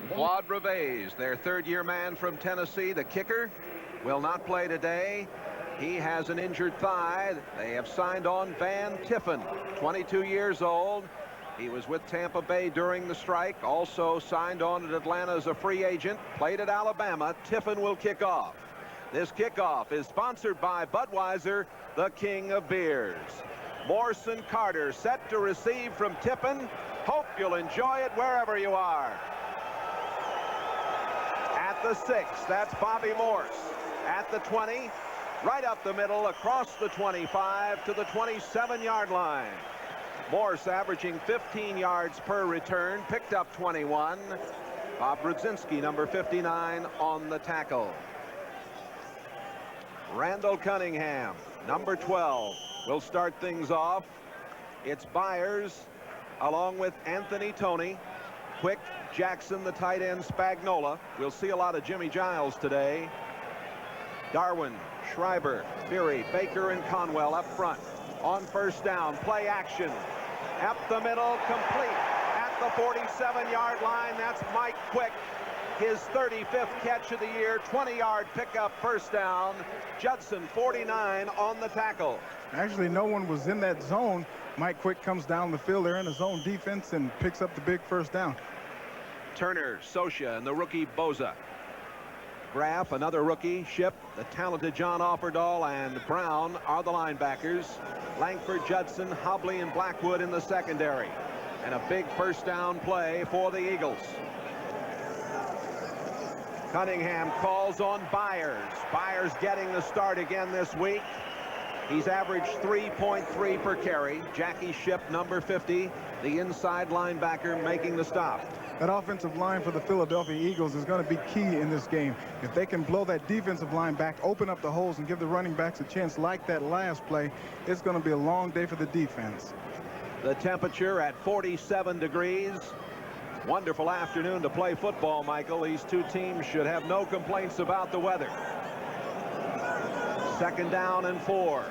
Claude Reves, their third-year man from Tennessee, the kicker, will not play today. He has an injured thigh. They have signed on Van Tiffen, 22 years old. He was with Tampa Bay during the strike, also signed on at Atlanta as a free agent, played at Alabama. Tiffen will kick off. This kickoff is sponsored by Budweiser, the king of beers. Morrison Carter set to receive from Tiffen. Hope you'll enjoy it wherever you are. At the 6, that's Bobby Morse. At the 20, right up the middle, across the 25 to the 27-yard line. Morse averaging 15 yards per return, picked up 21. Bob Brudzinski, number 59, on the tackle. Randall Cunningham, number 12, will start things off. It's Byers along with Anthony Toney, Quick, Jackson, the tight end, Spagnola. We'll see a lot of Jimmy Giles today. Darwin, Schreiber, Beery, Baker, and Conwell up front. On first down, play action. Up the middle, complete at the 47-yard line. That's Mike Quick. His 35th catch of the year, 20-yard pickup, first down. Judson, 49, on the tackle. Actually, no one was in that zone. Mike Quick comes down the field. They're in a zone defense and picks up the big first down. Turner, Socia, and the rookie Boza. Graff, another rookie. Ship, the talented John Offerdahl, and Brown are the linebackers. Langford, Judson, Hobley, and Blackwood in the secondary. And a big first down play for the Eagles. Cunningham calls on Byers. Byers getting the start again this week. He's averaged 3.3 per carry. Jackie Ship, number 50, the inside linebacker, making the stop. That offensive line for the Philadelphia Eagles is going to be key in this game. If they can blow that defensive line back, open up the holes, and give the running backs a chance like that last play, it's going to be a long day for the defense. The temperature at 47 degrees. Wonderful afternoon to play football, Michael. These two teams should have no complaints about the weather. Second down and 4.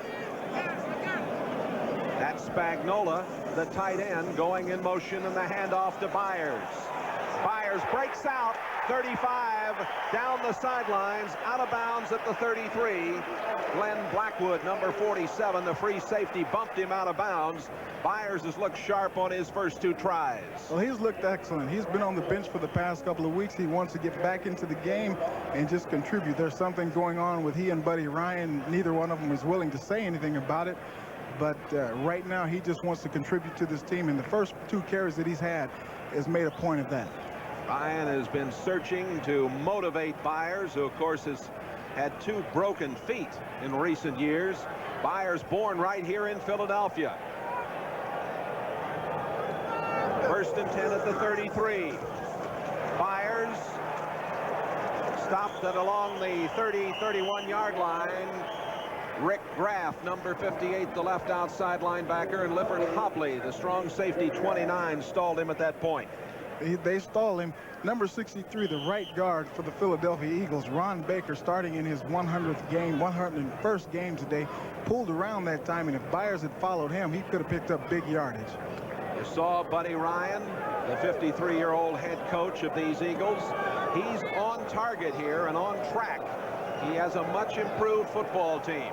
That's Spagnola, the tight end, going in motion, and the handoff to Byers. Byers breaks out, 35, down the sidelines, out of bounds at the 33. Glenn Blackwood, number 47, the free safety, bumped him out of bounds. Byers has looked sharp on his first 2 tries. Well, he's looked excellent. He's been on the bench for the past couple of weeks. He wants to get back into the game and just contribute. There's something going on with he and Buddy Ryan. Neither one of them is willing to say anything about it. But right now, he just wants to contribute to this team. And the first 2 carries that he's had has made a point of that. Ryan has been searching to motivate Byers, who, of course, has had 2 broken feet in recent years. Byers born right here in Philadelphia. First and 10 at the 33. Byers stopped it along the 31-yard line. Rick Graff, number 58, the left outside linebacker, and Lippert Hobley, the strong safety, 29, stalled him at that point. They stall him. Number 63, the right guard for the Philadelphia Eagles, Ron Baker, starting in his 100th game, 101st game today, pulled around that time, and if Byers had followed him, he could have picked up big yardage. You saw Buddy Ryan, the 53-year-old head coach of these Eagles. He's on target here and on track. He has a much improved football team.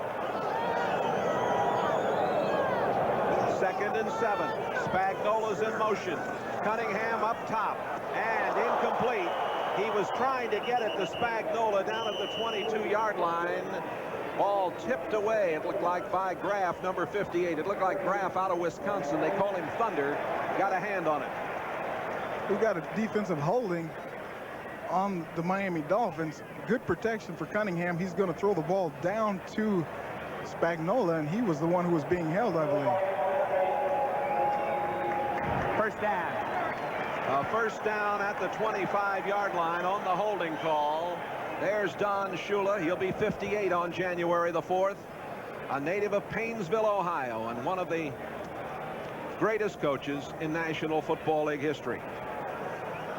Second and 7. Spagnola's in motion. Cunningham up top and incomplete. He was trying to get it to Spagnola down at the 22-yard line. Ball tipped away, it looked like, by Graff, number 58. It looked like Graff out of Wisconsin. They call him Thunder. Got a hand on it. We got a defensive holding on the Miami Dolphins. Good protection for Cunningham. He's going to throw the ball down to Spagnola, and he was the one who was being held, I believe. First down. First down at the 25-yard line on the holding call. There's Don Shula. He'll be 58 on January the 4th. A native of Painesville, Ohio, and one of the greatest coaches in National Football League history.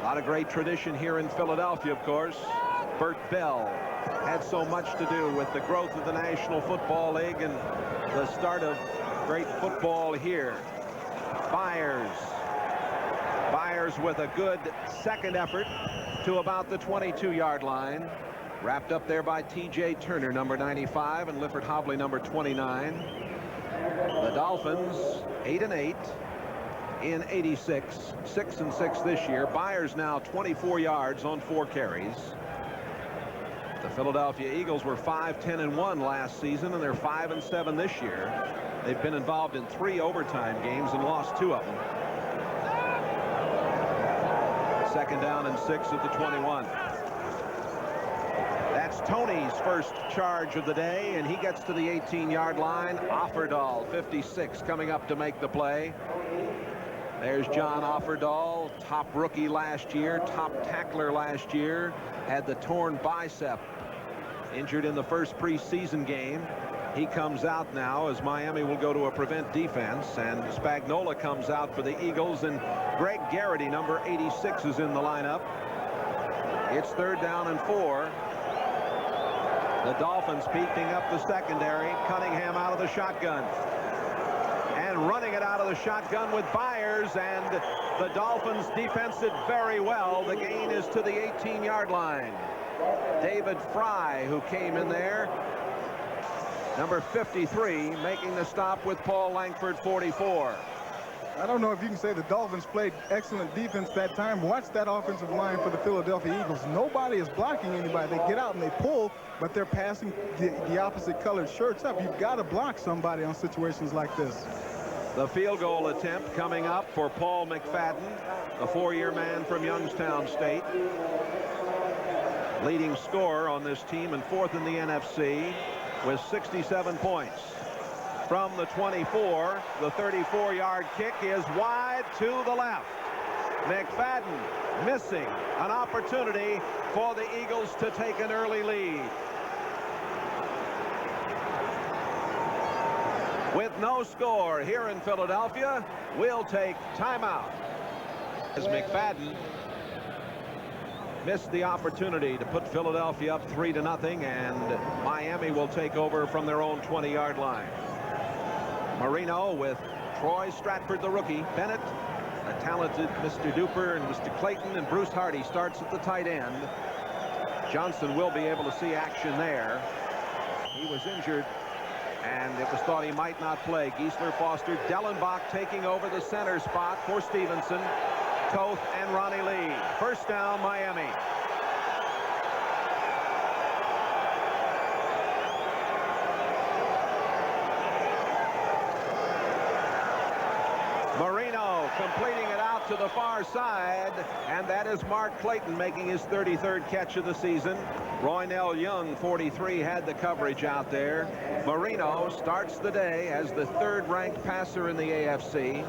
A lot of great tradition here in Philadelphia, of course. Bert Bell had so much to do with the growth of the National Football League and the start of great football here. Byers Bears with a good second effort to about the 22-yard line. Wrapped up there by T.J. Turner, number 95, and Lifford Hobley, number 29. The Dolphins 8-8 in 86, 6-6 this year. Byers now 24 yards on 4 carries. The Philadelphia Eagles were 5-10-1 last season, and they're 5-7 this year. They've been involved in 3 overtime games and lost 2 of them. Second down and 6 at the 21. That's Tony's first charge of the day, and he gets to the 18-yard line. Offerdahl, 56, coming up to make the play. There's John Offerdahl, top rookie last year, top tackler last year, had the torn bicep, injured in the first preseason game. He comes out now as Miami will go to a prevent defense, and Spagnola comes out for the Eagles, and Greg Garrity, number 86, is in the lineup. It's 3rd down and 4. The Dolphins beefing up the secondary. Cunningham out of the shotgun. And running it out of the shotgun with Byers, and the Dolphins defense it very well. The gain is to the 18-yard line. David Fry, who came in there, number 53, making the stop with Paul Langford, 44. I don't know if you can say the Dolphins played excellent defense that time. Watch that offensive line for the Philadelphia Eagles. Nobody is blocking anybody. They get out and they pull, but they're passing the opposite colored shirts up. You've got to block somebody on situations like this. The field goal attempt coming up for Paul Mcfadden, a 4-year man from Youngstown State. Leading scorer on this team and 4th in the NFC with 67 points. From the 24, the 34-yard kick is wide to the left. Mcfadden missing an opportunity for the Eagles to take an early lead. With no score here in Philadelphia, we'll take timeout as Mcfadden missed the opportunity to put Philadelphia up 3-0, and Miami will take over from their own 20-yard line. Marino with Troy Stratford, the rookie. Bennett, a talented Mr. Duper, and Mr. Clayton, and Bruce Hardy starts at the tight end. Johnson will be able to see action there. He was injured, and it was thought he might not play. Giesler, Foster, Dellenbach taking over the center spot for Stevenson, Toth, and Ronnie Lee. First down, Miami. Marino completing it out to the far side, and that is Mark Clayton making his 33rd catch of the season. Roynell Young, 43, had the coverage out there. Marino starts the day as the 3rd-ranked passer in the AFC,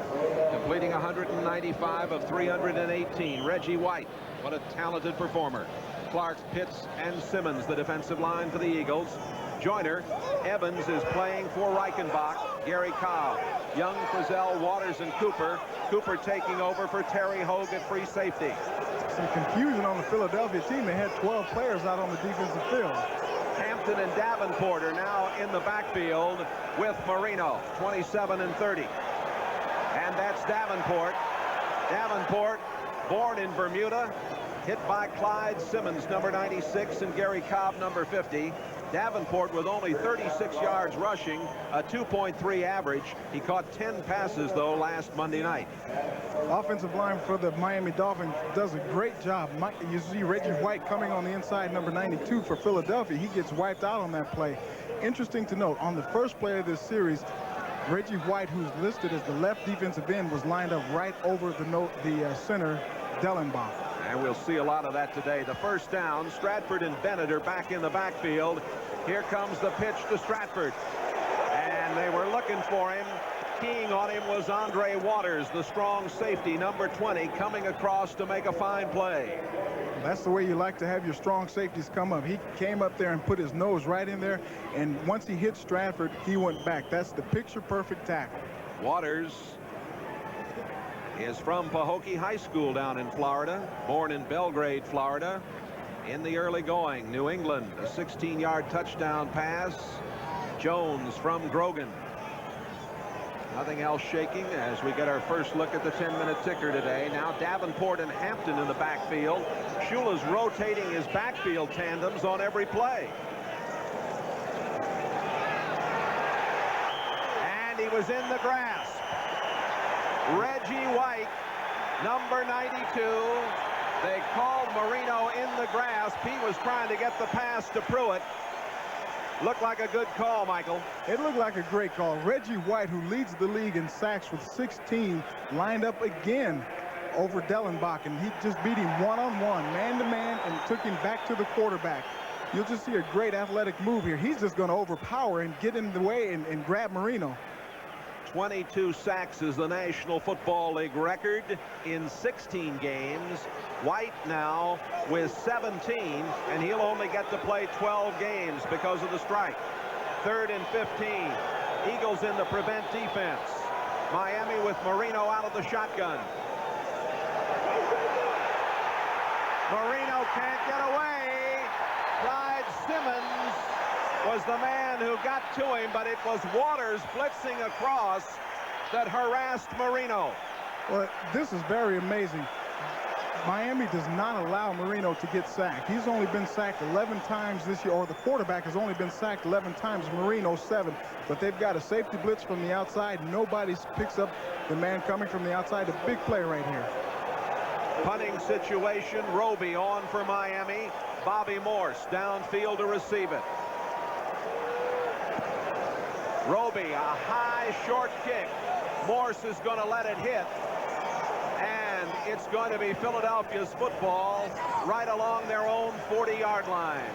completing 195 of 318. Reggie White, what a talented performer. Clark, Pitts, and Simmons, the defensive line for the Eagles. Joyner, Evans is playing for Reichenbach. Gary Cobb, Young, Frizzell, Waters, and Cooper. Cooper taking over for Terry Hogue at free safety. Some confusion on the Philadelphia team. They had 12 players out on the defensive field. Hampton and Davenport are now in the backfield with Marino, 27 and 30. And that's Davenport. Davenport, born in Bermuda, hit by Clyde Simmons, number 96, and Gary Cobb, number 50. Davenport with only 36 yards rushing, a 2.3 average. He caught 10 passes, though, last Monday night. Offensive line for the Miami Dolphins does a great job. You see Reggie White coming on the inside, number 92 for Philadelphia. He gets wiped out on that play. Interesting to note, on the first play of this series, Reggie White, who's listed as the left defensive end, was lined up right over the center, Dellenbach. And we'll see a lot of that today. The first down, Stratford and Bennett are back in the backfield. Here comes the pitch to Stratford. And they were looking for him. Keying on him was Andre Waters, the strong safety, number 20, coming across to make a fine play. That's the way you like to have your strong safeties come up. He came up there and put his nose right in there, and once he hit Stratford, he went back. That's the picture-perfect tackle. Waters is from Pahokee High School down in Florida, born in Belgrade, Florida. In the early going, New England, a 16-yard touchdown pass. Jones from Grogan. Nothing else shaking as we get our first look at the 10-minute ticker today. Now Davenport and Hampton in the backfield. Shula's rotating his backfield tandems on every play. And he was in the grasp. Reggie White, number 92. They called Marino in the grasp. He was trying to get the pass to Pruitt. Looked like a good call, Michael. It looked like a great call. Reggie White, who leads the league in sacks with 16, lined up again over Dellenbach, and he just beat him one-on-one, man-to-man, and took him back to the quarterback. You'll just see a great athletic move here. He's just going to overpower and get in the way and grab Marino. 22 sacks is the National Football League record in 16 games. White now with 17, and he'll only get to play 12 games because of the strike. 3rd and 15. Eagles in the prevent defense. Miami with Marino out of the shotgun. Marino can't get away. Clyde Simmons was the man who got to him, but it was Waters blitzing across that harassed Marino. Well, this is very amazing. Miami does not allow Marino to get sacked. He's only been sacked 11 times this year, or the quarterback has only been sacked 11 times, Marino 7. But they've got a safety blitz from the outside. Nobody picks up the man coming from the outside. A big play right here. Punting situation, Roby on for Miami. Bobby Morse downfield to receive it. Roby, a high short kick. Morse is going to let it hit. And it's going to be Philadelphia's football right along their own 40-yard line.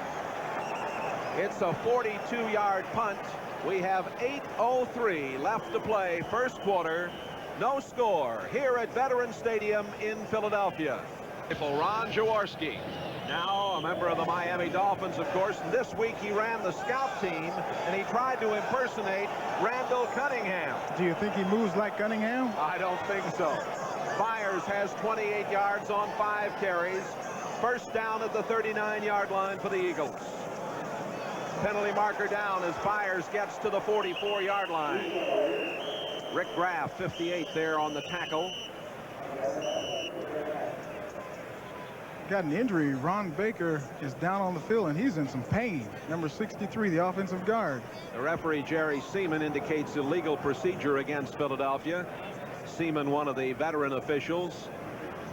It's a 42-yard punt. We have 8:03 left to play, first quarter. No score here at Veterans Stadium in Philadelphia. Ron Jawarski, now a member of the Miami Dolphins, of course. And this week he ran the scout team, and he tried to impersonate Randall Cunningham. Do you think he moves like Cunningham? I don't think so. Byers has 28 yards on 5 carries. First down at the 39-yard line for the Eagles. Penalty marker down as Byers gets to the 44-yard line. Rick Graff, 58 there on the tackle. Got an injury. Ron Baker is down on the field, and he's in some pain. Number 63, the offensive guard. The referee, Jerry Seaman, indicates illegal procedure against Philadelphia. Seaman, one of the veteran officials.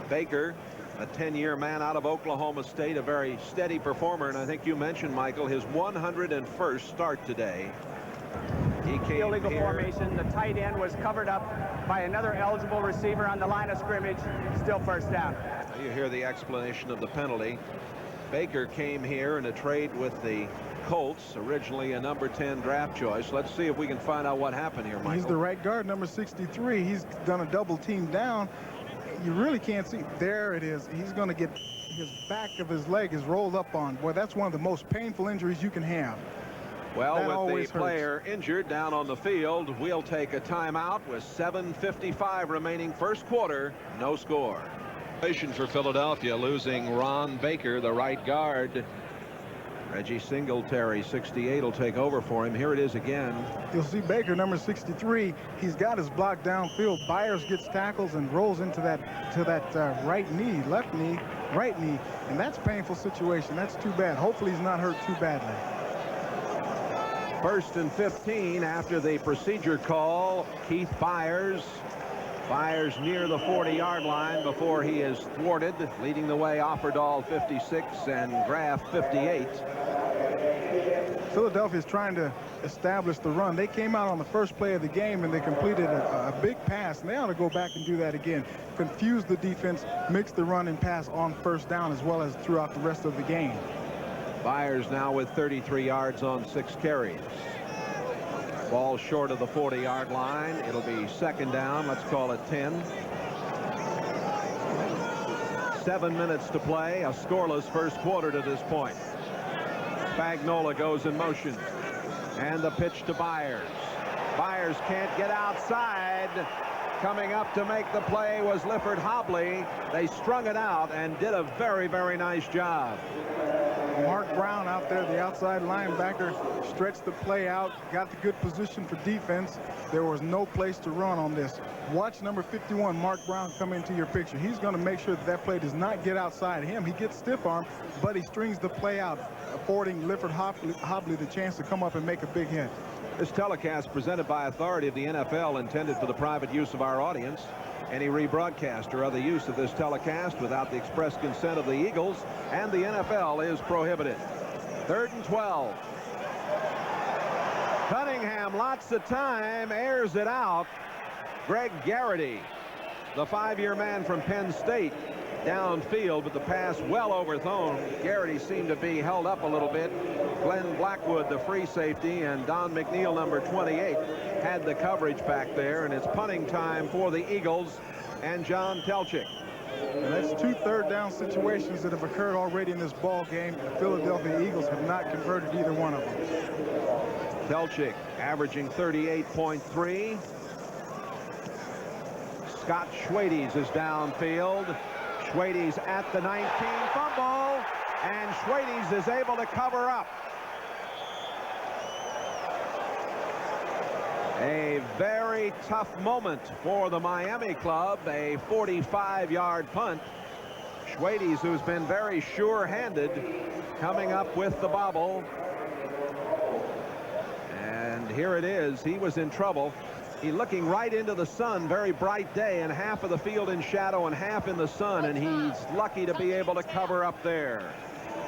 Baker, a 10-year man out of Oklahoma State, a very steady performer. And I think you mentioned, Michael, his 101st start today. He came illegal here. formation. The tight end was covered up by another eligible receiver on the line of scrimmage. Still first down. You hear the explanation of the penalty. Baker came here in a trade with the Colts, originally a number 10 draft choice. Let's see if we can find out what happened here, Michael. He's the right guard, number 63. He's done a double team down. You really can't see. There it is. He's going to get his back of his leg is rolled up on. Boy, that's one of the most painful injuries you can have. Well, that with the player injured down on the field, we'll take a timeout with 7:55 remaining first quarter. No score. For Philadelphia, losing Ron Baker, the right guard. Reggie Singletary, 68, will take over for him. Here it is again. You'll see Baker, number 63. He's got his block downfield. Byers gets tackles and rolls into that right knee, left knee, right knee, and that's a painful situation. That's too bad. Hopefully he's not hurt too badly. 1st and 15 after the procedure call. Keith Byers. Byers near the 40-yard line before he is thwarted. Leading the way, Offerdahl 56 and Graff 58. Philadelphia is trying to establish the run. They came out on the first play of the game and they completed a big pass, and they ought to go back and do that again. Confuse the defense, mix the run and pass on first down as well as throughout the rest of the game. Byers now with 33 yards on 6 carries. Ball short of the 40-yard line. It'll be second down. Let's call it 10. 7 minutes to play. A scoreless first quarter to this point. Spagnola goes in motion. And the pitch to Byers. Byers can't get outside. Coming up to make the play was Lifford Hobley. They strung it out and did a very, very nice job. Mark Brown out there, the outside linebacker, stretched the play out, got the good position for defense. There was no place to run on this. Watch number 51, Mark Brown, come into your picture. He's going to make sure that that play does not get outside him. He gets stiff arm, but he strings the play out, affording Lifford Hobley the chance to come up and make a big hit. This telecast presented by authority of the NFL, intended for the private use of our audience. Any rebroadcast or other use of this telecast without the express consent of the Eagles and the NFL is prohibited. 3rd and 12. Cunningham, lots of time, airs it out. Greg Garrity, the 5-year man from Penn State, downfield, but the pass well overthrown. Garrity seemed to be held up a little bit. Glenn Blackwood, the free safety, and Don McNeil, number 28, had the coverage back there, and it's punting time for the Eagles and John Telchik. And that's 2 third-down situations that have occurred already in this ball game. The Philadelphia Eagles have not converted either one of them. Telchik averaging 38.3. Scott Schwades is downfield. Schwades at the 19, fumble, and Schwades is able to cover up. A very tough moment for the Miami club, a 45-yard punt. Schwades, who's been very sure-handed, coming up with the bobble. And here it is. He was in trouble. He's looking right into the sun, very bright day, and half of the field in shadow and half in the sun, and he's lucky to be able to cover up there.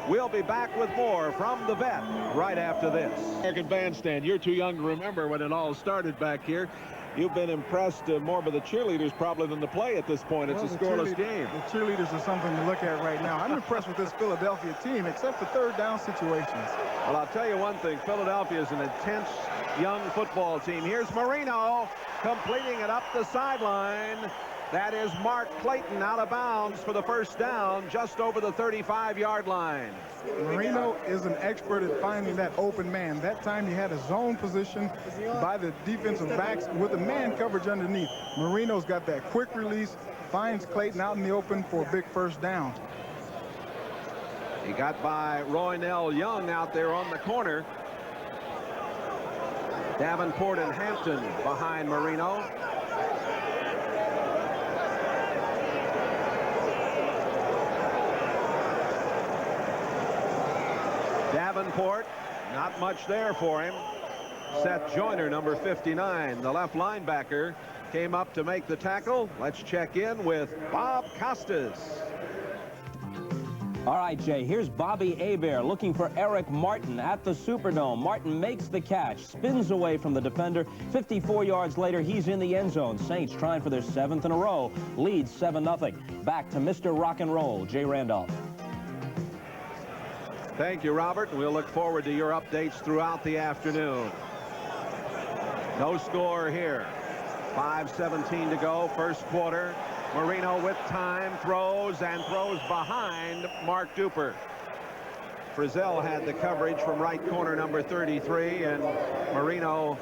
We'll be back with more from the vet right after this. American Bandstand, you're too young to remember when it all started back here. You've been impressed more by the cheerleaders probably than the play at this point. It's a scoreless game. The cheerleaders are something to look at right now. I'm impressed with this Philadelphia team, except for third down situations. Well, I'll tell you one thing. Philadelphia is an intense young football team. Here's Marino completing it up the sideline. That is Mark Clayton out of bounds for the first down, just over the 35-yard line. Marino is an expert at finding that open man. That time he had a zone position by the defensive backs with a man coverage underneath. Marino's got that quick release, finds Clayton out in the open for a big first down. He got by Roynell Young out there on the corner. Davenport and Hampton behind Marino. Davenport, not much there for him. Seth Joyner, number 59, the left linebacker, came up to make the tackle. Let's check in with Bob Costas. All right, Jay, here's Bobby Hebert looking for Eric Martin at the Superdome. Martin makes the catch, spins away from the defender. 54 yards later, he's in the end zone. Saints trying for their 7th in a row, leads 7-0. Back to Mr. Rock and Roll, Jay Randolph. Thank you, Robert. We'll look forward to your updates throughout the afternoon. No score here. 5:17 to go, first quarter. Marino with time, throws behind Mark Duper. Frizzell had the coverage from right corner number 33, and Marino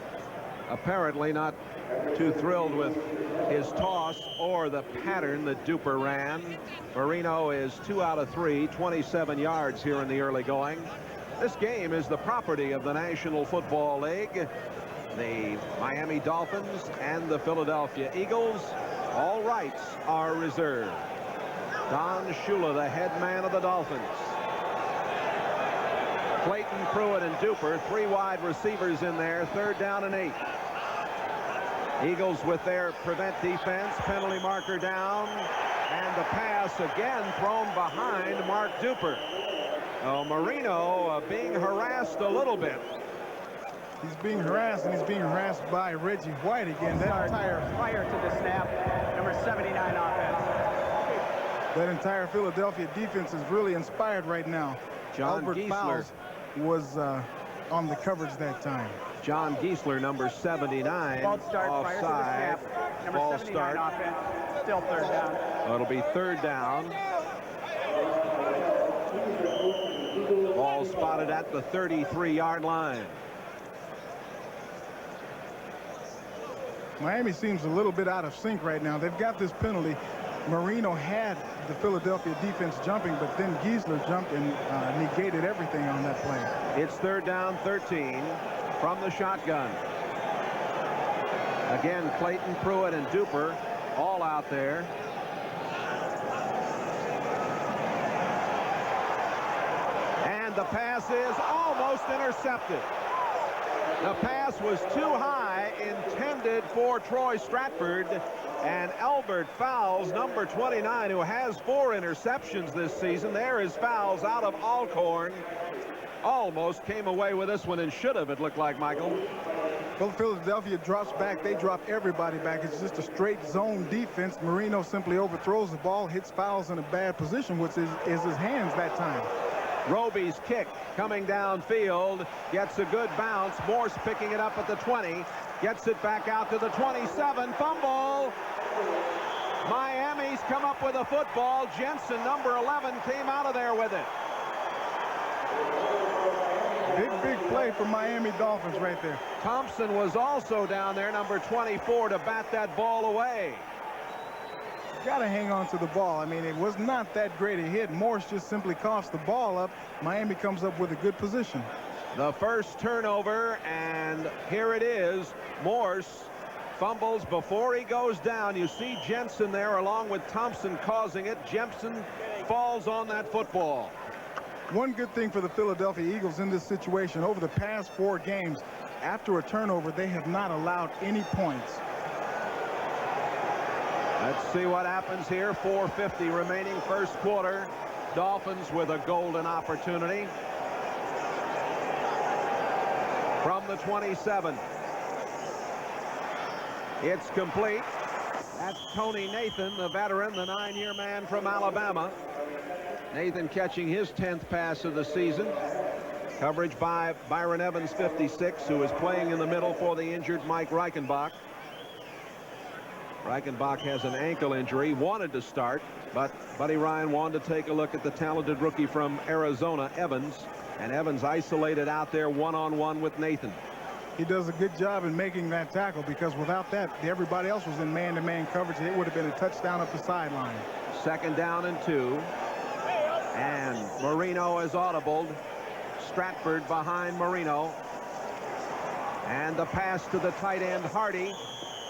apparently not too thrilled with his toss or the pattern that Duper ran. Marino is 2 out of 3, 27 yards here in the early going. This game is the property of the National Football League. The Miami Dolphins and the Philadelphia Eagles. All rights are reserved. Don Shula, the head man of the Dolphins. Clayton, Pruitt, and Duper, 3 wide receivers in there, 3rd down and 8. Eagles with their prevent defense, penalty marker down, and the pass again thrown behind Mark Duper. Marino being harassed a little bit. He's being harassed, and he's being harassed by Reggie White again. That entire prior to the snap, number 79 offense. That entire Philadelphia defense is really inspired right now. John Albert Giesler Fowles was on the coverage that time. John Giesler, number 79, False start prior to the offside. snap. Number False 79 start. offense. Still 3rd down. It'll be 3rd down. Ball spotted at the 33-yard line. Miami seems a little bit out of sync right now. They've got this penalty. Marino had the Philadelphia defense jumping, but then Giesler jumped and negated everything on that play. It's 3rd down 13 from the shotgun. Again, Clayton, Pruitt, and Duper all out there. And the pass is almost intercepted. The pass was too high, intended for Troy Stratford, and Albert Fowles, number 29, who has 4 interceptions this season. There is Fowles out of Alcorn. Almost came away with this one and should have, it looked like, Michael. Well, Philadelphia drops back. They drop everybody back. It's just a straight zone defense. Marino simply overthrows the ball, hits Fowles in a bad position, which is his hands that time. Roby's kick coming downfield, gets a good bounce. Morse picking it up at the 20, gets it back out to the 27. Fumble. Miami's come up with a football. Jensen, number 11, came out of there with it. Big play for Miami Dolphins right there. Thompson was also down there, number 24, to bat that ball away. Got to hang on to the ball. I mean, it was not that great a hit. Morse just simply coughs the ball up. Miami comes up with a good position. The first turnover, and here it is. Morse fumbles before he goes down. You see Jensen there along with Thompson causing it. Jensen falls on that football. One good thing for the Philadelphia Eagles in this situation, over the past 4 games, after a turnover, they have not allowed any points. Let's see what happens here. 4:50 remaining, first quarter. Dolphins with a golden opportunity. From the 27. It's complete. That's Tony Nathan, the veteran, the 9-year man from Alabama. Nathan catching his 10th pass of the season. Coverage by Byron Evans, 56, who is playing in the middle for the injured Mike Reichenbach. Reichenbach has an ankle injury, wanted to start, but Buddy Ryan wanted to take a look at the talented rookie from Arizona, Evans, and Evans isolated out there one-on-one with Nathan. He does a good job in making that tackle, because without that, everybody else was in man-to-man coverage. It would have been a touchdown up the sideline. 2nd down and 2. And Marino is audibled. Stratford behind Marino. And the pass to the tight end, Hardy.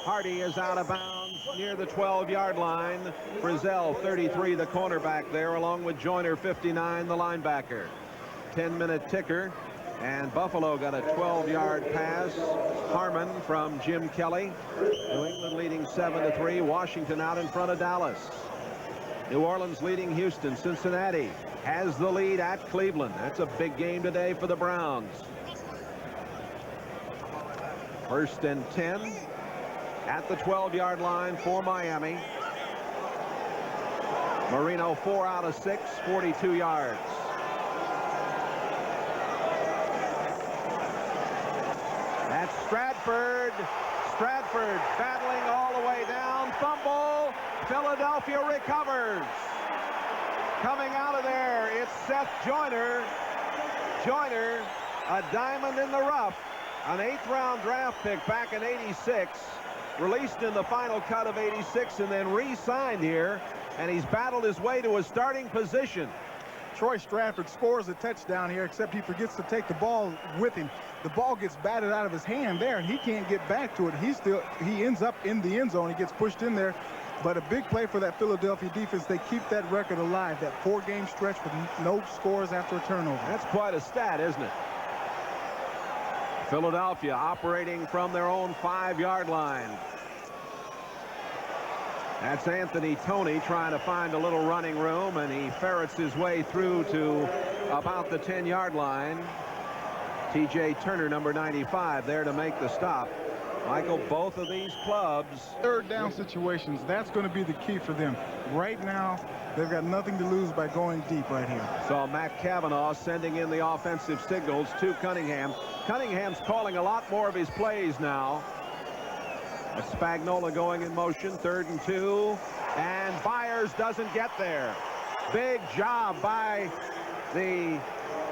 Hardy is out of bounds near the 12-yard line. Frizzell, 33, the cornerback there, along with Joyner, 59, the linebacker. 10-minute ticker. And Buffalo got a 12-yard pass. Harmon from Jim Kelly. New England leading 7-3. Washington out in front of Dallas. New Orleans leading Houston. Cincinnati has the lead at Cleveland. That's a big game today for the Browns. 1st and 10 at the 12-yard line for Miami. Marino 4 out of 6, 42 yards. That's Stratford. Stratford battling all the way down. Fumble. Philadelphia recovers. Coming out of there, it's Seth Joyner. Joyner, a diamond in the rough. An 8th-round draft pick back in '86. Released in the final cut of '86 and then re-signed here. And he's battled his way to a starting position. Troy Stratford scores a touchdown here, except he forgets to take the ball with him. The ball gets batted out of his hand there, and he can't get back to it. He ends up in the end zone. He gets pushed in there. But a big play for that Philadelphia defense. They keep that record alive, that 4-game stretch with no scores after a turnover. That's quite a stat, isn't it? Philadelphia operating from their own 5-yard line. That's Anthony Toney trying to find a little running room, and he ferrets his way through to about the 10-yard line. TJ Turner, number 95, there to make the stop. Michael, both of these clubs. 3rd down situations, that's going to be the key for them. Right now, they've got nothing to lose by going deep right here. So Matt Cavanaugh sending in the offensive signals to Cunningham. Cunningham's calling a lot more of his plays now. Spagnola going in motion, 3rd and 2. And Byers doesn't get there. Big job by the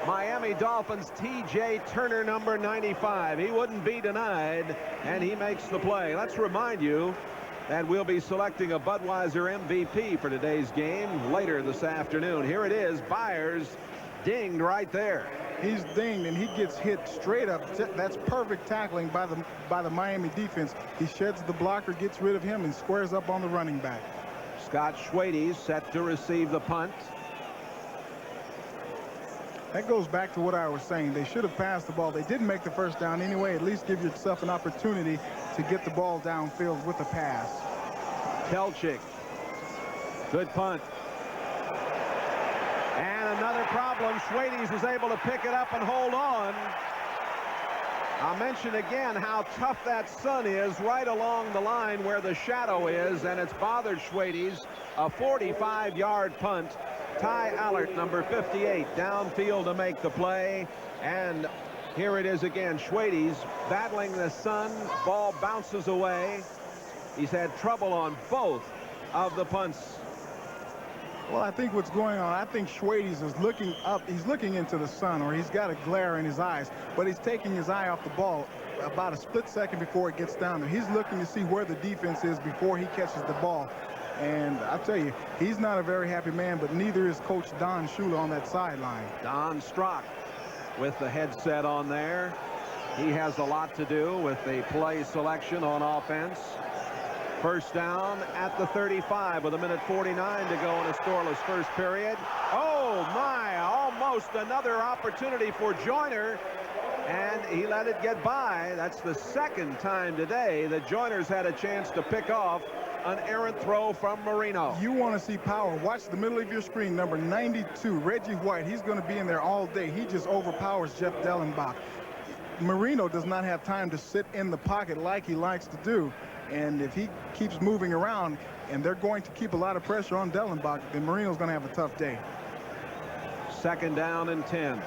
Miami Dolphins, TJ Turner, number 95. He wouldn't be denied, and he makes the play. Let's remind you And we'll be selecting a Budweiser MVP for today's game later this afternoon. Here it is. Byers dinged right there. He's dinged, and he gets hit straight up. That's perfect tackling by the Miami defense. He sheds the blocker, gets rid of him, and squares up on the running back. Scott Schwades set to receive the punt. That goes back to what I was saying. They should have passed the ball. They didn't make the first down anyway. At least give yourself an opportunity to get the ball downfield with a pass. Kelchik. Good punt. And another problem. Schwades is able to pick it up and hold on. I'll mention again how tough that sun is right along the line where the shadow is, and it's bothered Schwades. A 45-yard punt. Ty Allert, number 58, downfield to make the play. And here it is again. Schwades battling the sun. Ball bounces away. He's had trouble on both of the punts. Well, I think what's going on, I think Schwades is looking up. He's looking into the sun, or he's got a glare in his eyes, but he's taking his eye off the ball about a split second before it gets down there. He's looking to see where the defense is before he catches the ball. And I tell you, he's not a very happy man, but neither is Coach Don Shula on that sideline. Don Strock with the headset on there. He has a lot to do with the play selection on offense. First down at the 35 with 1:49 to go in a scoreless first period. Oh, my, almost another opportunity for Joyner, and he let it get by. That's the second time today that Joyner's had a chance to pick off an errant throw from Marino. You want to see power. Watch the middle of your screen, number 92, Reggie White. He's going to be in there all day. He just overpowers Jeff Dellenbach. Marino does not have time to sit in the pocket like he likes to do. And if he keeps moving around, and they're going to keep a lot of pressure on Dellenbach, then Marino's going to have a tough day. Second down and 10.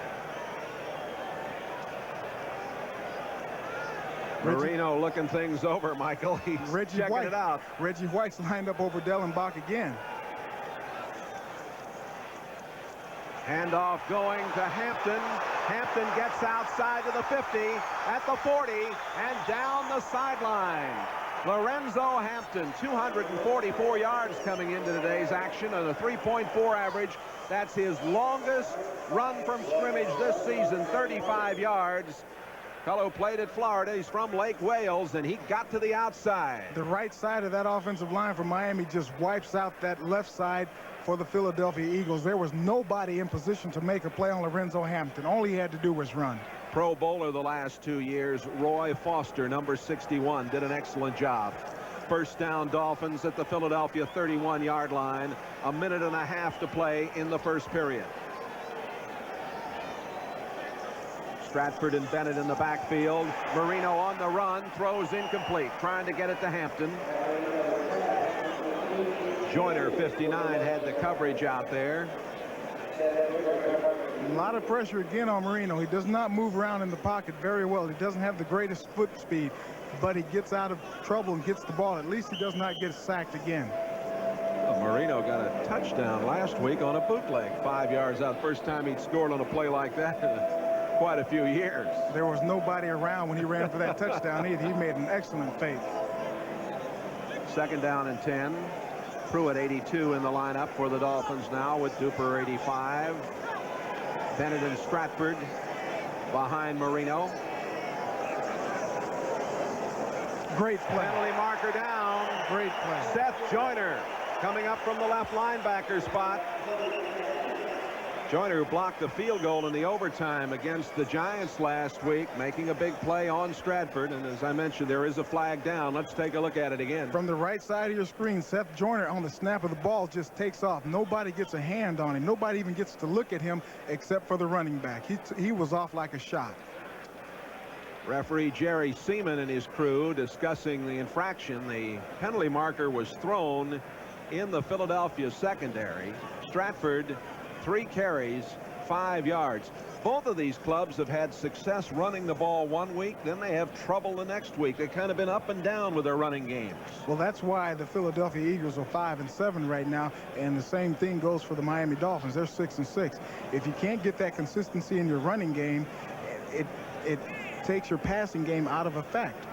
Marino looking things over, Michael. He's checking it out. Reggie White's lined up over Dellenbach again. Handoff going to Hampton. Hampton gets outside to the 50, at the 40, and down the sideline. Lorenzo Hampton, 244 yards coming into today's action and a 3.4 average. That's his longest run from scrimmage this season, 35 yards. Fellow played at Florida. He's from Lake Wales, and he got to the outside. The right side of that offensive line for Miami just wipes out that left side for the Philadelphia Eagles. There was nobody in position to make a play on Lorenzo Hampton. All he had to do was run. Pro Bowler the last 2 years, Roy Foster, number 61, did an excellent job. First down, Dolphins at the Philadelphia 31-yard line. 1.5 minutes to play in the first period. Stratford and Bennett in the backfield. Marino on the run, throws incomplete, trying to get it to Hampton. Joyner, 59, had the coverage out there. A lot of pressure again on Marino. He does not move around in the pocket very well. He doesn't have the greatest foot speed, but he gets out of trouble and gets the ball. At least he does not get sacked again. Well, Marino got a touchdown last week on a bootleg, 5 yards out. First time he'd scored on a play like that in quite a few years. There was nobody around when he ran for that touchdown either. He made an excellent fake. Second down and 10. Pruitt, 82, in the lineup for the Dolphins now, with Duper, 85. Bennett and Stratford behind Marino. Great play. Penalty marker down. Great play. Seth Joyner coming up from the left linebacker spot. Joyner, who blocked the field goal in the overtime against the Giants last week, making a big play on Stratford. And as I mentioned, there is a flag down. Let's take a look at it again. From the right side of your screen, Seth Joyner on the snap of the ball just takes off. Nobody gets a hand on him. Nobody even gets to look at him except for the running back. He was off like a shot. Referee Jerry Seaman and his crew discussing the infraction. The penalty marker was thrown in the Philadelphia secondary. Stratford, 3 carries, 5 yards. Both of these clubs have had success running the ball one week, then they have trouble the next week. They've kind of been up and down with their running games. Well, that's why the Philadelphia Eagles are 5-7 right now, and the same thing goes for the Miami Dolphins. They're 6-6. If you can't get that consistency in your running game, it takes your passing game out of effect.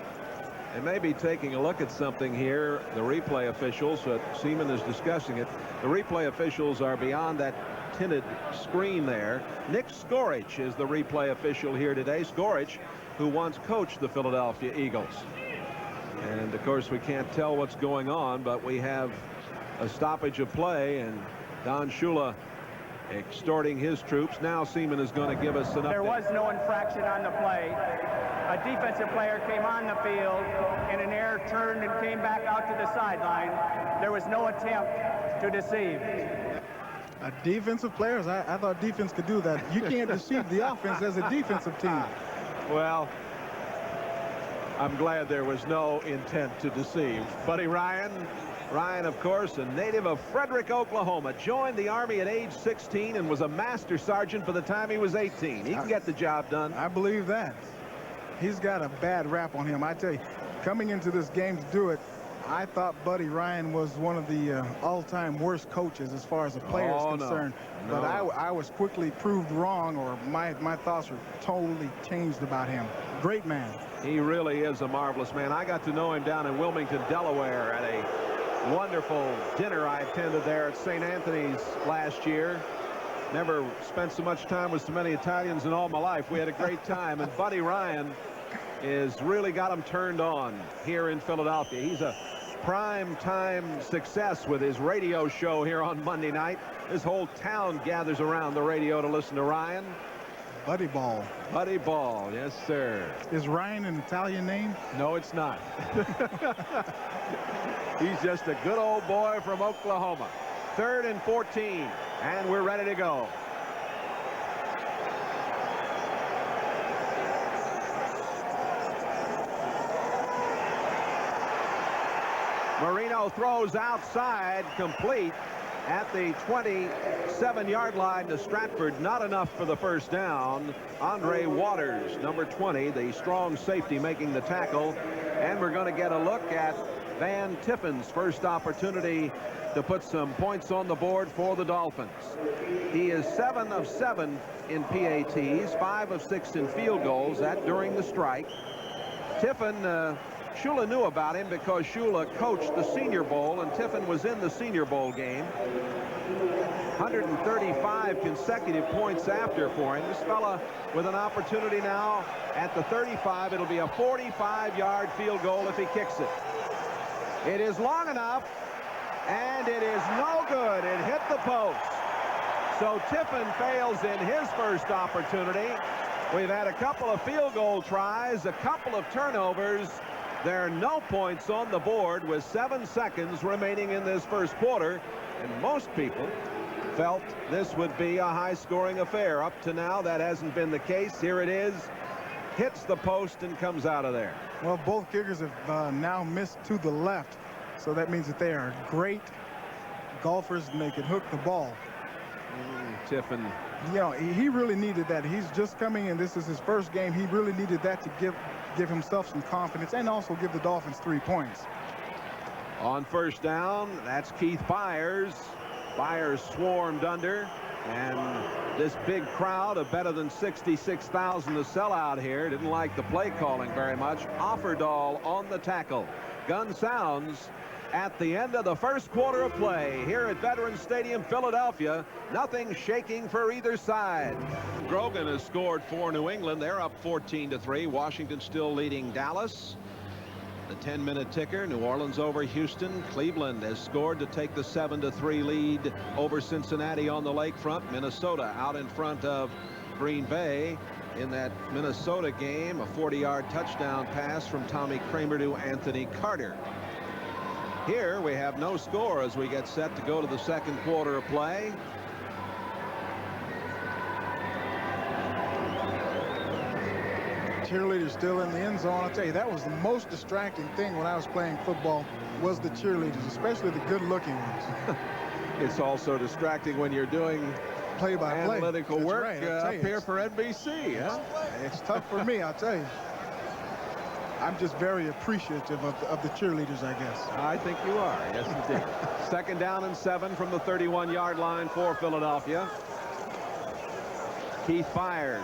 They may be taking a look at something here. The replay officials, Seaman is discussing it. The replay officials are beyond that tinted screen there. Nick Skorich is the replay official here today. Skorich, who once coached the Philadelphia Eagles. And of course we can't tell what's going on, but we have a stoppage of play and Don Shula extorting his troops. Now Seaman is going to give us an update. There was no infraction on the play. A defensive player came on the field in an air, turned and came back out to the sideline. There was no attempt to deceive. Defensive players, I thought defense could do that. You can't deceive the offense as a defensive team. Well, I'm glad there was no intent to deceive. Buddy Ryan, of course, a native of Frederick, Oklahoma, joined the Army at age 16 and was a master sergeant by the time he was 18. He can get the job done. I believe that. He's got a bad rap on him. I tell you, coming into this game to do it, I thought Buddy Ryan was one of the all-time worst coaches as far as a player is concerned. No. But I was quickly proved wrong, or my thoughts were totally changed about him. Great man. He really is a marvelous man. I got to know him down in Wilmington, Delaware at a wonderful dinner I attended there at St. Anthony's last year. Never spent so much time with so many Italians in all my life. We had a great time. And Buddy Ryan is really got him turned on here in Philadelphia. He's a prime time success with his radio show here on Monday night. This whole town gathers around the radio to listen to Ryan. Buddy Ball. Buddy Ball, yes sir. Is Ryan an Italian name? No, it's not. He's just a good old boy from Oklahoma. 3rd and 14, and we're ready to go. Marino throws outside, complete at the 27-yard line to Stratford. Not enough for the first down. Andre Waters, number 20, the strong safety, making the tackle. And we're going to get a look at Van Tiffin's first opportunity to put some points on the board for the Dolphins. He is 7 of 7 in PATs, 5 of 6 in field goals, that during the strike. Tiffin, Shula knew about him because Shula coached the Senior Bowl, and Tiffin was in the Senior Bowl game. 135 consecutive points after for him. This fella with an opportunity now at the 35. It'll be a 45-yard field goal if he kicks it. It is long enough, and it is no good. It hit the post. So Tiffin fails in his first opportunity. We've had a couple of field goal tries, a couple of turnovers. There are no points on the board with 7 seconds remaining in this first quarter, and most people felt this would be a high-scoring affair. Up to now, that hasn't been the case. Here it is. Hits the post and comes out of there. Well, both kickers have now missed to the left, so that means that they are great golfers and they can hook the ball. Tiffin. You know, he really needed that. He's just coming in. This is his first game. He really needed that to give himself some confidence and also give the Dolphins 3 points. On first down, that's Keith Byers. Byers swarmed under, and this big crowd of better than 66,000 to sell out here didn't like the play calling very much. Offerdahl on the tackle. Gun sounds at the end of the first quarter of play here at Veterans Stadium, Philadelphia. Nothing shaking for either side. Grogan has scored for New England. They're up 14-3. Washington still leading Dallas. The 10-minute ticker. New Orleans over Houston. Cleveland has scored to take the 7-3 lead over Cincinnati on the lakefront. Minnesota out in front of Green Bay in that Minnesota game. A 40-yard touchdown pass from Tommy Kramer to Anthony Carter. Here we have no score as we get set to go to the second quarter of play. Cheerleaders still in the end zone. I'll tell you, that was the most distracting thing when I was playing football, was the cheerleaders, especially the good-looking ones. It's also distracting when you're doing play-by-play analytical work right, up here for NBC. Huh? It's tough for me, I'll tell you. I'm just very appreciative of the cheerleaders, I guess. I think you are. Yes, indeed. Second down and 7 from the 31-yard line for Philadelphia. Keith Byers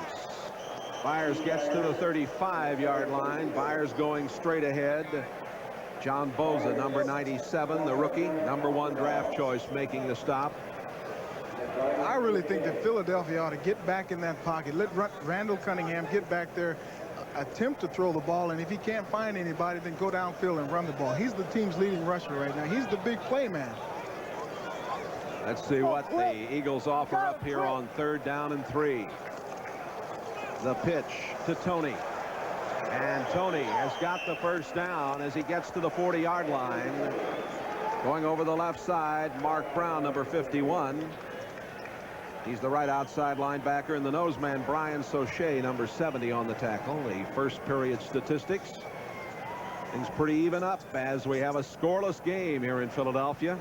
Byers gets to the 35-yard line. Byers going straight ahead. John Boza, number 97, the rookie, #1 draft choice, making the stop. I really think that Philadelphia ought to get back in that pocket. Let Randall Cunningham get back there, attempt to throw the ball, and if he can't find anybody, then go downfield and run the ball. He's the team's leading rusher right now. He's the big play man. Let's see what the Eagles offer up here on 3rd down and 3. The pitch to Tony. And Tony has got the first down as he gets to the 40-yard line. Going over the left side, Mark Brown, number 51. He's the right outside linebacker, and the noseman, Brian Soche, number 70 on the tackle. The first period statistics. Things pretty even up as we have a scoreless game here in Philadelphia.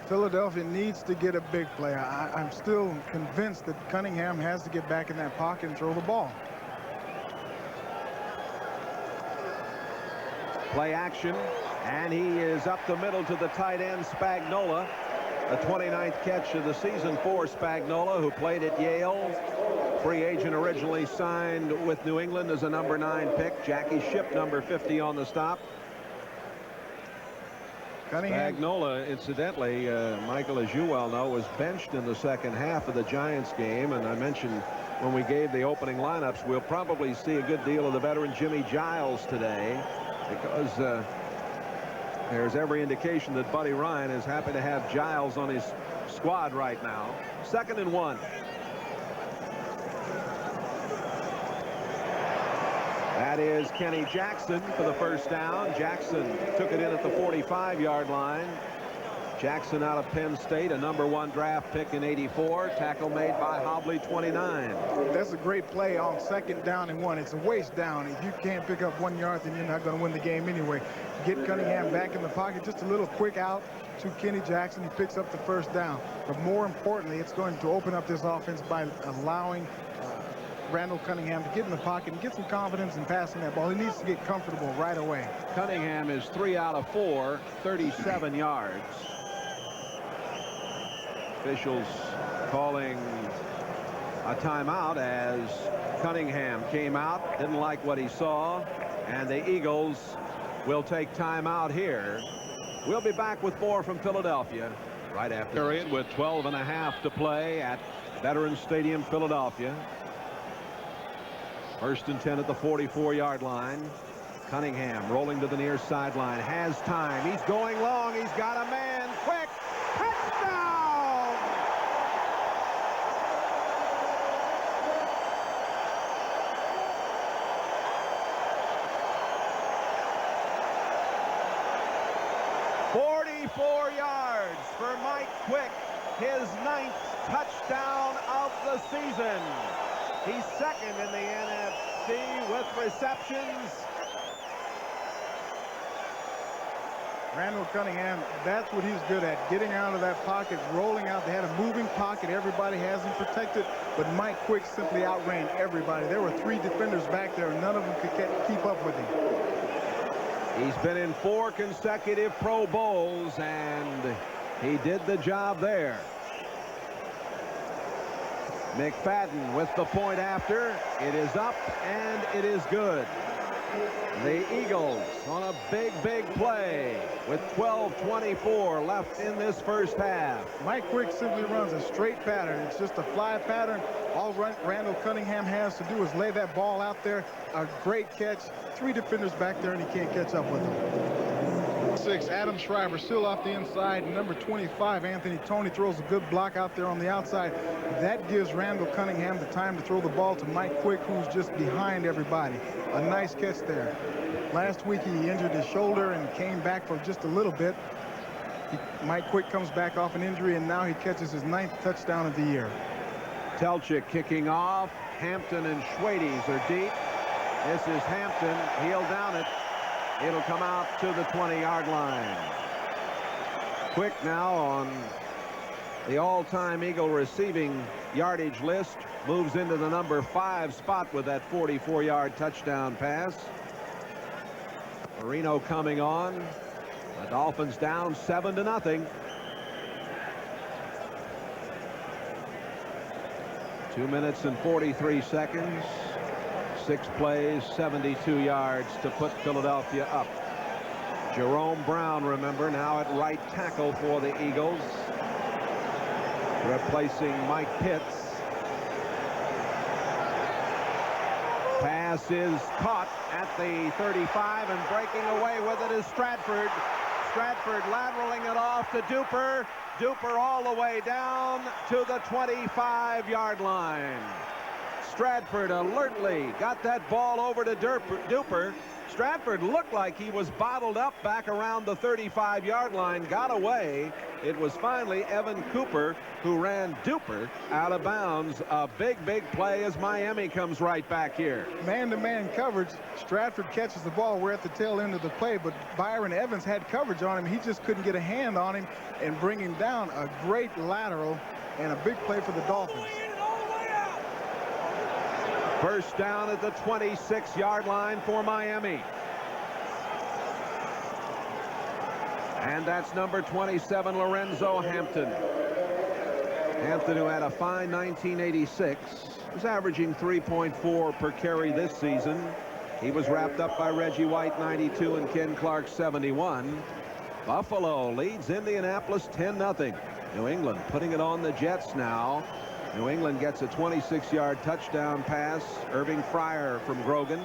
Philadelphia needs to get a big play. I'm still convinced that Cunningham has to get back in that pocket and throw the ball. Play action, and he is up the middle to the tight end, Spagnola. The 29th catch of the season for Spagnola, who played at Yale. Free agent, originally signed with New England as a number 9 pick. Jackie Shipp, number 50 on the stop. Cunningham. Spagnola, incidentally, Michael, as you well know, was benched in the second half of the Giants game. And I mentioned when we gave the opening lineups, we'll probably see a good deal of the veteran Jimmy Giles today, because there's every indication that Buddy Ryan is happy to have Giles on his squad right now. 2nd and 1. That is Kenny Jackson for the first down. Jackson took it in at the 45-yard line. Jackson out of Penn State, a #1 draft pick in '84. Tackle made by Hobley, 29. That's a great play on 2nd down and 1. It's a waste down. If you can't pick up 1 yard, then you're not going to win the game anyway. Get Cunningham back in the pocket. Just a little quick out to Kenny Jackson. He picks up the first down. But more importantly, it's going to open up this offense by allowing Randall Cunningham to get in the pocket and get some confidence in passing that ball. He needs to get comfortable right away. Cunningham is 3 out of 4, 37 yards. Officials calling a timeout as Cunningham came out, didn't like what he saw, and the Eagles will take timeout here. We'll be back with more from Philadelphia right after period, with 12.5 to play at Veterans Stadium, Philadelphia. 1st and 10 at the 44-yard line. Cunningham rolling to the near sideline, has time. He's going long. He's got a man. Quick. Touchdown! For Mike Quick, his 9th touchdown of the season. He's 2nd in the NFC with receptions. Randall Cunningham, that's what he's good at, getting out of that pocket, rolling out. They had a moving pocket. Everybody has him protected, but Mike Quick simply outran everybody. There were 3 defenders back there, and none of them could keep up with him. He's been in 4 consecutive Pro Bowls, and he did the job there. Mcfadden with the point after. It is up, and it is good. The Eagles on a big play with 12:24 left in this first half. Mike Quick simply runs a straight pattern. It's just a fly pattern. All Randall Cunningham has to do is lay that ball out there. A great catch. 3 defenders back there, and he can't catch up with them. 6, Adam Shriver still off the inside. Number 25, Anthony Tony, throws a good block out there on the outside. That gives Randall Cunningham the time to throw the ball to Mike Quick, who's just behind everybody. A nice catch there. Last week he injured his shoulder and came back for just a little bit. Mike Quick comes back off an injury, and now he catches his 9th touchdown of the year. Telchik kicking off. Hampton and Schwades are deep. This is Hampton. He'll down it. It'll come out to the 20-yard line. Quick now on the all-time Eagle receiving yardage list. Moves into the number 5 spot with that 44-yard touchdown pass. Marino coming on. The Dolphins down 7-0. 2 minutes and 43 seconds. 6 plays, 72 yards to put Philadelphia up. Jerome Brown, remember, now at right tackle for the Eagles, replacing Mike Pitts. Pass is caught at the 35, and breaking away with it is Stratford. Stratford lateraling it off to Duper. Duper all the way down to the 25-yard line. Stratford alertly got that ball over to Duper. Stratford looked like he was bottled up back around the 35-yard line, got away. It was finally Evan Cooper who ran Duper out of bounds. A big play as Miami comes right back here. Man-to-man coverage. Stratford catches the ball. We're at the tail end of the play, but Byron Evans had coverage on him. He just couldn't get a hand on him and bring him down. A great lateral and a big play for the Dolphins. First down at the 26-yard line for Miami. And that's number 27, Lorenzo Hampton. Hampton, who had a fine 1986, was averaging 3.4 per carry this season. He was wrapped up by Reggie White, 92, and Ken Clark, 71. Buffalo leads Indianapolis 10-0. New England putting it on the Jets now. New England gets a 26-yard touchdown pass. Irving Fryer from Grogan.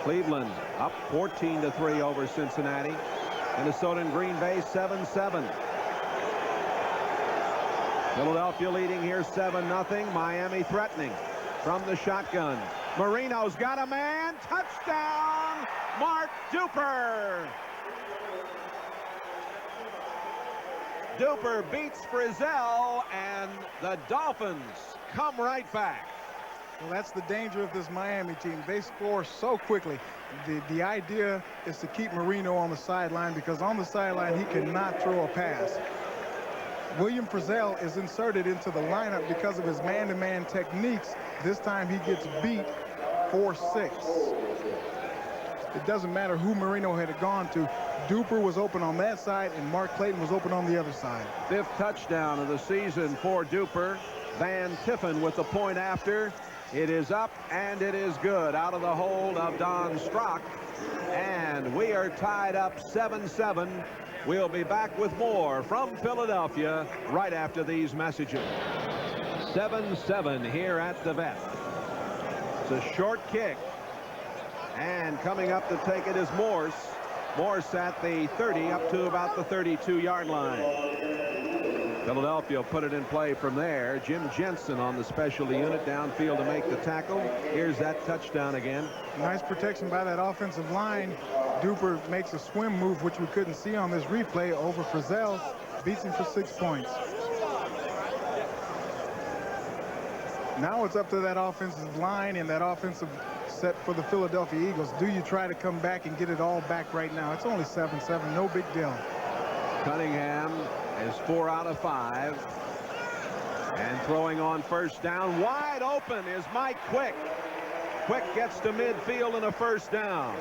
Cleveland up 14-3 over Cincinnati. Minnesota and Green Bay 7-7. Philadelphia leading here 7-0. Miami threatening from the shotgun. Marino's got a man. Touchdown, Mark Duper. Duper beats Frizzell, and the Dolphins come right back. Well, that's the danger of this Miami team. They score so quickly. The idea is to keep Marino on the sideline, because on the sideline he cannot throw a pass. William Frizzell is inserted into the lineup because of his man-to-man techniques. This time he gets beat 4-6. It doesn't matter who Marino had gone to. Duper was open on that side, and Mark Clayton was open on the other side. 5th touchdown of the season for Duper. Van Tiffen with the point after. It is up, and it is good. Out of the hold of Don Strock. And we are tied up 7-7. We'll be back with more from Philadelphia right after these messages. 7-7 here at the Vet. It's a short kick. And coming up to take it is Morse. Morse at the 30 up to about the 32-yard line. Philadelphia put it in play from there. Jim Jensen on the specialty unit downfield to make the tackle. Here's that touchdown again. Nice protection by that offensive line. Duper makes a swim move, which we couldn't see on this replay, over Frizzell. Beats him for 6 points. Now it's up to that offensive line and that offensive set for the Philadelphia Eagles. Do you try to come back and get it all back right now? It's only 7-7, no big deal. Cunningham is 4 out of 5. And throwing on first down, wide open is Mike Quick. Quick gets to midfield and a first down.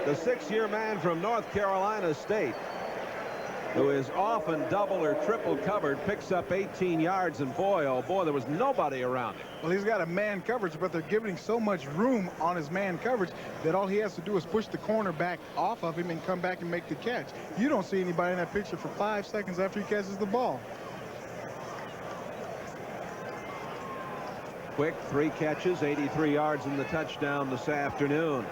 The 6-year man from North Carolina State, who is often double or triple covered, picks up 18 yards, and boy, oh boy, there was nobody around him. Well, he's got a man coverage, but they're giving so much room on his man coverage that all he has to do is push the cornerback off of him and come back and make the catch. You don't see anybody in that picture for 5 seconds after he catches the ball. Quick, 3 catches, 83 yards in the touchdown this afternoon.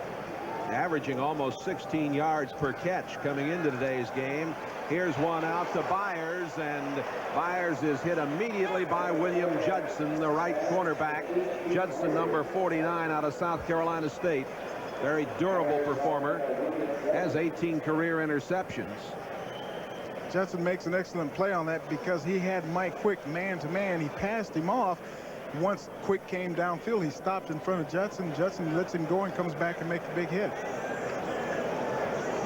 Averaging almost 16 yards per catch coming into today's game. Here's one out to Byers, and Byers is hit immediately by William Judson, the right cornerback. Judson, number 49 out of South Carolina State. Very durable performer. Has 18 career interceptions. Judson makes an excellent play on that because he had Mike Quick man-to-man. He passed him off. Once Quick came downfield, he stopped in front of Judson. Judson lets him go and comes back and makes a big hit.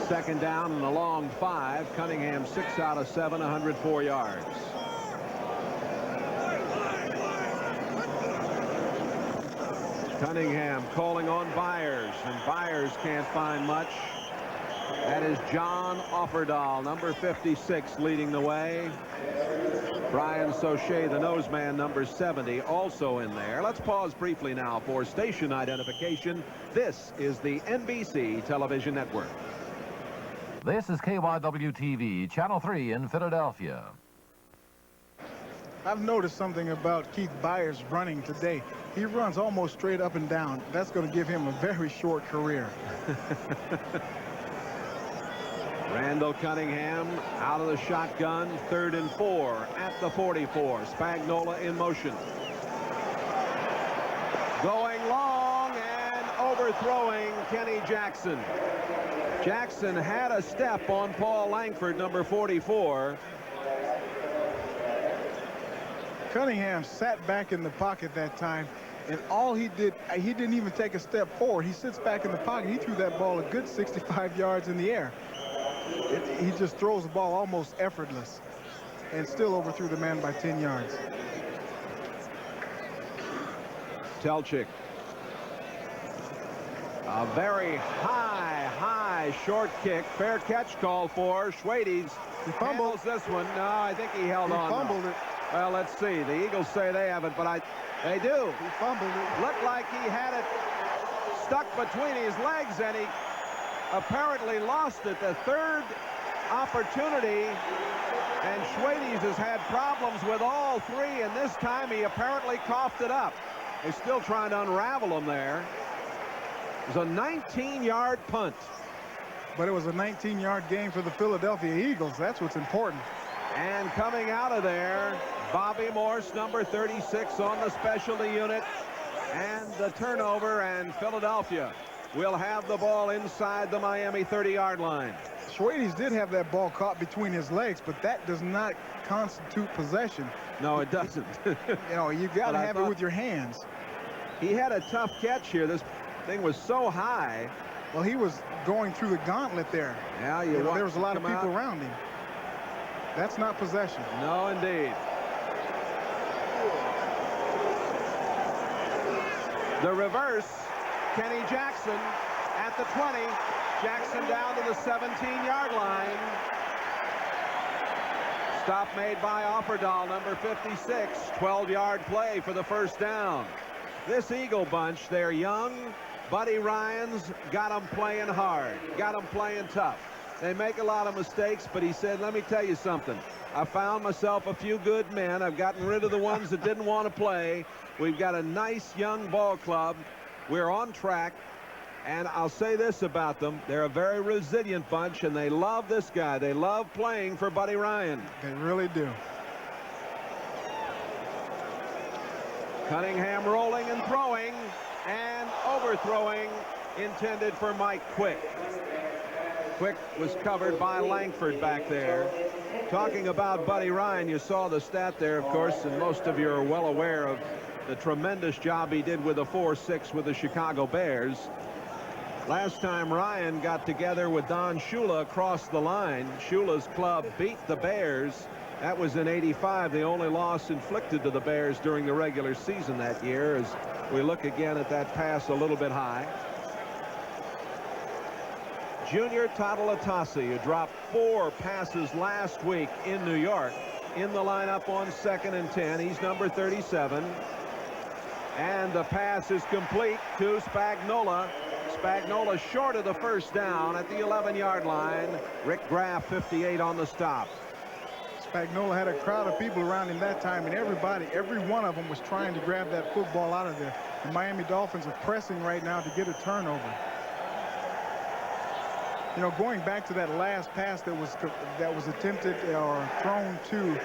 Second down and a long 5. Cunningham 6 out of 7, 104 yards. Cunningham calling on Byers, and Byers can't find much. That is John Offerdahl, number 56, leading the way. Brian Soche, the noseman, number 70, also in there. Let's pause briefly now for station identification. This is the NBC television network. This is KYW-TV, Channel 3 in Philadelphia. I've noticed something about Keith Byers running today. He runs almost straight up and down. That's going to give him a very short career. Randall Cunningham out of the shotgun, 3rd and 4 at the 44. Spagnola in motion. Going long and overthrowing Kenny Jackson. Jackson had a step on Paul Langford, number 44. Cunningham sat back in the pocket that time, and all he did, he didn't even take a step forward. He sits back in the pocket. He threw that ball a good 65 yards in the air. He just throws the ball almost effortless and still overthrew the man by 10 yards. Telchik. A very high short kick. Fair catch called for. Schwades fumbles this one. No, I think he held on. He fumbled it. Well, let's see. The Eagles say they haven't, but they do. He fumbled it. Looked like he had it stuck between his legs, and he apparently lost it. The third opportunity, and Schwades has had problems with all three, and this time he apparently coughed it up. They're still trying to unravel him there. It was a 19-yard punt. But it was a 19-yard game for the Philadelphia Eagles. That's what's important. And coming out of there, Bobby Morse, number 36 on the specialty unit. And the turnover, and Philadelphia will have the ball inside the Miami 30-yard line. Schwades did have that ball caught between his legs, but that does not constitute possession. No, it doesn't. You know, you got to have it with your hands. He had a tough catch here. This thing was so high. Well, he was going through the gauntlet there. Yeah, you know, there was a lot of people around him. That's not possession. No, indeed. The reverse, Kenny Jackson at the 20. Jackson down to the 17-yard line. Stop made by Offerdahl, number 56. 12-yard play for the first down. This Eagle bunch, they're young. Buddy Ryan's got them playing hard, got them playing tough. They make a lot of mistakes, but he said, let me tell you something. I found myself a few good men. I've gotten rid of the ones that didn't want to play. We've got a nice young ball club. We're on track. And I'll say this about them. They're a very resilient bunch, and they love this guy. They love playing for Buddy Ryan. They really do. Cunningham rolling and throwing and overthrowing, intended for Mike Quick. Quick was covered by Langford back there. Talking about Buddy Ryan, you saw the stat there, of course, and most of you are well aware of the tremendous job he did with the 4-6 with the Chicago Bears. Last time Ryan got together with Don Shula across the line, Shula's club beat the Bears. That was in '85, the only loss inflicted to the Bears during the regular season that year, as we look again at that pass a little bit high. Junior Tatalatasi, who dropped 4 passes last week in New York, in the lineup on 2nd and 10. He's number 37. And the pass is complete to Spagnola. Spagnola short of the first down at the 11-yard line. Rick Graff, 58 on the stop. Spagnola had a crowd of people around him that time, and every one of them was trying to grab that football out of there. The Miami Dolphins are pressing right now to get a turnover. You know, going back to that last pass that was attempted or thrown to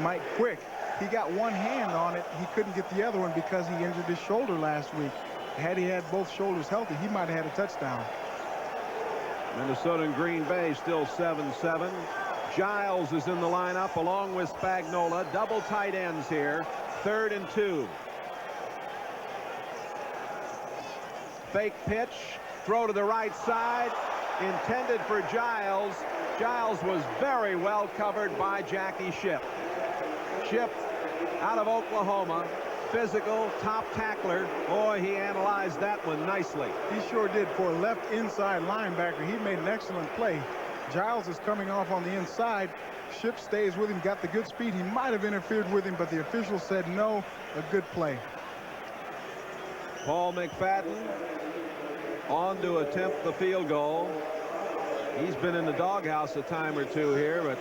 Mike Quick, he got one hand on it. He couldn't get the other one because he injured his shoulder last week. Had he had both shoulders healthy, he might have had a touchdown. Minnesota and Green Bay still 7-7. Giles is in the lineup along with Spagnola. Double tight ends here. 3rd and 2. Fake pitch. Throw to the right side. Intended for Giles. Giles was very well covered by Jackie Shipp. Shipp out of Oklahoma. Physical, top tackler. Boy, he analyzed that one nicely. He sure did. For a left inside linebacker, he made an excellent play. Giles is coming off on the inside. Ship stays with him, got the good speed. He might have interfered with him, but the official said no. A good play. Paul Mcfadden on to attempt the field goal. He's been in the doghouse a time or two here, but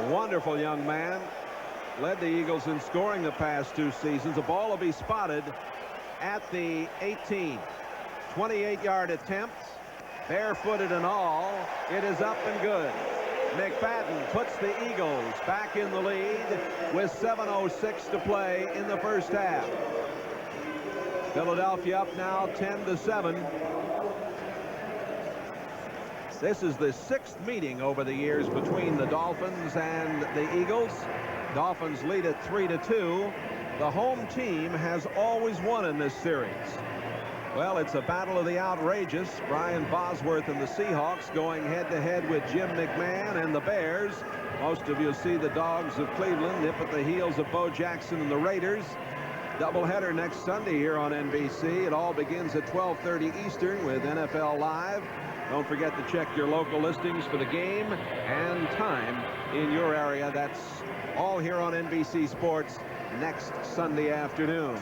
a wonderful young man. Led the Eagles in scoring the past 2 seasons. The ball will be spotted at the 18. 28-yard attempt, barefooted and all. It is up and good. Mcfadden puts the Eagles back in the lead with 7:06 to play in the first half. Philadelphia up now 10-7. This is the 6th meeting over the years between the Dolphins and the Eagles. Dolphins lead at 3-2. The home team has always won in this series. Well, it's a battle of the outrageous. Brian Bosworth and the Seahawks going head-to-head with Jim McMahon and the Bears. Most of you see the Dogs of Cleveland nip at the heels of Bo Jackson and the Raiders. Doubleheader next Sunday here on NBC. It all begins at 12:30 Eastern with NFL Live. Don't forget to check your local listings for the game and time in your area. That's all here on NBC Sports next Sunday afternoon.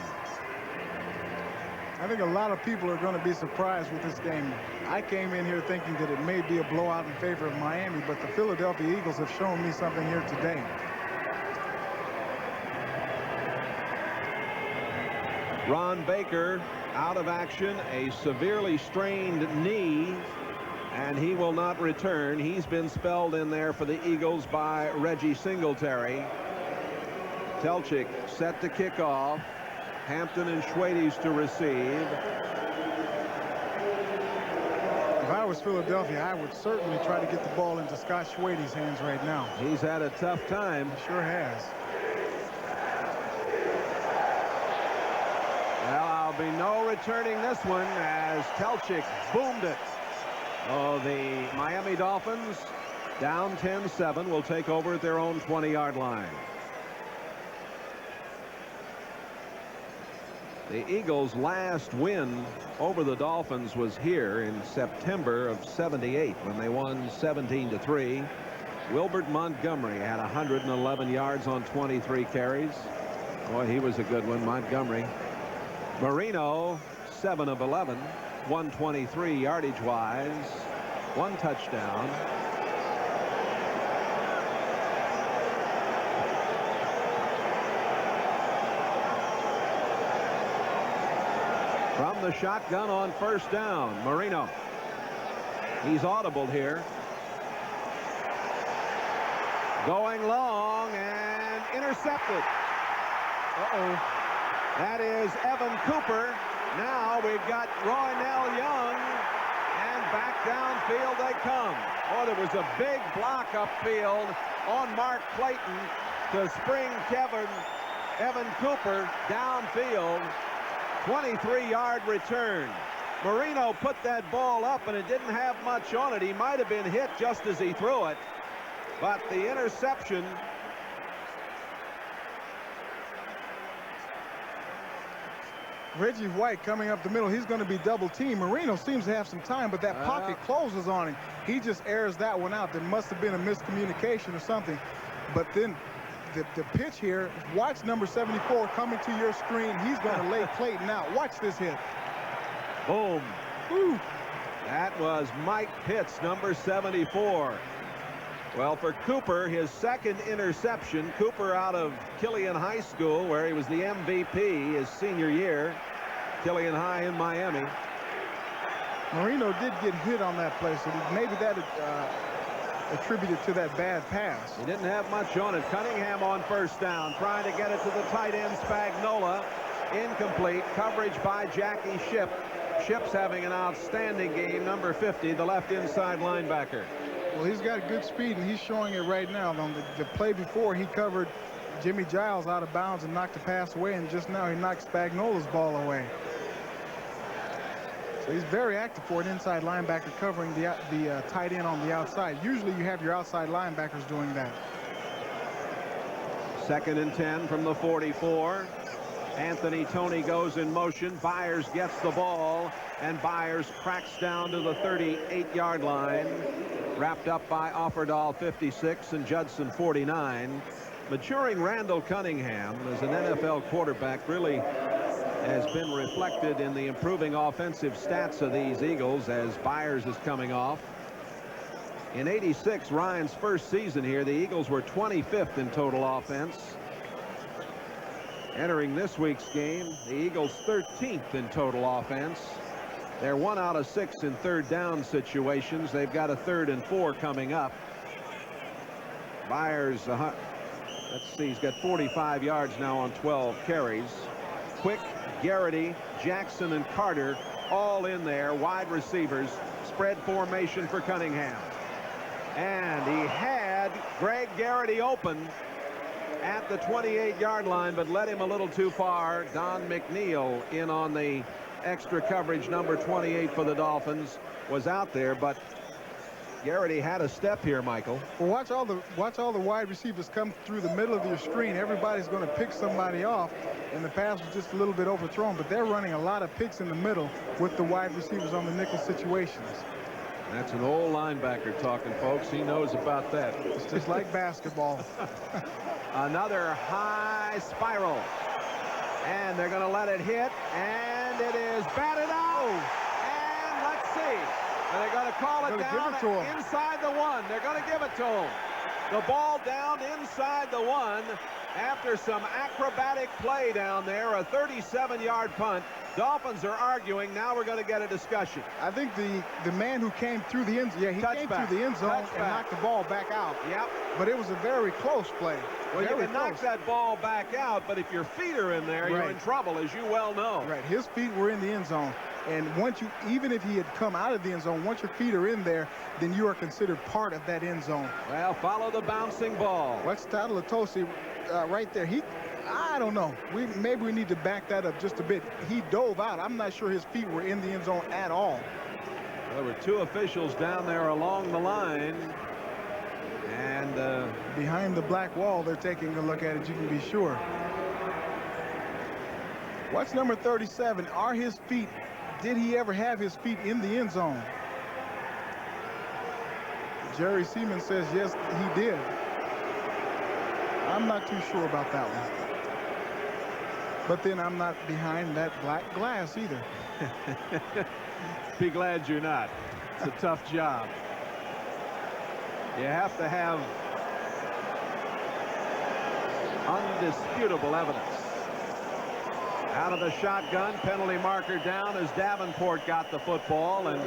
I think a lot of people are going to be surprised with this game. I came in here thinking that it may be a blowout in favor of Miami, but the Philadelphia Eagles have shown me something here today. Ron Baker out of action, a severely strained knee, and he will not return. He's been spelled in there for the Eagles by Reggie Singletary. Telchik set to kick off. Hampton and Schwades to receive. If I was Philadelphia, I would certainly try to get the ball into Scott Schwades' hands right now. He's had a tough time. He sure has. Well, I'll be no returning this one as Telchik boomed it. Oh, the Miami Dolphins down 10-7 will take over at their own 20-yard line. The Eagles' last win over the Dolphins was here in September of '78 when they won 17-3. Wilbert Montgomery had 111 yards on 23 carries. Boy, he was a good one, Montgomery. Marino, 7 of 11, 123 yardage-wise, 1 touchdown. From the shotgun on first down, Marino. He's audible here. Going long and intercepted. Uh-oh. That is Evan Cooper. Now we've got Roynell Young, and back downfield they come. Oh, there was a big block upfield on Mark Clayton to spring Evan Cooper downfield. 23-yard return. Marino put that ball up, and it didn't have much on it. He might have been hit just as he threw it, but the interception. Reggie White coming up the middle. He's going to be double teamed. Marino seems to have some time, but that pocket closes on him. He just airs that one out. There must have been a miscommunication or something. But then the pitch here, watch number 74 coming to your screen. He's going to lay Clayton out. Watch this hit. Boom. Woo. That was Mike Pitts, number 74. Well, for Cooper, his second interception. Cooper out of Killian High School, where he was the MVP his senior year. Killian High in Miami. Marino did get hit on that play, so maybe that attributed to that bad pass. He didn't have much on it. Cunningham on first down, trying to get it to the tight end Spagnola. Incomplete. Coverage by Jackie Shipp. Shipp's having an outstanding game. Number 50, the left inside linebacker. Well, he's got good speed, and he's showing it right now. On the play before, he covered Jimmy Giles out of bounds and knocked the pass away, and just now he knocked Spagnola's ball away. So he's very active for an inside linebacker covering the tight end on the outside. Usually you have your outside linebackers doing that. 2nd and 10 from the 44. Anthony Toney goes in motion. Byers gets the ball, and Byers cracks down to the 38-yard line. wrapped up by Offerdahl 56 and Judson 49. Maturing Randall Cunningham as an NFL quarterback really has been reflected in the improving offensive stats of these Eagles as Byers is coming off. In '86, Ryan's first season here, the Eagles were 25th in total offense. Entering this week's game, the Eagles 13th in total offense. They're 1 out of 6 in third down situations. They've got a 3rd and 4 coming up. Byers, let's see, he's got 45 yards now on 12 carries. Quick, Garrity, Jackson, and Carter all in there. Wide receivers, spread formation for Cunningham. And he had Greg Garrity open at the 28-yard line, but led him a little too far. Don McNeil in on the extra coverage. Number 28 for the Dolphins was out there, but Garrity had a step here, Michael. Well, watch all the wide receivers come through the middle of your screen. Everybody's going to pick somebody off, and the pass was just a little bit overthrown, but they're running a lot of picks in the middle with the wide receivers on the nickel situations. That's an old linebacker talking, folks. He knows about that. It's just like basketball. Another high spiral, and they're going to let it hit, and it is batted out. And let's see. And they're going to call it down inside the 1. They're going to give it to him. The ball down inside the 1 after some acrobatic play down there. A 37-yard punt. Dolphins are arguing. Now we're going to get a discussion. I think the man who came through the end zone, he came through the end zone and knocked the ball back out. Yep. But it was a very close play. Well, you can knock that ball back out, but if your feet are in there, you're in trouble, as you well know. Right. His feet were in the end zone. And even if he had come out of the end zone, once your feet are in there, then you are considered part of that end zone. Well, follow the bouncing ball. What's Tosi right there? I don't know. Maybe we need to back that up just a bit. He dove out. I'm not sure his feet were in the end zone at all. There were 2 officials down there along the line. And behind the black wall, they're taking a look at it, you can be sure. What's number 37? Are his feet, did he ever have his feet in the end zone? Jerry Seaman says yes, he did. I'm not too sure about that one. But then I'm not behind that black glass either. Be glad you're not. It's a tough job. You have to have undisputable evidence. Out of the shotgun, penalty marker down as Davenport got the football. And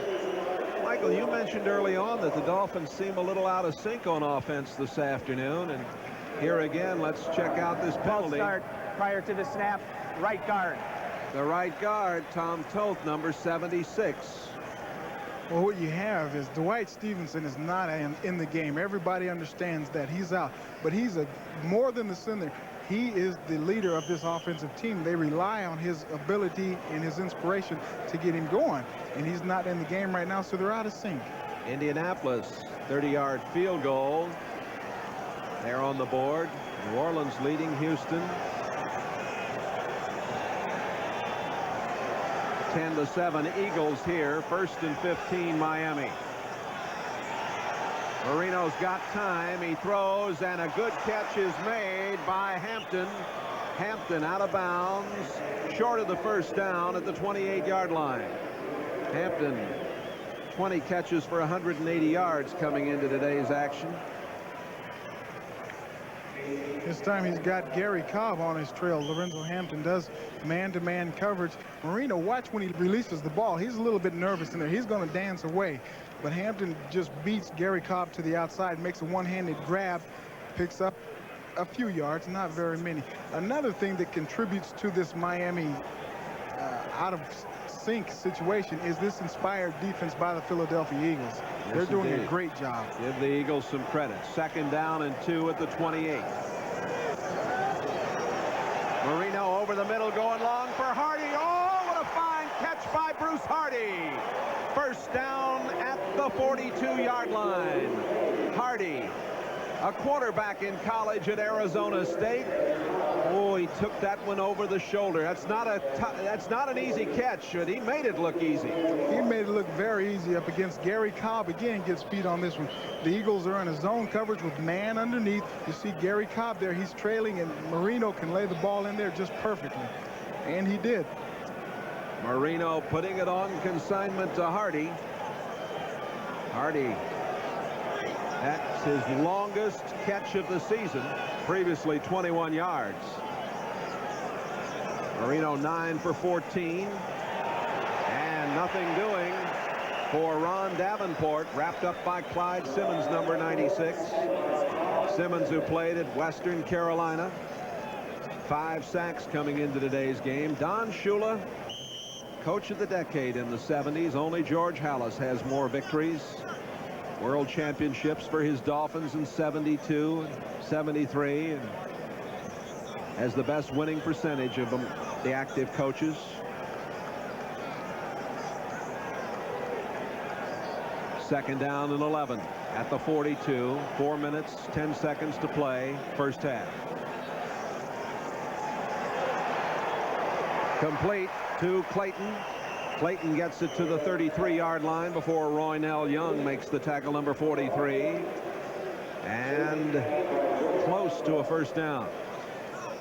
Michael, you mentioned early on that the Dolphins seem a little out of sync on offense this afternoon. And here again, let's check out this penalty. Start prior to the snap, right guard. The right guard, Tom Toth, number 76. Well, what you have is Dwight Stevenson is not in the game. Everybody understands that he's out, but he's more than the center. He is the leader of this offensive team. They rely on his ability and his inspiration to get him going, and he's not in the game right now, so they're out of sync. Indianapolis, 30-yard field goal. They're on the board. New Orleans leading Houston 10-7. Eagles here. 1st and 15, Miami. Marino's got time. He throws, and a good catch is made by Hampton. Hampton out of bounds, short of the first down at the 28-yard line. Hampton, 20 catches for 180 yards coming into today's action. This time he's got Gary Cobb on his trail. Lorenzo Hampton does man-to-man coverage. Marino, watch when he releases the ball. He's a little bit nervous in there. He's going to dance away. But Hampton just beats Gary Cobb to the outside, makes a one-handed grab, picks up a few yards, not very many. Another thing that contributes to this Miami out-of-sync situation is this inspired defense by the Philadelphia Eagles. Yes, they're doing a great job. Give the Eagles some credit. 2nd down and 2 at the 28. Marino over the middle, going long for Hardy. Oh, what a fine catch by Bruce Hardy. 1st down at the 42-yard line. Hardy, a quarterback in college at Arizona State. Oh, he took that one over the shoulder. That's not an easy catch, but he made it look easy. He made it look very easy up against Gary Cobb. Again, gets beat on this one. The Eagles are in a zone coverage with man underneath. You see Gary Cobb there. He's trailing, and Marino can lay the ball in there just perfectly. And he did. Marino putting it on consignment to Hardy. Hardy, that's his longest catch of the season, previously 21 yards. Marino 9 for 14, and nothing doing for Ron Davenport, wrapped up by Clyde Simmons, number 96. Simmons, who played at Western Carolina. 5 sacks coming into today's game. Don Shula, coach of the decade in the 70s. Only George Halas has more victories. World championships for his Dolphins in 72, 73, and has the best winning percentage of the active coaches. Second down and 11 at the 42. 4 minutes, 10 seconds to play, first half. Complete to Clayton. Clayton gets it to the 33-yard line before Roynell Young makes the tackle, number 43. And close to a first down.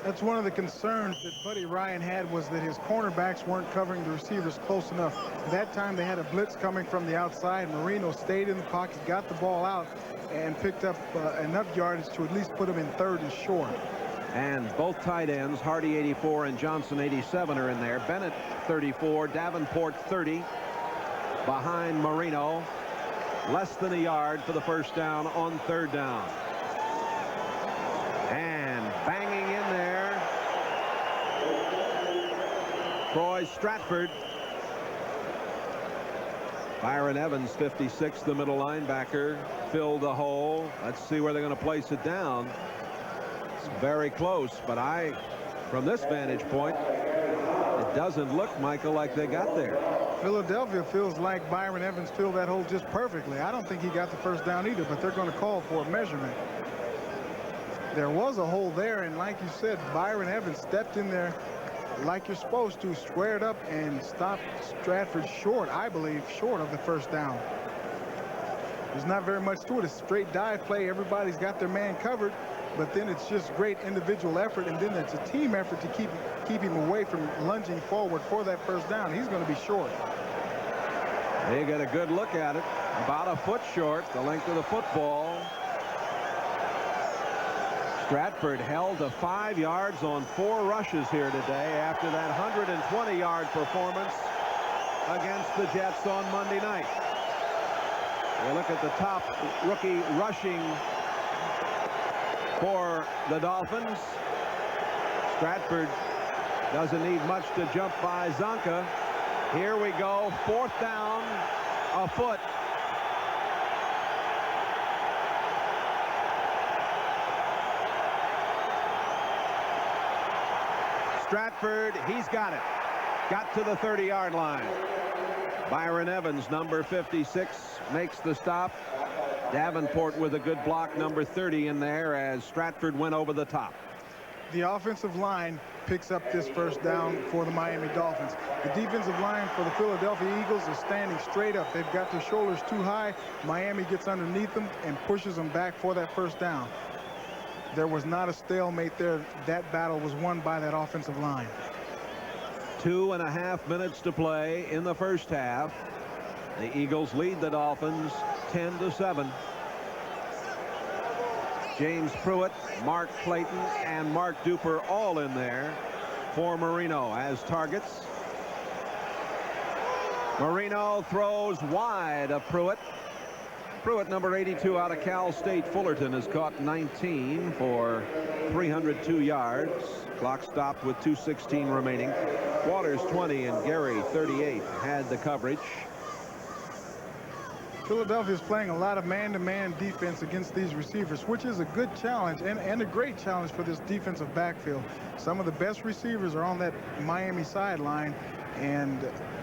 That's one of the concerns that Buddy Ryan had, was that his cornerbacks weren't covering the receivers close enough. That time they had a blitz coming from the outside. Marino stayed in the pocket, got the ball out, and picked up enough yardage to at least put him in third and short. And both tight ends, Hardy 84 and Johnson 87, are in there. Bennett 34, Davenport 30, behind Marino. Less than a yard for the first down on third down. And banging in there, Troy Stratford. Byron Evans, 56, the middle linebacker, filled the hole. Let's see where they're going to place it down. It's very close, but from this vantage point, it doesn't look, Michael, like they got there. Philadelphia feels like Byron Evans filled that hole just perfectly. I don't think he got the first down either, but they're going to call for a measurement. There was a hole there, and like you said, Byron Evans stepped in there like you're supposed to, squared up and stopped Stratford short, I believe, short of the first down. There's not very much to it. It's a straight dive play. Everybody's got their man covered, but then it's just great individual effort, and then it's a team effort to keep him away from lunging forward for that first down. He's going to be short. They get a good look at it. About a foot short, the length of the football. Stratford held to 5 yards on 4 rushes here today after that 120-yard performance against the Jets on Monday night. We look at the top rookie rushing for the Dolphins. Stratford doesn't need much to jump by Zonka. Here we go, 4th down, a foot. Stratford, he's got it. Got to the 30-yard line. Byron Evans, number 56, makes the stop. Davenport with a good block, number 30 in there, as Stratford went over the top. The offensive line picks up this first down for the Miami Dolphins. The defensive line for the Philadelphia Eagles is standing straight up. They've got their shoulders too high. Miami gets underneath them and pushes them back for that first down. There was not a stalemate there. That battle was won by that offensive line. 2.5 minutes to play in the first half. The Eagles lead the Dolphins 10-7. James Pruitt, Mark Clayton, and Mark Duper all in there for Marino as targets. Marino throws wide of Pruitt. Pruitt, number 82 out of Cal State Fullerton, has caught 19 for 302 yards. Clock stopped with 2:16 remaining. Waters 20 and Gary 38 had the coverage. Philadelphia is playing a lot of man-to-man defense against these receivers, which is a good challenge and a great challenge for this defensive backfield. Some of the best receivers are on that Miami sideline, and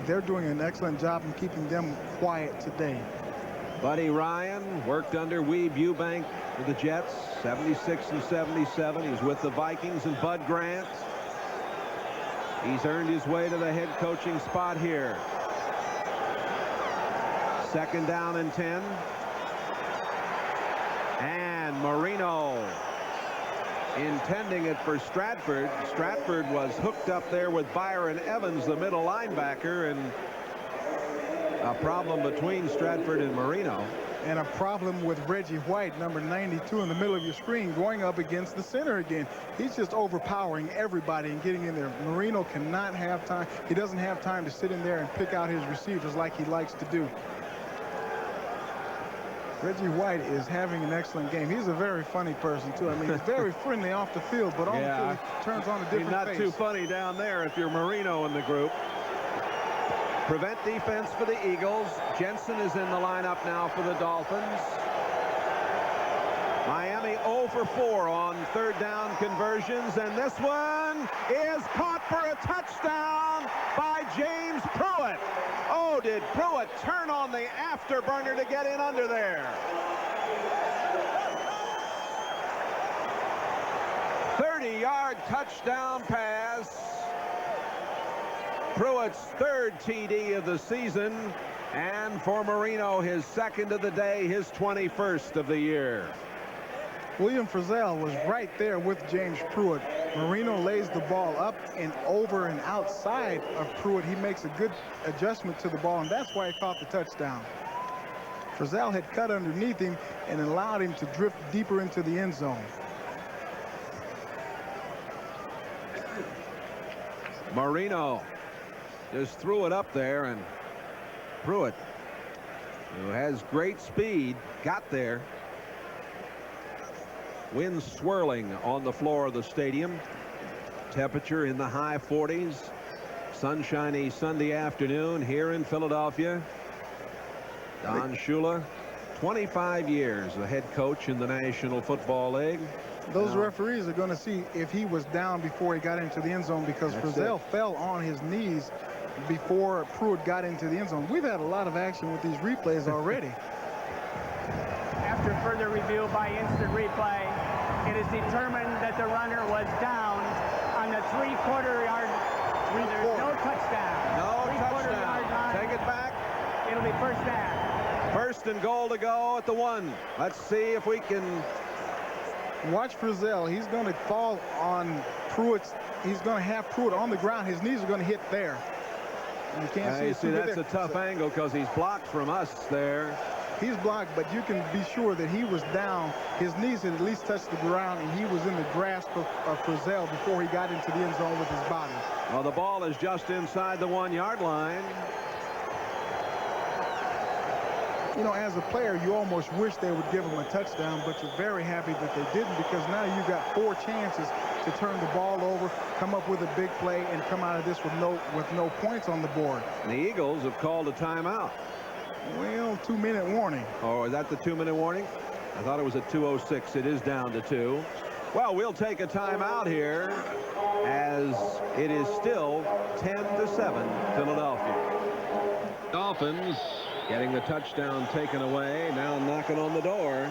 they're doing an excellent job in keeping them quiet today. Buddy Ryan worked under Weeb Eubank with the Jets, 76 and 77. He was with the Vikings and Bud Grant. He's earned his way to the head coaching spot here. 2nd down and 10. And Marino intending it for Stratford. Stratford was hooked up there with Byron Evans, the middle linebacker, and a problem between Stratford and Marino. And a problem with Reggie White, number 92 in the middle of your screen, going up against the center again. He's just overpowering everybody and getting in there. Marino cannot have time. He doesn't have time to sit in there and pick out his receivers like he likes to do. Reggie White is having an excellent game. He's a very funny person, too. I mean, he's very friendly off the field, but on the field, he turns on a different face. He's not too funny down there if you're Marino in the group. Prevent defense for the Eagles. Jensen is in the lineup now for the Dolphins. Miami 0 for 4 on 3rd down conversions, and this one is caught for a touchdown by James Pruitt. Oh, did Pruitt turn on the afterburner to get in under there? 30-yard touchdown pass. Pruitt's 3rd TD of the season, and for Marino, his 2nd of the day, his 21st of the year. William Frizzell was right there with James Pruitt. Marino lays the ball up and over and outside of Pruitt. He makes a good adjustment to the ball, and that's why he caught the touchdown. Frizzell had cut underneath him and allowed him to drift deeper into the end zone. Marino just threw it up there, and Pruitt, who has great speed, got there. Wind swirling on the floor of the stadium. Temperature in the high 40s. Sunshiny Sunday afternoon here in Philadelphia. Don Shula, 25 years the head coach in the National Football League. Those referees are going to see if he was down before he got into the end zone, because Frizzell fell on his knees before Pruitt got into the end zone. We've had a lot of action with these replays already. After further review by instant replay, it is determined that the runner was down on the 3/4 yard. There's no touchdown. No touchdown. Take it back. It'll be 1st down. 1st and goal to go at the 1. Let's see if we can. Watch Frizzell. He's going to fall on Pruitt's. He's going to have Pruitt on the ground. His knees are going to hit there. And you can't see that's a tough angle because he's blocked from us there. He's blocked, but you can be sure that he was down. His knees had at least touched the ground, and he was in the grasp of Frizzell before he got into the end zone with his body. Well, the ball is just inside the 1-yard line. You know, as a player, you almost wish they would give him a touchdown, but you're very happy that they didn't, because now you've got 4 chances to turn the ball over, come up with a big play, and come out of this with no points on the board. And the Eagles have called a timeout. Well, 2-minute warning. Oh, is that the 2-minute warning? I thought it was at 2:06. It is down to 2. Well, we'll take a timeout here as it is still 10-7 Philadelphia. Dolphins getting the touchdown taken away, now knocking on the door.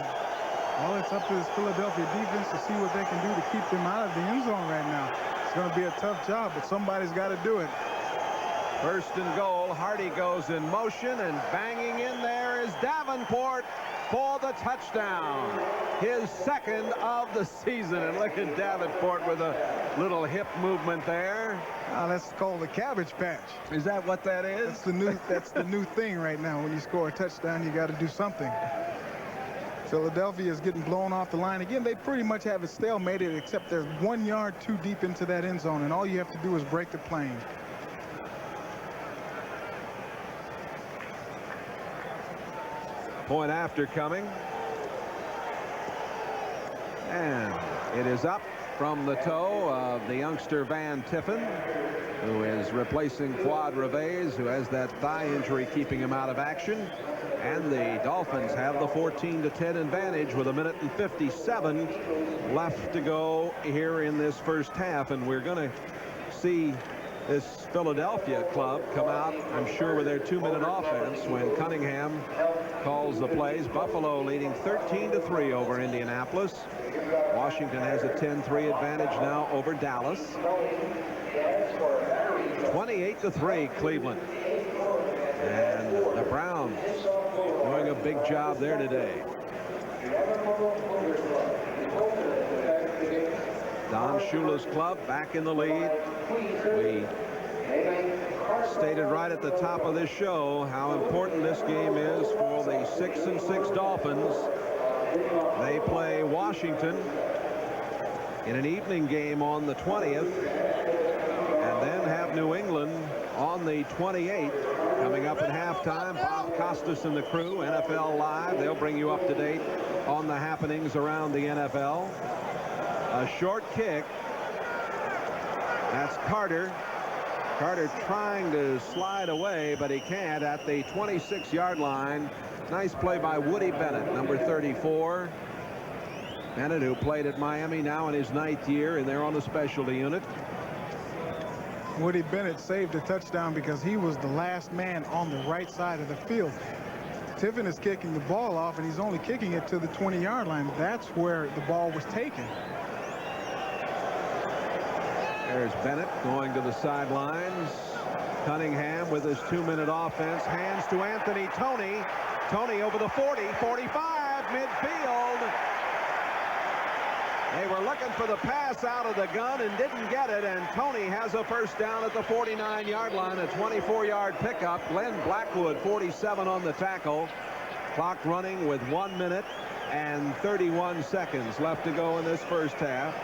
Well, it's up to this Philadelphia defense to see what they can do to keep them out of the end zone right now. It's going to be a tough job, but somebody's got to do it. 1st and goal. Hardy goes in motion, and banging in there is Davenport for the touchdown. His 2nd of the season. And look at Davenport with a little hip movement there. That's called a cabbage patch. Is that what that is? That's the new thing right now. When you score a touchdown, you got to do something. Philadelphia is getting blown off the line. Again, they pretty much have it stalemated, except they're 1 yard too deep into that end zone, and all you have to do is break the plane. Point after coming. And it is up from the toe of the youngster Van Tiffen, who is replacing Fuad Reveiz, who has that thigh injury keeping him out of action. And the Dolphins have the 14-10 advantage with 1:57 left to go here in this first half. And we're going to see this Philadelphia club come out, I'm sure, with their 2-minute offense when Cunningham calls the plays. Buffalo leading 13-3 over Indianapolis. Washington has a 10-3 advantage now over Dallas. 28-3 Cleveland. And the Browns doing a big job there today. Don Shula's club back in the lead. We stated right at the top of this show how important this game is for the 6-6 Dolphins. They play Washington in an evening game on the 20th, and then have New England on the 28th. Coming up at halftime, Bob Costas and the crew, NFL Live. They'll bring you up to date on the happenings around the NFL. A short kick. That's Carter. Carter trying to slide away, but he can't at the 26-yard line. Nice play by Woody Bennett, number 34. Bennett, who played at Miami, now in his 9th year, and they're on the specialty unit. Woody Bennett saved a touchdown because he was the last man on the right side of the field. Tiffin is kicking the ball off, and he's only kicking it to the 20-yard line. That's where the ball was taken. There's Bennett going to the sidelines. Cunningham with his 2-minute offense. Hands to Anthony Toney. Toney over the 40, 45, midfield. They were looking for the pass out of the gun and didn't get it, and Toney has a first down at the 49-yard line, a 24-yard pickup. Glenn Blackwood, 47 on the tackle. Clock running with 1 minute and 31 seconds left to go in this first half.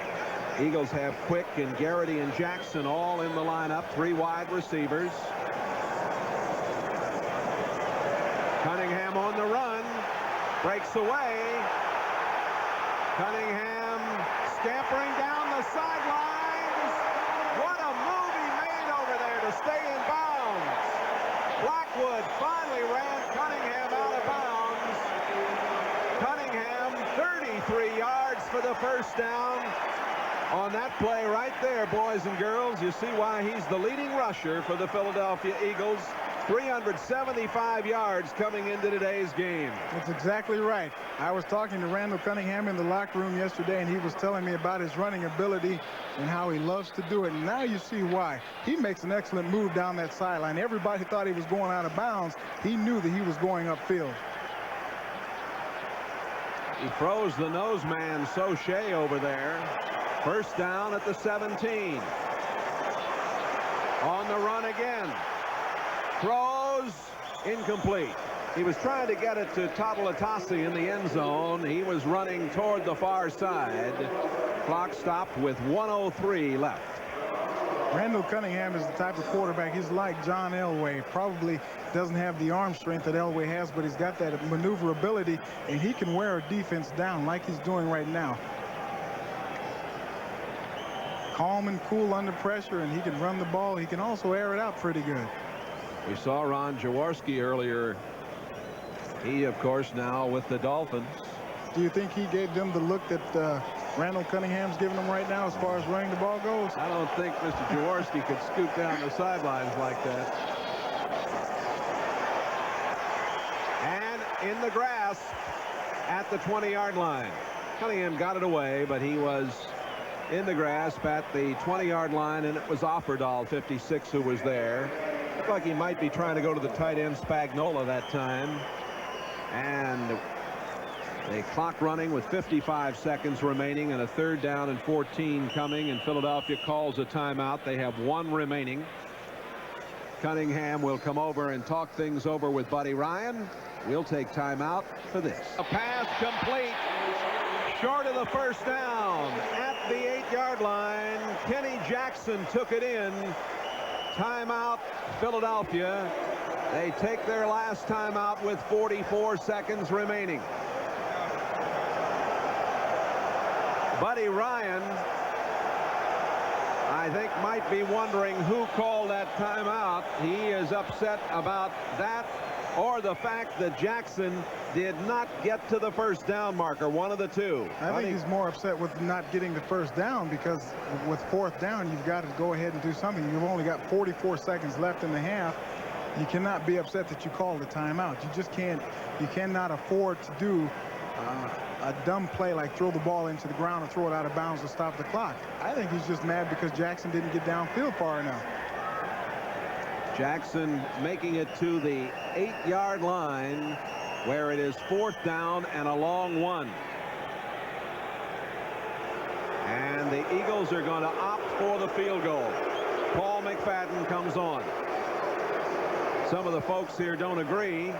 Eagles have Quick and Garrity and Jackson all in the lineup. 3 wide receivers. Cunningham on the run. Breaks away. Cunningham scampering down the sidelines. What a move he made over there to stay in bounds. Blackwood finally ran Cunningham out of bounds. Cunningham 33 yards for the first down. On that play right there, boys and girls, you see why he's the leading rusher for the Philadelphia Eagles. 375 yards coming into today's game. That's exactly right. I was talking to Randall Cunningham in the locker room yesterday, and he was telling me about his running ability and how he loves to do it. And now you see why. He makes an excellent move down that sideline. Everybody thought he was going out of bounds. He knew that he was going upfield. He throws the nose man, Soche, over there. First down at the 17. On the run again. Throws incomplete. He was trying to get it to Totalatasi in the end zone. He was running toward the far side. Clock stopped with 1:03 left. Randall Cunningham is the type of quarterback. He's like John Elway. Probably doesn't have the arm strength that Elway has, but he's got that maneuverability, and he can wear a defense down like he's doing right now. Calm and cool under pressure, and he can run the ball. He can also air it out pretty good. We saw Ron Jawarski earlier. He, of course, now with the Dolphins. Do you think he gave them the look that Randall Cunningham's giving them right now as far as running the ball goes? I don't think Mr. Jaworski could scoot down the sidelines like that. And in the grass at the 20-yard line. Cunningham got it away, but he was in the grasp at the 20-yard line, and it was Offerdahl, 56, who was there. Looked like he might be trying to go to the tight end Spagnola that time. And the clock running with 55 seconds remaining and a 3rd down and 14 coming, and Philadelphia calls a timeout. They have 1 remaining. Cunningham will come over and talk things over with Buddy Ryan. We'll take timeout for this. A pass complete, short of the first down at the 8-yard line. Kenny Jackson took it in. Timeout, Philadelphia. They take their last timeout with 44 seconds remaining. Buddy Ryan, I think, might be wondering who called that timeout. He is upset about that or the fact that Jackson did not get to the first down marker, one of the two. I think he's more upset with not getting the first down, because with 4th down, you've got to go ahead and do something. You've only got 44 seconds left in the half. You cannot be upset that you called a timeout. You just can't. You cannot afford to do a dumb play like throw the ball into the ground or throw it out of bounds to stop the clock. I think he's just mad because Jackson didn't get downfield far enough. Jackson making it to the 8-yard line where it is 4th down and a long one. And the Eagles are going to opt for the field goal. Paul Mcfadden comes on. Some of the folks here don't agree.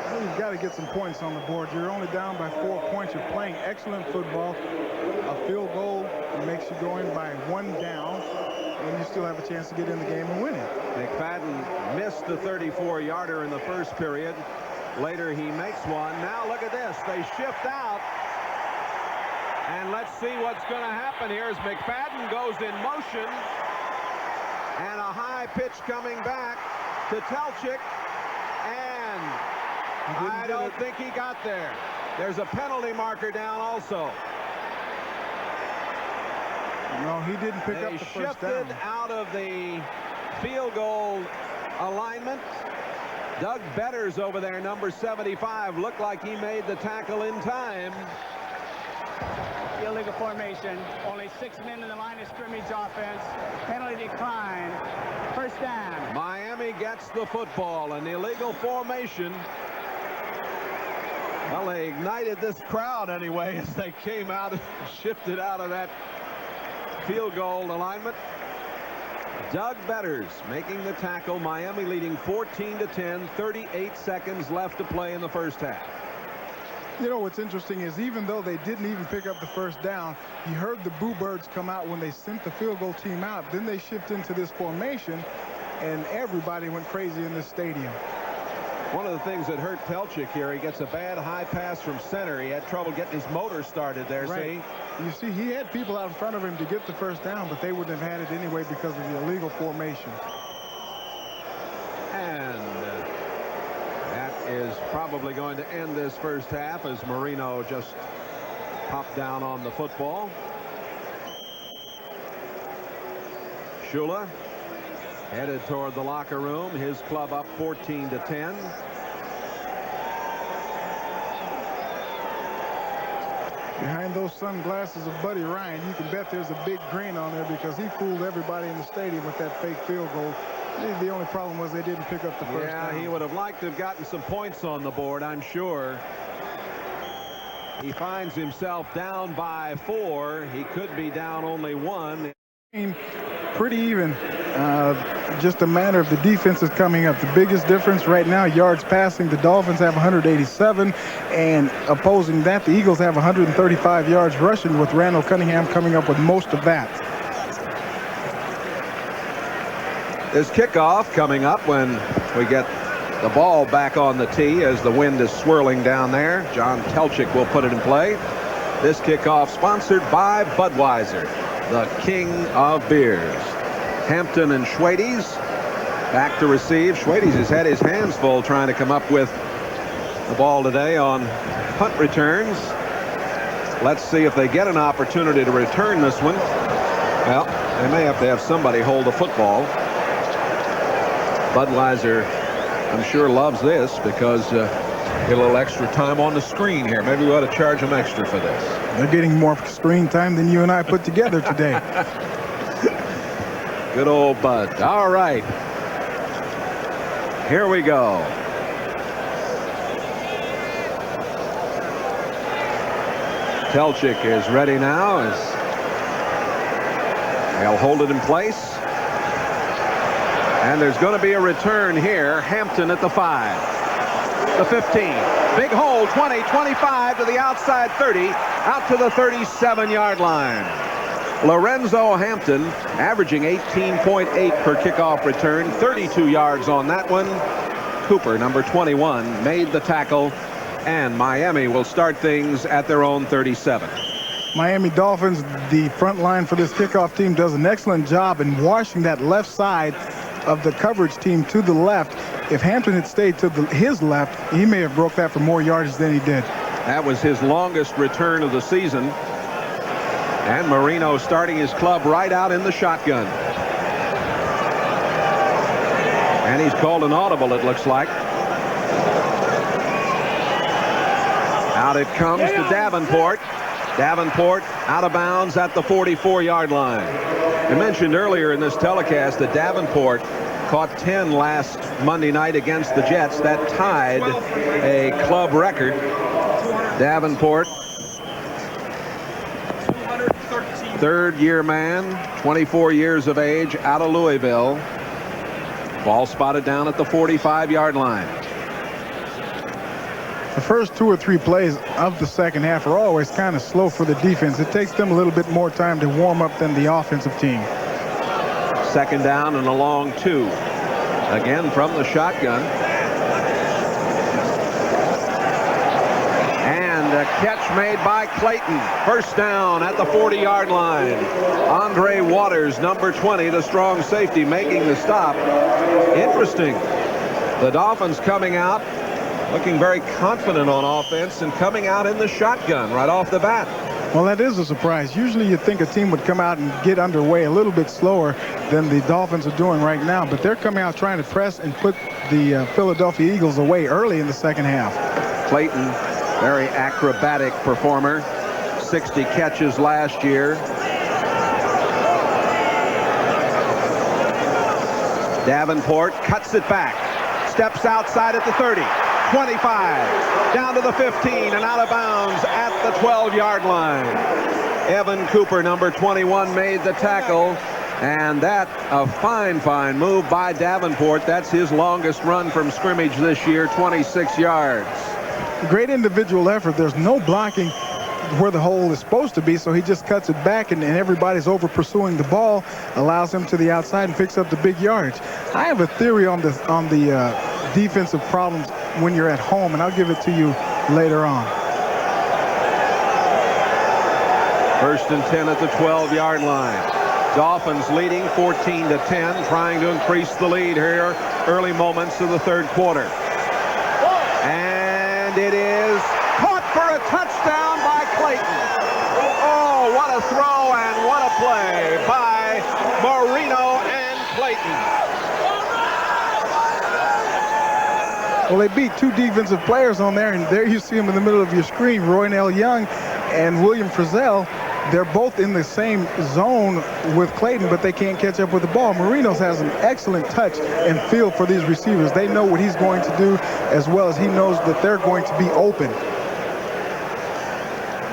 Well, you've got to get some points on the board. You're only down by 4 points. You're playing excellent football. A field goal makes you go in by 1 down, and you still have a chance to get in the game and win it. Mcfadden missed the 34-yarder in the first period. Later he makes one. Now look at this. They shift out. And let's see what's going to happen here as Mcfadden goes in motion. And a high pitch coming back to Telchik. And I don't think he got there. There's a penalty marker down also. No, he didn't pick up the first down. They shifted out of the field goal alignment. Doug Betters over there, number 75, looked like he made the tackle in time. Illegal formation. Only 6 men in the line of scrimmage offense. Penalty decline. First down. Miami gets the football. An illegal formation. Well, they ignited this crowd anyway as they came out and shifted out of that field goal alignment. Doug Betters making the tackle. Miami leading 14-10. 38 seconds left to play in the first half. You know what's interesting is even though they didn't even pick up the first down, you heard the Boo Birds come out when they sent the field goal team out. Then they shift into this formation, and everybody went crazy in this stadium. One of the things that hurt Telchik here, he gets a bad high pass from center. He had trouble getting his motor started there, right. See? You see, he had people out in front of him to get the first down, but they wouldn't have had it anyway because of the illegal formation. And that is probably going to end this first half as Marino just popped down on the football. Shula headed toward the locker room. His club up 14-10. Behind those sunglasses of Buddy Ryan, you can bet there's a big grin on there because he fooled everybody in the stadium with that fake field goal. The only problem was they didn't pick up the first down. Yeah, he would have liked to have gotten some points on the board, I'm sure. He finds himself down by 4. He could be down only 1. Pretty even. Just a matter of the defense is coming up. The biggest difference right now, yards passing, the Dolphins have 187, and opposing that, the Eagles have 135 yards rushing, with Randall Cunningham coming up with most of that. This kickoff coming up when we get the ball back on the tee as the wind is swirling down there. John Telchik will put it in play. This kickoff sponsored by Budweiser, the king of beers. Hampton and Schwades back to receive. Schwades has had his hands full trying to come up with the ball today on punt returns. Let's see if they get an opportunity to return this one. Well, they may have to have somebody hold the football. Budweiser, I'm sure, loves this because get a little extra time on the screen here. Maybe we ought to charge them extra for this. They're getting more screen time than you and I put together today. Good old Bud. All right. Here we go. Telchik is ready now as they'll hold it in place. And there's going to be a return here. Hampton at the 5. The 15. Big hole, 20, 25 to the outside 30, out to the 37-yard line. Lorenzo Hampton averaging 18.8 per kickoff return, 32 yards on that one. Cooper, number 21, made the tackle, and Miami will start things at their own 37. Miami Dolphins, the front line for this kickoff team, does an excellent job in washing that left side of the coverage team to the left. If Hampton had stayed to his left, he may have broke that for more yardage than he did. That was his longest return of the season. And Marino starting his club right out in the shotgun. And he's called an audible, it looks like. Out it comes to Davenport. Davenport out of bounds at the 44-yard line. I mentioned earlier in this telecast that Davenport caught 10 last Monday night against the Jets. That tied a club record. Davenport, third-year man, 24 years of age, out of Louisville. Ball spotted down at the 45-yard line. The first 2 or 3 plays of the second half are always kind of slow for the defense. It takes them a little bit more time to warm up than the offensive team. Second down and a long 2. Again from the shotgun. And a catch made by Clayton. First down at the 40-yard line. Andre Waters, number 20, the strong safety, making the stop. Interesting. The Dolphins coming out looking very confident on offense and coming out in the shotgun right off the bat. Well, that is a surprise. Usually you'd think a team would come out and get underway a little bit slower than the Dolphins are doing right now, but they're coming out trying to press and put the Philadelphia Eagles away early in the second half. Clayton, very acrobatic performer, 60 catches last year. Davenport cuts it back, steps outside at the 30. 25, down to the 15, and out of bounds at the 12-yard line. Evan Cooper, number 21, made the tackle, and that a fine move by Davenport. That's his longest run from scrimmage this year, 26 yards. Great individual effort. There's no blocking where the hole is supposed to be, so he just cuts it back, and everybody's over pursuing the ball, allows him to the outside and picks up the big yardage. I have a theory on the defensive problems when you're at home, and I'll give it to you later on. First and 10 at the 12-yard line. Dolphins leading 14-10, trying to increase the lead here early moments of the third quarter. And it is caught for a touchdown by Clayton. Oh, what a throw and what a play by Marino and Clayton. Well, they beat 2 defensive players on there, and there you see them in the middle of your screen, Roynell Young and William Frizzell. They're both in the same zone with Clayton, but they can't catch up with the ball. Marino's has an excellent touch and feel for these receivers. They know what he's going to do as well as he knows that they're going to be open.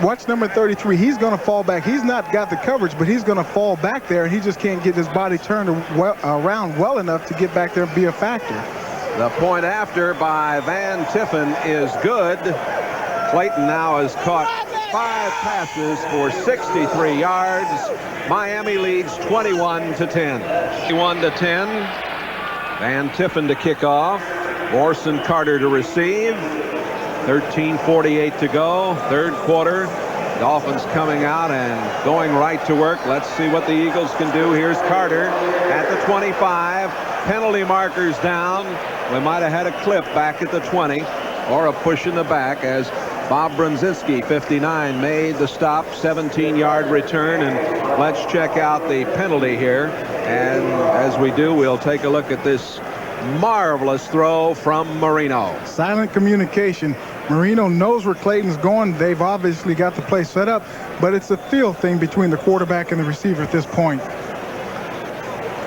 Watch number 33. He's going to fall back. He's not got the coverage, but he's going to fall back there, and he just can't get his body turned around well enough to get back there and be a factor. The point after by Van Tiffen is good. Clayton now has caught 5 passes for 63 yards. Miami leads 21-10. 21-10. Van Tiffen to kick off. Orson Carter to receive. 13:48 to go. Third quarter. Dolphins coming out and going right to work. Let's see what the Eagles can do. Here's Carter at the 25. Penalty markers down. We might have had a clip back at the 20 or a push in the back as Bob Brunzinski, 59, made the stop. 17-yard return, and let's check out the penalty here. And as we do, we'll take a look at this marvelous throw from Marino. Silent communication. Marino knows where Clayton's going. They've obviously got the play set up, but it's a feel thing between the quarterback and the receiver at this point.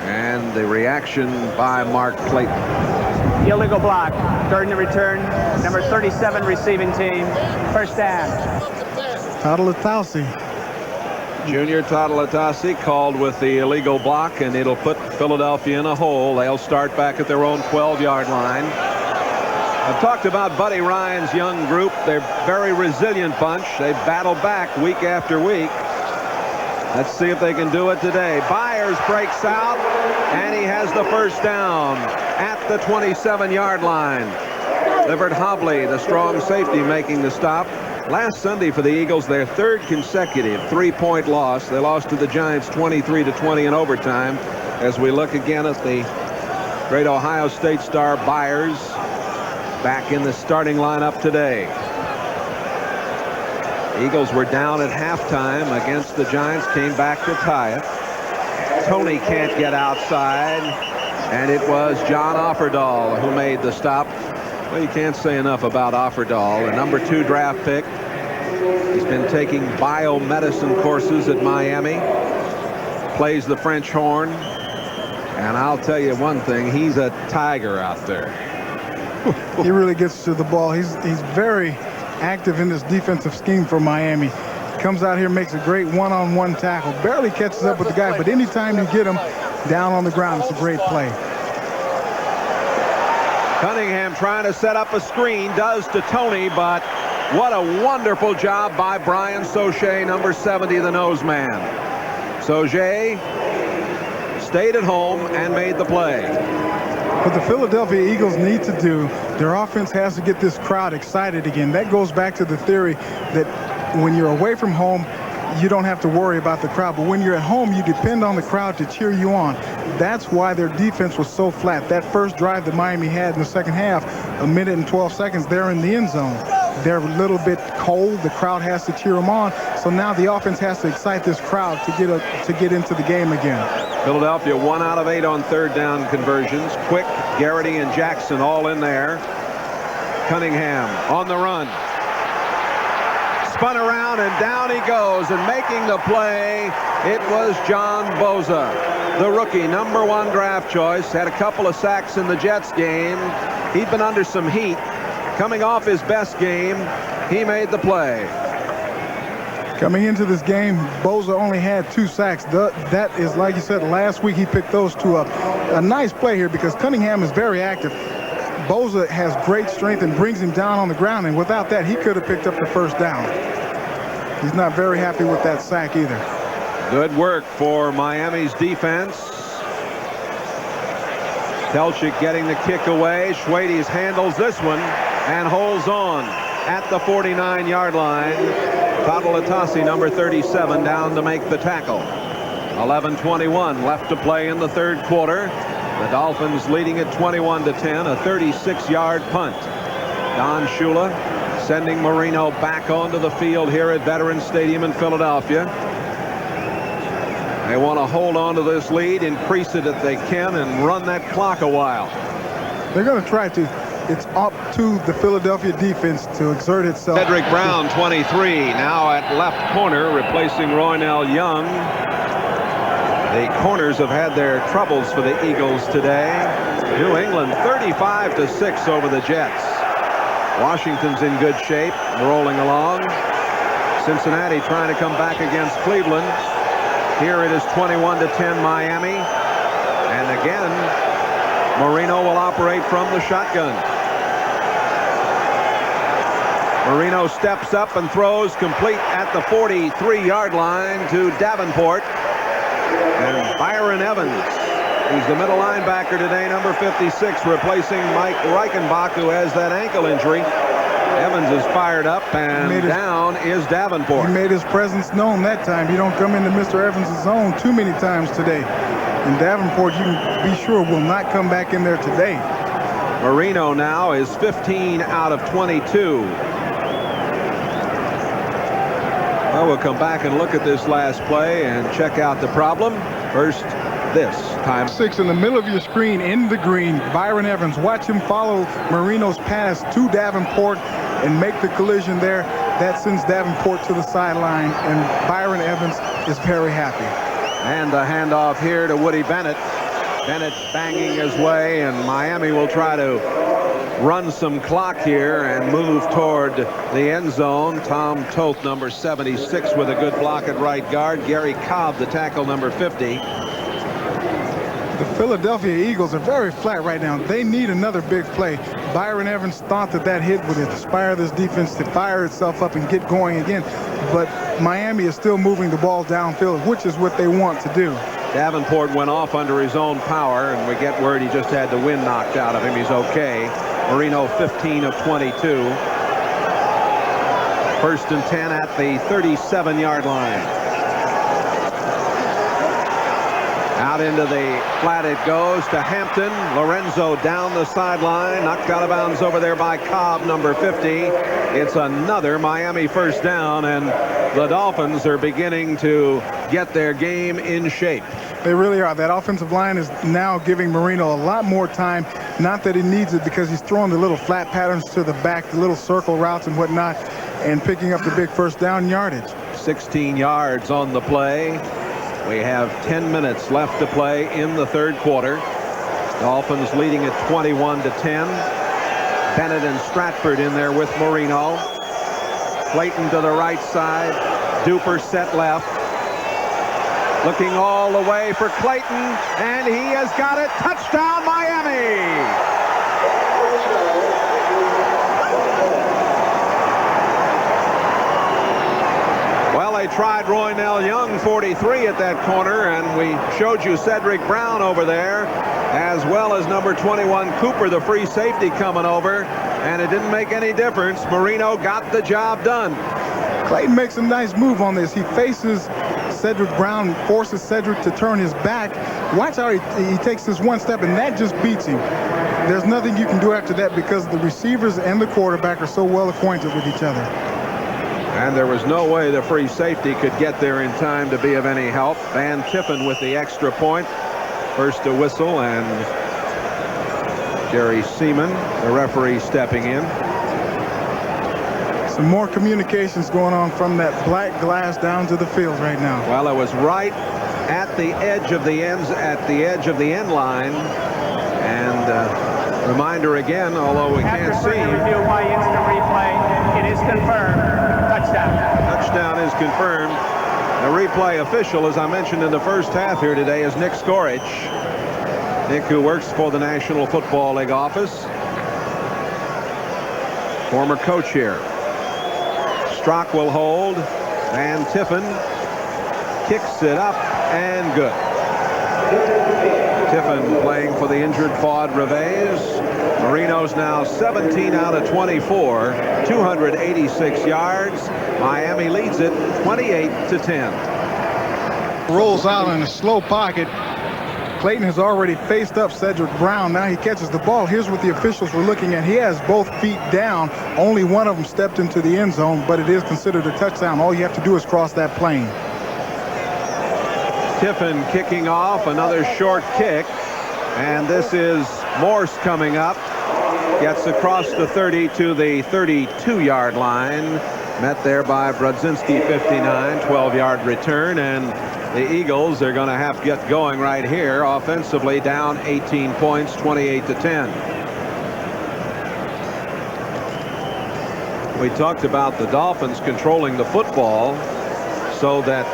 And the reaction by Mark Clayton. Illegal block during the return. Number 37 receiving team. First down. Tatalatasi. Junior Tatalatasi called with the illegal block, and it'll put Philadelphia in a hole. They'll start back at their own 12-yard line. I've talked about Buddy Ryan's young group. They're a very resilient bunch. They battle back week after week. Let's see if they can do it today. Byers breaks out, and he has the first down at the 27-yard line. Livert Hobley, the strong safety, making the stop. Last Sunday for the Eagles, their third consecutive 3-point loss. They lost to the Giants 23-20 in overtime. As we look again at the great Ohio State star Byers back in the starting lineup today. Eagles were down at halftime against the Giants, came back to tie it. Tony can't get outside, and it was John Offerdahl who made the stop Well, you can't say enough about Offerdahl, a #2 draft pick. He's been taking biomedicine courses at Miami, plays the French horn, and I'll tell you one thing, he's a tiger out there. He really gets to the ball. He's very active in this defensive scheme for Miami. Comes out here, makes a great one-on-one tackle, barely catches up with the guy, but anytime you get him down on the ground, it's a great play. Cunningham trying to set up a screen, does to Tony, but what a wonderful job by Brian Sauger, number 70, the nose man. Sauger stayed at home and made the play. What the Philadelphia Eagles need to do, their offense has to get this crowd excited again. That goes back to the theory that when you're away from home, you don't have to worry about the crowd. But when you're at home, you depend on the crowd to cheer you on. That's why their defense was so flat. That first drive that Miami had in the second half, 1 minute and 12 seconds, they're in the end zone. They're a little bit cold. The crowd has to cheer them on. So now the offense has to excite this crowd to get into the game again. Philadelphia 1 out of 8 on third down conversions. Quick, Garrity, and Jackson all in there. Cunningham on the run. Spun around and down he goes, and making the play, it was John Bosa, the rookie, #1 draft choice. Had a couple of sacks in the Jets game. He'd been under some heat. Coming off his best game, he made the play. Coming into this game, Bosa only had 2 sacks. That is, like you said, last week he picked those 2 up. A nice play here because Cunningham is very active. Bosa has great strength and brings him down on the ground, and without that, he could have picked up the first down. He's not very happy with that sack either. Good work for Miami's defense. Telchik getting the kick away. Schwades handles this one and holds on at the 49-yard line. Tatalatasi, number 37, down to make the tackle. 11:21 left to play in the third quarter. The Dolphins leading at 21-10, a 36-yard punt. Don Shula sending Marino back onto the field here at Veterans Stadium in Philadelphia. They want to hold on to this lead, increase it if they can, and run that clock a while. They're going to try to. It's up to the Philadelphia defense to exert itself. Cedric Brown, 23, now at left corner, replacing Roynell Young. The corners have had their troubles for the Eagles today. New England 35-6 over the Jets. Washington's in good shape, rolling along. Cincinnati trying to come back against Cleveland. Here it is 21-10 Miami. And again, Marino will operate from the shotgun. Marino steps up and throws complete at the 43-yard line to Davenport. And Byron Evans, who's the middle linebacker today, number 56, replacing Mike Reichenbach, who has that ankle injury. Evans is fired up, and down is Davenport. He made his presence known that time. You don't come into Mr. Evans' zone too many times today. And Davenport, you can be sure, will not come back in there today. Marino now is 15 out of 22. Well, we'll come back and look at this last play and check out the problem. First, this time. 6 in the middle of your screen in the green. Byron Evans. Watch him follow Marino's pass to Davenport and make the collision there. That sends Davenport to the sideline, and Byron Evans is very happy. And the handoff here to Woody Bennett. Bennett banging his way, and Miami will try to run some clock here and move toward the end zone. Tom Toth, number 76, with a good block at right guard. Gary Cobb, the tackle, number 50. The Philadelphia Eagles are very flat right now. They need another big play. Byron Evans thought that hit would inspire this defense to fire itself up and get going again. But Miami is still moving the ball downfield, which is what they want to do. Davenport went off under his own power, and we get word he just had the wind knocked out of him. He's okay. Marino 15 of 22. First and 10 at the 37-yard line. Out into the flat it goes to Hampton. Lorenzo down the sideline, knocked out of bounds over there by Cobb, number 50. It's another Miami first down, and the Dolphins are beginning to get their game in shape. They really are. That offensive line is now giving Marino a lot more time. Not that he needs it, because he's throwing the little flat patterns to the back, the little circle routes and whatnot, and picking up the big first down yardage. 16 yards on the play. We have 10 minutes left to play in the third quarter. Dolphins leading at 21-10. Bennett and Stratford in there with Marino. Clayton to the right side. Duper set left. Looking all the way for Clayton, and he has got it. Touchdown, Miami! Well, they tried Roynell Young, 43, at that corner, and we showed you Cedric Brown over there, as well as number 21 Cooper, the free safety, coming over, and it didn't make any difference. Marino got the job done. Clayton makes a nice move on this. He faces Cedric Brown, forces Cedric to turn his back. Watch how he takes this one step, and that just beats him. There's nothing you can do after that, because the receivers and the quarterback are so well acquainted with each other. And there was no way the free safety could get there in time to be of any help. Van Tippen with the extra point. First to whistle, and Jerry Seaman, the referee, stepping in. Some more communications going on from that black glass down to the field right now. Well, it was right at the edge of the end line. And reminder again, although we can't see. Review by instant replay, it is confirmed. Touchdown. Touchdown is confirmed. The replay official, as I mentioned in the first half here today, is Nick Skorich. Nick, who works for the National Football League office. Former coach here. Strock will hold. Van Tiffen kicks it up, and good. Tiffen playing for the injured Claude Reves. Marino's now 17 out of 24, 286 yards. Miami leads it 28-10. Rolls out in a slow pocket. Clayton has already faced up Cedric Brown. Now he catches the ball. Here's what the officials were looking at. He has both feet down. Only one of them stepped into the end zone, but it is considered a touchdown. All you have to do is cross that plane. Tiffen kicking off, another short kick, and this is Morse coming up. Gets across the 30 to the 32-yard line. Met there by Brodzinski, 59, 12-yard return, and the Eagles are going to have to get going right here offensively, down 18 points, 28-10. We talked about the Dolphins controlling the football so that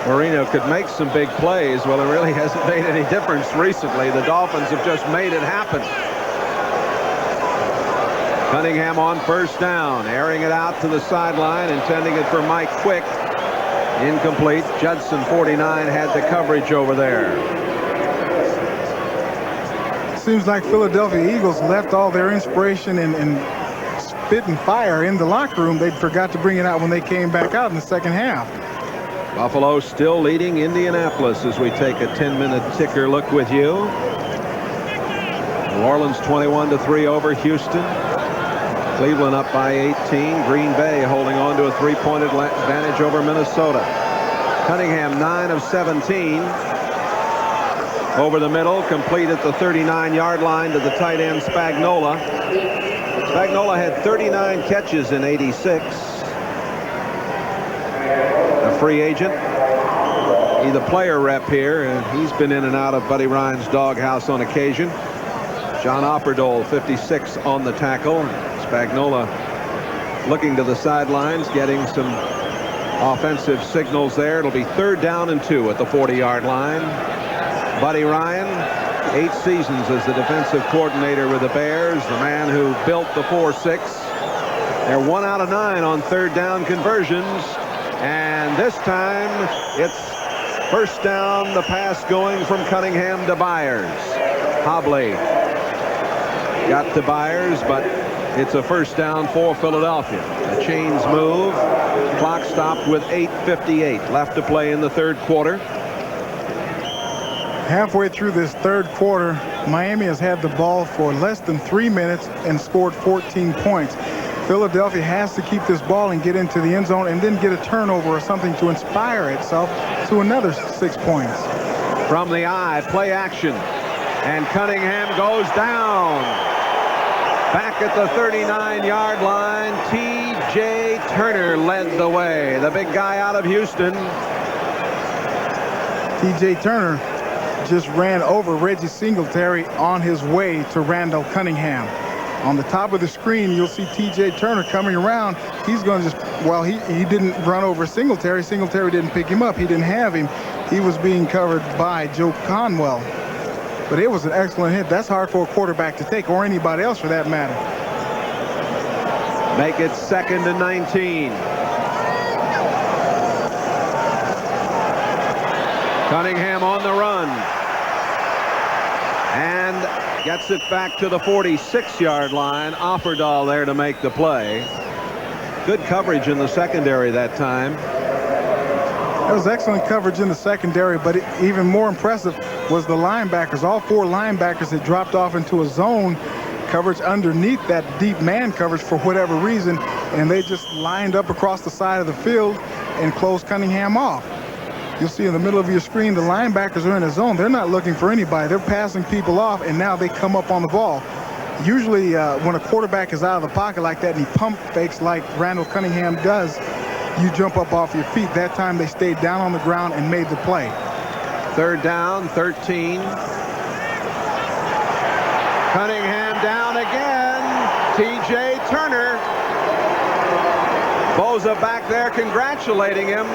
Marino could make some big plays. Well, it really hasn't made any difference recently. The Dolphins have just made it happen. Cunningham on first down, airing it out to the sideline, intending it for Mike Quick. Incomplete. Judson, 49, had the coverage over there. Seems like Philadelphia Eagles left all their inspiration and spit and fire in the locker room. They forgot to bring it out when they came back out in the second half. Buffalo still leading Indianapolis as we take a 10-minute ticker look with you. New Orleans 21-3 over Houston. Cleveland up by 18. Green Bay holding on to a 3-point advantage over Minnesota. Cunningham 9 of 17. Over the middle, complete at the 39-yard line to the tight end Spagnola. Spagnola had 39 catches in '86. A free agent. He's the player rep here, and he's been in and out of Buddy Ryan's doghouse on occasion. John Offerdoll, 56, on the tackle. Spagnola looking to the sidelines, getting some offensive signals there. It'll be 3rd down and 2 at the 40-yard line. Buddy Ryan, 8 seasons as the defensive coordinator with the Bears, the man who built the 4-6. They're 1 out of 9 on 3rd down conversions, and this time it's first down. The pass going from Cunningham to Byers. Hobley got to Byers, but it's a first down for Philadelphia. The chains move. Clock stopped with 8:58 left to play in the third quarter. Halfway through this third quarter, Miami has had the ball for less than 3 minutes and scored 14 points. Philadelphia has to keep this ball and get into the end zone and then get a turnover or something to inspire itself to another 6 points. From the eye, play action. And Cunningham goes down. Back at the 39-yard line, T.J. Turner led the way. The big guy out of Houston. T.J. Turner just ran over Reggie Singletary on his way to Randall Cunningham. On the top of the screen, you'll see T.J. Turner coming around. He's going to just, well, he didn't run over Singletary. Singletary didn't pick him up. He didn't have him. He was being covered by Joe Conwell. But it was an excellent hit. That's hard for a quarterback to take, or anybody else for that matter. Make it 2nd and 19. Cunningham on the run. And gets it back to the 46-yard line. Offerdahl there to make the play. Good coverage in the secondary that time. That was excellent coverage in the secondary, but even more impressive was the linebackers. All 4 linebackers had dropped off into a zone coverage underneath that deep man coverage for whatever reason, and they just lined up across the side of the field and closed Cunningham off. You'll see in the middle of your screen, the linebackers are in a zone. They're not looking for anybody. They're passing people off, and now they come up on the ball. Usually when a quarterback is out of the pocket like that and he pump fakes like Randall Cunningham does, you jump up off your feet. That time they stayed down on the ground and made the play. 3rd down, 13. Cunningham down again. T.J. Turner. Boza back there congratulating him.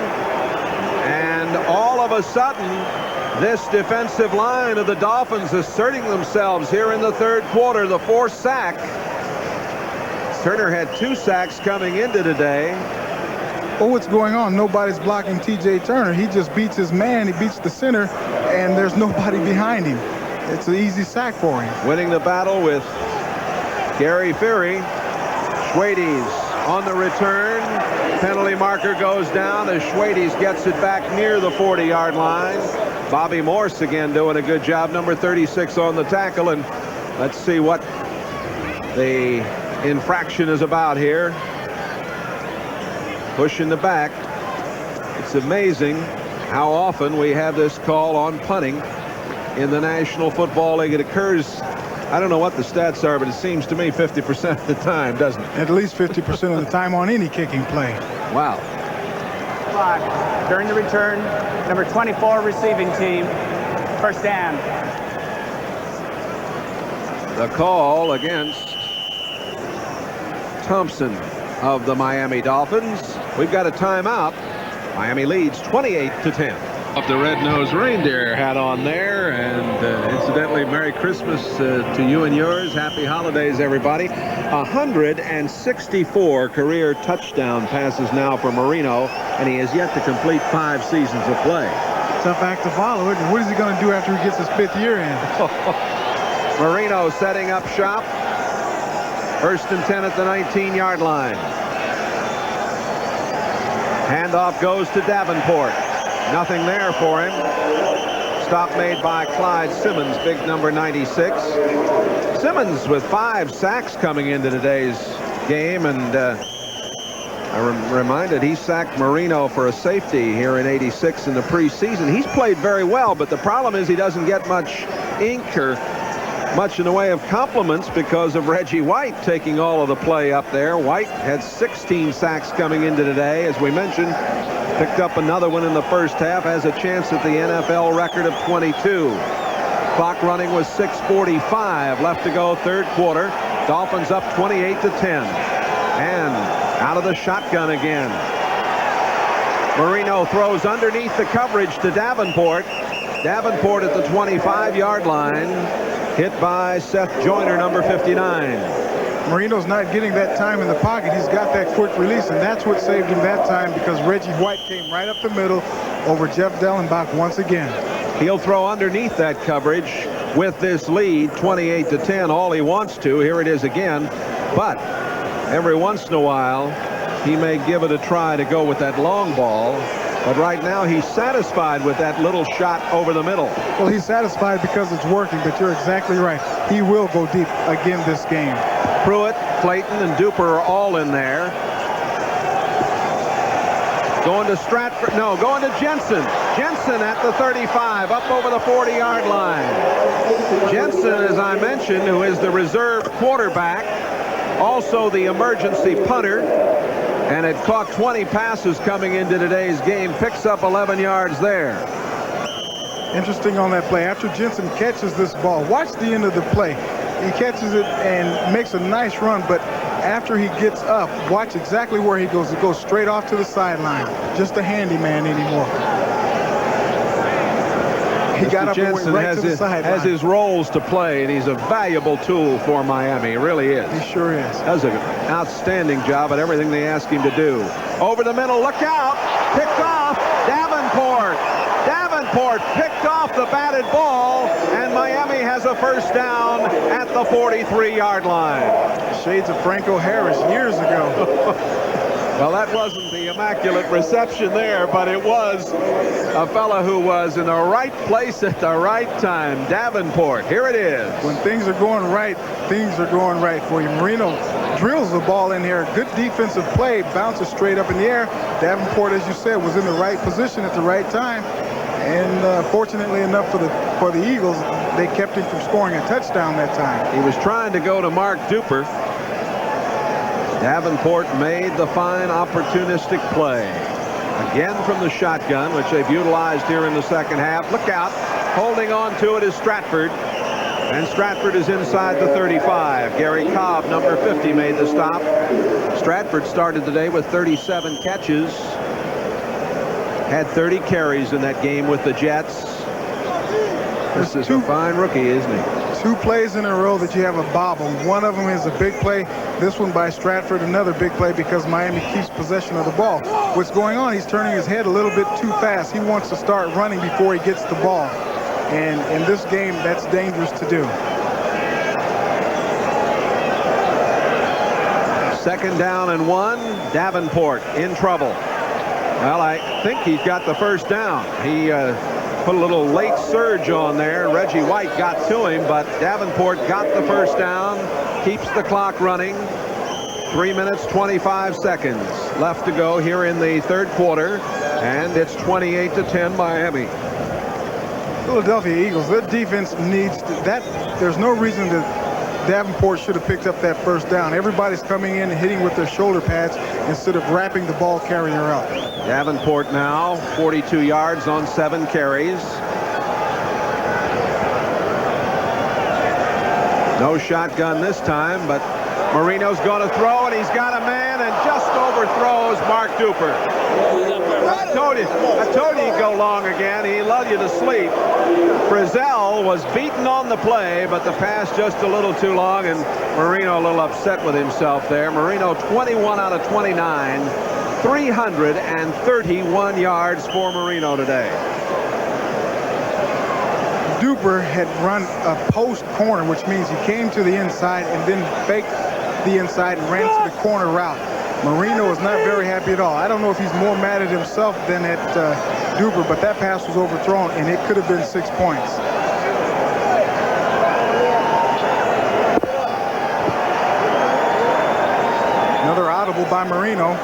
And all of a sudden, this defensive line of the Dolphins asserting themselves here in the 3rd quarter. The 4th sack. Turner had 2 sacks coming into today. Well, what's going on? Nobody's blocking T.J. Turner. He just beats his man. He beats the center, and there's nobody behind him. It's an easy sack for him. Winning the battle with Gary Ferry. Schwades on the return. Penalty marker goes down as Schwades gets it back near the 40-yard line. Bobby Morse again doing a good job. Number 36 on the tackle. And let's see what the infraction is about here. Pushing the back. It's amazing how often we have this call on punting in the National Football League. It occurs, I don't know what the stats are, but it seems to me 50% of the time, doesn't it? At least 50% of the time on any kicking play. Wow. Clock during the return. Number 24 receiving team. 1st down. The call against Thompson of the Miami Dolphins. We've got a timeout. Miami leads 28-10. Up the red-nosed reindeer hat on there, and incidentally, Merry Christmas to you and yours. Happy holidays, everybody. 164 career touchdown passes now for Marino, and he has yet to complete 5 seasons of play. Tough act to follow it. And what is he going to do after he gets his 5th year in? Marino setting up shop. 1st and 10 at the 19-yard line. Handoff goes to Davenport. Nothing there for him. Stop made by Clyde Simmons, big number 96. Simmons with 5 sacks coming into today's game, and I'm reminded he sacked Marino for a safety here in '86 in the preseason. He's played very well, but the problem is he doesn't get much ink or much in the way of compliments because of Reggie White taking all of the play up there. White had 16 sacks coming into today, as we mentioned. Picked up another one in the 1st half, has a chance at the NFL record of 22. Clock running with 6:45 left to go, 3rd quarter. Dolphins up 28-10. And out of the shotgun again. Marino throws underneath the coverage to Davenport. Davenport at the 25-yard line. Hit by Seth Joyner, number 59. Marino's not getting that time in the pocket. He's got that quick release, and that's what saved him that time because Reggie White came right up the middle over Jeff Dellenbach once again. He'll throw underneath that coverage with this lead, 28-10, all he wants to. Here it is again. But every once in a while, he may give it a try to go with that long ball. But right now, he's satisfied with that little shot over the middle. Well, he's satisfied because it's working, but you're exactly right. He will go deep again this game. Pruitt, Clayton, and Duper are all in there. Going to Stratford. No, going to Jensen. Jensen at the 35, up over the 40-yard line. Jensen, as I mentioned, who is the reserve quarterback, also the emergency punter, and had caught 20 passes coming into today's game, picks up 11 yards there. Interesting on that play. After Jensen catches this ball, watch the end of the play. He catches it and makes a nice run, but after he gets up, watch exactly where he goes. He goes straight off to the sideline. Just a handyman anymore. He got up and went right to the sideline. Has his roles to play, and he's a valuable tool for Miami. He really is. He sure is. Does an outstanding job at everything they ask him to do. Over the middle, look out! Picked off, Davenport. Davenport picked off the batted ball, and Miami has a first down at the 43-yard line. Shades of Franco Harris years ago. Well, that wasn't the immaculate reception there, but it was a fella who was in the right place at the right time. Davenport, here it is. When things are going right, things are going right for you. Marino drills the ball in here. Good defensive play, bounces straight up in the air. Davenport, as you said, was in the right position at the right time. And fortunately enough for the Eagles, they kept him from scoring a touchdown that time. He was trying to go to Mark Duper. Davenport made the fine opportunistic play. Again from the shotgun, which they've utilized here in the second half. Look out. Holding on to it is Stratford. And Stratford is inside the 35. Gary Cobb, number 50, made the stop. Stratford started today with 37 catches. Had 30 carries in that game with the Jets. This is a fine rookie, isn't he? 2 plays in a row that you have a bobble. One of them is a big play. This one by Stratford, another big play because Miami keeps possession of the ball. What's going on? He's turning his head a little bit too fast. He wants to start running before he gets the ball. And in this game, that's dangerous to do. Second down and 1. Davenport in trouble. Well, I think he's got the first down. He put a little late surge on there. Reggie White got to him, but Davenport got the first down, keeps the clock running. 3 minutes, 25 seconds left to go here in the third quarter, and it's 28-10 Miami. Philadelphia Eagles, their defense needs that. There's no reason that Davenport should have picked up that first down. Everybody's coming in and hitting with their shoulder pads instead of wrapping the ball carrier up. Davenport now 42 yards on 7 carries. No shotgun this time, but Marino's going to throw, and he's got a man and just overthrows Mark Duper. I told you he'd go long again. He lulled you to sleep. Frizzell was beaten on the play, but the pass just a little too long, and Marino a little upset with himself there. Marino 21 out of 29, 331 yards for Marino today. Duper had run a post corner, which means he came to the inside and then faked the inside and ran to the corner route. Marino is not very happy at all. I don't know if he's more mad at himself than at Duper, but that pass was overthrown, and it could have been 6 points. Another audible by Marino.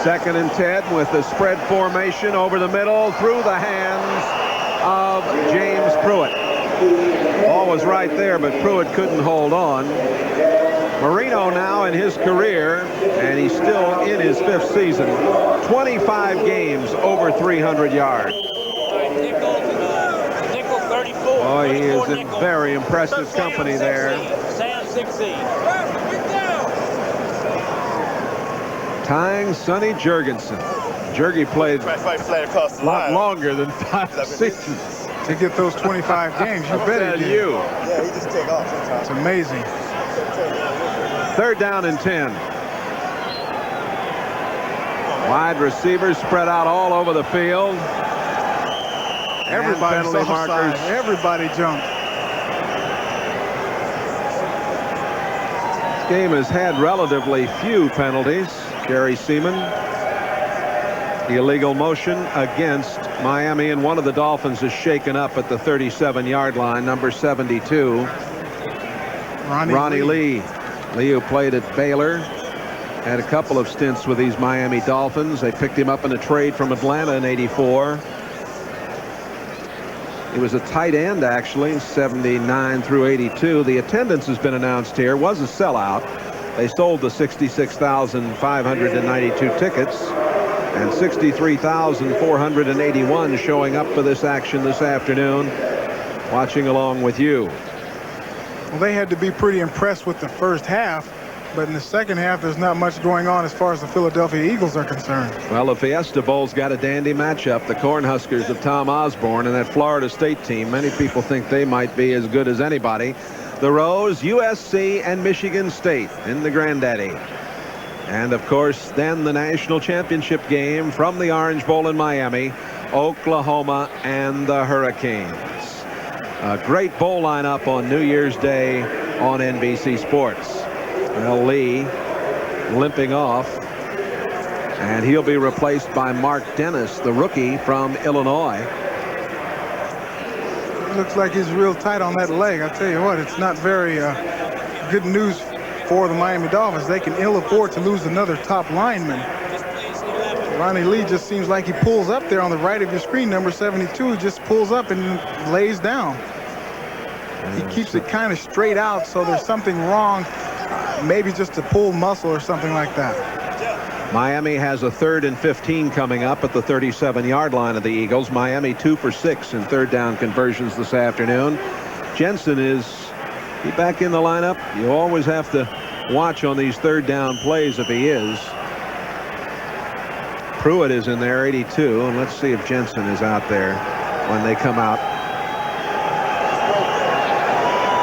2nd and 10 with the spread formation over the middle through the hands of James Pruitt. Ball was right there, but Pruitt couldn't hold on. Marino now in his career, and he's still in his 5th season, 25 games over 300 yards. Oh, he is in very impressive company there. Tying Sonny Jurgensen. Jurgie played a lot longer than 5 seasons. To get those 25 games, you bet he did. Yeah, he just take off sometimes. It's amazing. 3rd down and 10. Wide receivers spread out all over the field. Everybody's offside. Everybody jumped. This game has had relatively few penalties. Gary Seaman, the illegal motion against Miami, and one of the Dolphins is shaken up at the 37-yard line, number 72. Ronnie Lee. Lee, who played at Baylor, Had a couple of stints with these Miami Dolphins. They picked him up in a trade from Atlanta in '84. He was a tight end, actually, 79 through 82. The attendance has been announced here. Was a sellout. They sold the 66,592 tickets, and 63,481 showing up for this action this afternoon, watching along with you. Well, they had to be pretty impressed with the first half, but in the second half, there's not much going on as far as the Philadelphia Eagles are concerned. Well, the Fiesta Bowl's got a dandy matchup. The Cornhuskers of Tom Osborne and that Florida State team. Many people think they might be as good as anybody. The Rose, USC, and Michigan State in the Granddaddy. And, of course, then the national championship game from the Orange Bowl in Miami, Oklahoma and the Hurricanes. A great bowl lineup on New Year's Day on NBC Sports. Well, Lee limping off, and he'll be replaced by Mark Dennis, the rookie from Illinois. Looks like he's real tight on that leg. I tell you what, it's not very good news for the Miami Dolphins. They can ill afford to lose another top lineman. Ronnie Lee just seems like he pulls up there on the right of your screen, number 72. He just pulls up and lays down. He keeps it kind of straight out, so there's something wrong. Maybe just a pulled muscle or something like that. Miami has a 3rd and 15 coming up at the 37-yard line of the Eagles. Miami 2 for 6 in third down conversions this afternoon. Jensen is he back in the lineup? You always have to watch on these third down plays if he is. Pruitt is in there, 82, and let's see if Jensen is out there when they come out.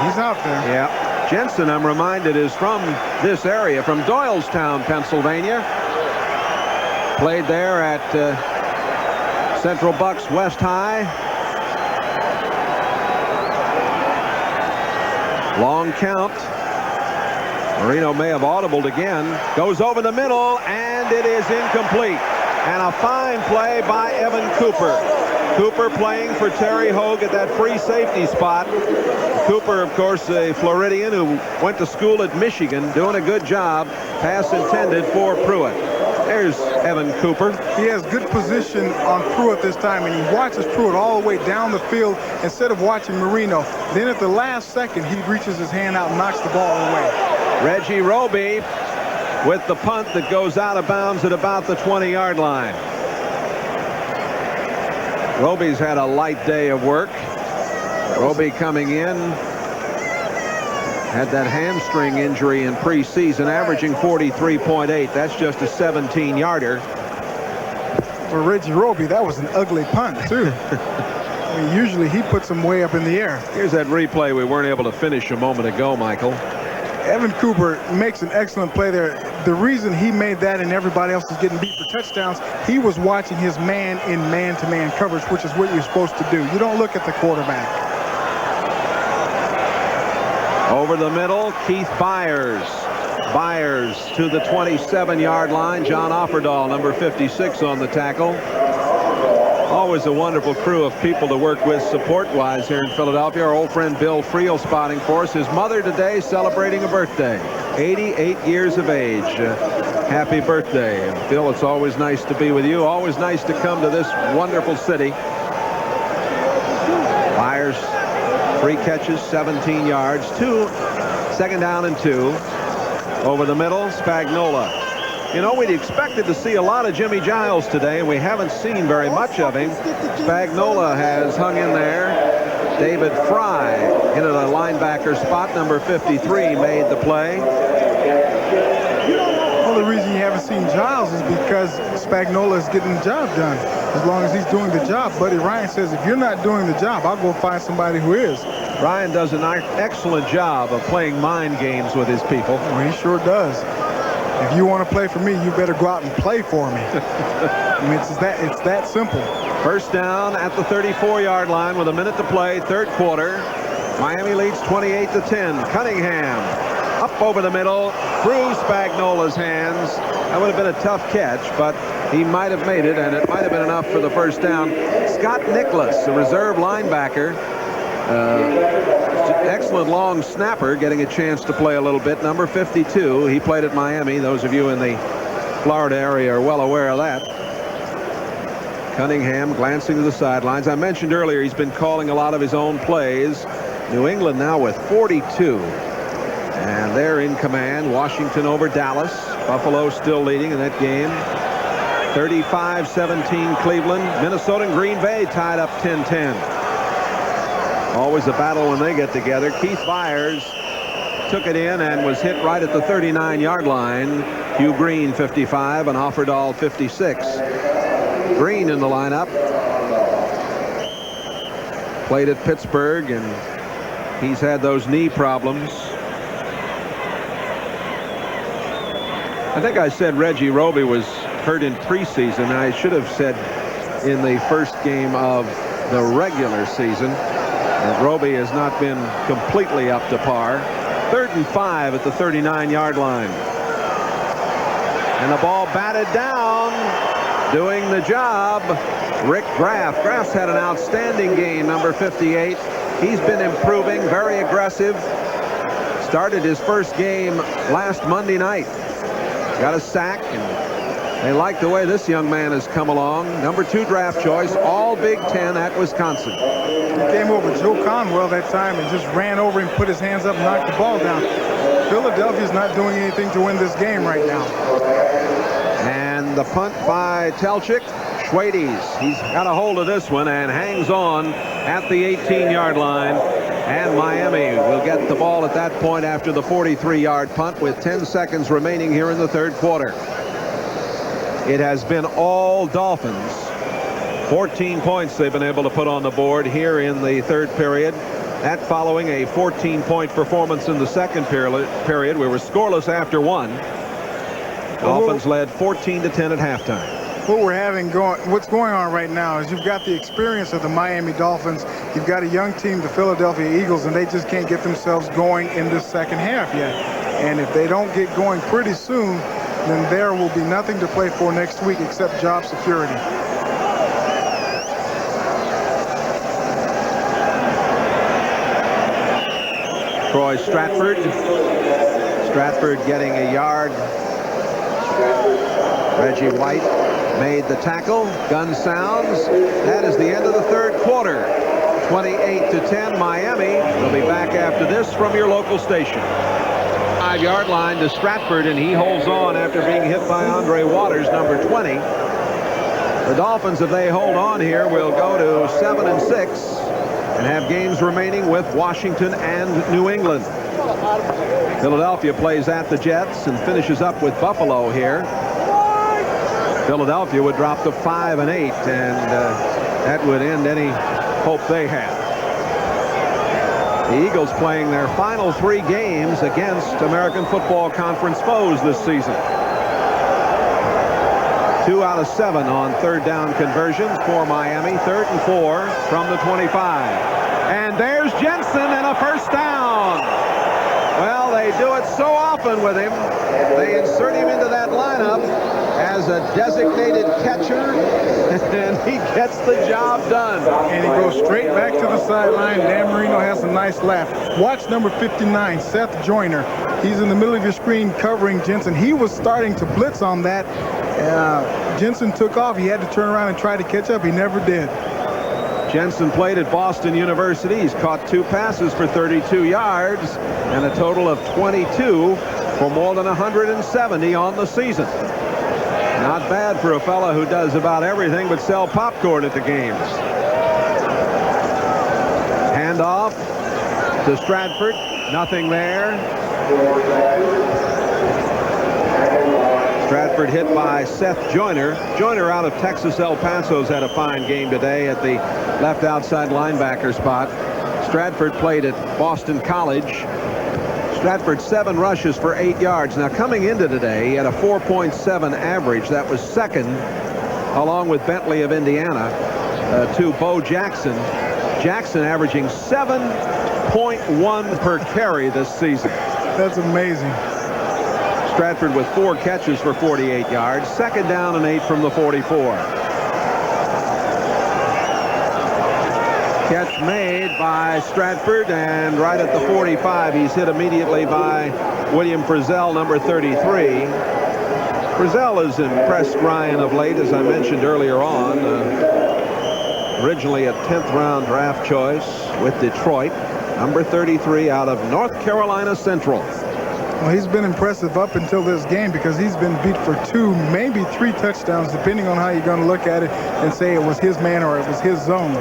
He's out there. Yeah. Jensen, I'm reminded, is from this area, from Doylestown, Pennsylvania. Played there at Central Bucks West High. Long count. Marino may have audibled again. Goes over the middle, and it is incomplete. And a fine play by Evan Cooper. Cooper playing for Terry Hogue at that free safety spot. Cooper, of course, a Floridian who went to school at Michigan, doing a good job. Pass intended for Pruitt. There's Evan Cooper. He has good position on Pruitt this time, and he watches Pruitt all the way down the field instead of watching Marino. Then at the last second, he reaches his hand out and knocks the ball away. Reggie Roby with the punt that goes out of bounds at about the 20-yard line. Roby's had a light day of work. Roby coming in, had that hamstring injury in preseason, averaging 43.8. That's just a 17-yarder. For Reggie Roby, that was an ugly punt, too. I mean, usually he puts them way up in the air. Here's that replay we weren't able to finish a moment ago, Michael. Evan Cooper makes an excellent play there. The reason he made that and everybody else is getting beat for touchdowns, he was watching his man in man-to-man coverage, which is what you're supposed to do. You don't look at the quarterback. Over the middle, Keith Byers. Byers to the 27-yard line. John Offerdahl, number 56, on the tackle. Always a wonderful crew of people to work with support-wise here in Philadelphia. Our old friend Bill Friel spotting for us. His mother today celebrating a birthday. 88 years of age. Happy birthday. And Bill, it's always nice to be with you. Always nice to come to this wonderful city. Byers, 3 catches, 17 yards. 2nd down and 2. Over the middle, Spagnola. You know, we'd expected to see a lot of Jimmy Giles today, and we haven't seen very much of him. Spagnola has hung in there. David Fry into the linebacker spot. Number 53 made the play. Well, the reason you haven't seen Giles is because Spagnola is getting the job done. As long as he's doing the job, Buddy Ryan says, if you're not doing the job, I'll go find somebody who is. Ryan does an excellent job of playing mind games with his people. Well, he sure does. If you want to play for me, you better go out and play for me. I mean, it's that simple. First down at the 34-yard line with a minute to play, third quarter. Miami leads 28-10. Cunningham up over the middle, through Spagnola's hands. That would have been a tough catch, but he might have made it, and it might have been enough for the first down. Scott Nicholas, the reserve linebacker, Excellent long snapper, getting a chance to play a little bit. Number 52. He played at Miami. Those of you in the Florida area are well aware of that. Cunningham glancing to the sidelines. I mentioned earlier he's been calling a lot of his own plays. New England now with 42. And they're in command. Washington over Dallas. Buffalo still leading in that game. 35-17 Cleveland. Minnesota and Green Bay tied up 10-10. Always a battle when they get together. Keith Byers took it in and was hit right at the 39-yard line. Hugh Green 55 and Offerdahl 56. Green in the lineup. Played at Pittsburgh and he's had those knee problems. I think I said Reggie Roby was hurt in preseason. I should have said in the first game of the regular season. And Roby has not been completely up to par. 3rd and 5 at the 39-yard line. And the ball batted down. Doing the job, Rick Graff. Graff's had an outstanding game, number 58. He's been improving, very aggressive. Started his first game last Monday night. Got a sack, and they like the way this young man has come along. Number 2 draft choice, all Big Ten at Wisconsin. He came over Joe Conwell that time and just ran over and put his hands up and knocked the ball down. Philadelphia's not doing anything to win this game right now. And the punt by Telchik. Schwades, he's got a hold of this one and hangs on at the 18-yard line. And Miami will get the ball at that point after the 43-yard punt with 10 seconds remaining here in the 3rd quarter. It has been all Dolphins. 14 points they've been able to put on the board here in the 3rd period. That following a 14-point performance in the 2nd period. We were scoreless after 1. Dolphins led 14-10 at halftime. What's going on right now is you've got the experience of the Miami Dolphins. You've got a young team, the Philadelphia Eagles, and they just can't get themselves going in this second half yet. And if they don't get going pretty soon, then there will be nothing to play for next week except job security. Troy Stratford. Stratford getting a yard. Reggie White made the tackle. Gun sounds. That is the end of the 3rd quarter. 28-10 Miami. We'll be back after this from your local station. 5-yard line to Stratford, and he holds on after being hit by Andre Waters, number 20. The Dolphins, if they hold on here, will go to 7-6 and have games remaining with Washington and New England. Philadelphia plays at the Jets and finishes up with Buffalo here. Philadelphia would drop to 5-8, and that would end any hope they had. The Eagles playing their final 3 games against American Football Conference foes this season. 2 out of 7 on 3rd down conversions for Miami. 3rd and 4 from the 25. And there's Jensen and a first down. Well, they do it so often with him. They insert him into that lineup as a designated catcher, and he gets the job done. And he goes straight back to the sideline. Dan Marino has a nice laugh. Watch number 59, Seth Joyner. He's in the middle of your screen covering Jensen. He was starting to blitz on that. Jensen took off. He had to turn around and try to catch up. He never did. Jensen played at Boston University. He's caught 2 passes for 32 yards and a total of 22 for more than 170 on the season. Not bad for a fella who does about everything but sell popcorn at the games. Handoff to Stratford. Nothing there. Stratford hit by Seth Joyner. Joyner out of Texas El Paso's had a fine game today at the left outside linebacker spot. Stratford played at Boston College. Stratford 7 rushes for 8 yards. Now coming into today, he had a 4.7 average. That was 2nd, along with Bentley of Indiana, to Bo Jackson. Jackson averaging 7.1 per carry this season. That's amazing. Stratford with 4 catches for 48 yards. 2nd down and 8 from the 44. Catch made by Stratford, and right at the 45, he's hit immediately by William Frizzell, number 33. Frizzell has impressed Ryan of late, as I mentioned earlier on. Originally a 10th round draft choice with Detroit, number 33 out of North Carolina Central. Well, he's been impressive up until this game because he's been beat for 2, maybe 3 touchdowns, depending on how you're going to look at it and say it was his man or it was his zone.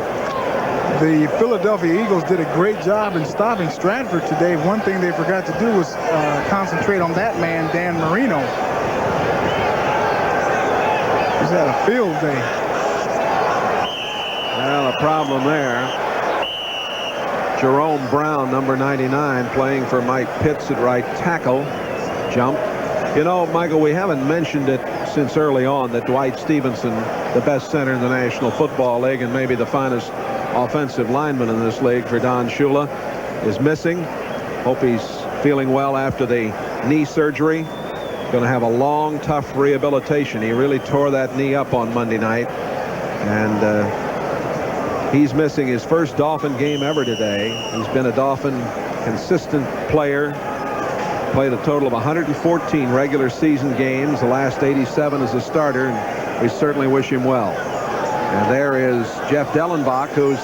The Philadelphia Eagles did a great job in stopping Stratford today. One thing they forgot to do was concentrate on that man, Dan Marino. He's had a field day. Well, a problem there. Jerome Brown, number 99, playing for Mike Pitts at right tackle. Jump. You know, Michael, we haven't mentioned it since early on that Dwight Stevenson, the best center in the National Football League and maybe the finest offensive lineman in this league for Don Shula, is missing. Hope he's feeling well after the knee surgery. Going to have a long, tough rehabilitation. He really tore that knee up on Monday night, and he's missing his first Dolphin game ever today. He's been a Dolphin consistent player. Played a total of 114 regular season games, the last 87 as a starter, and we certainly wish him well. And there is Jeff Dellenbach, who's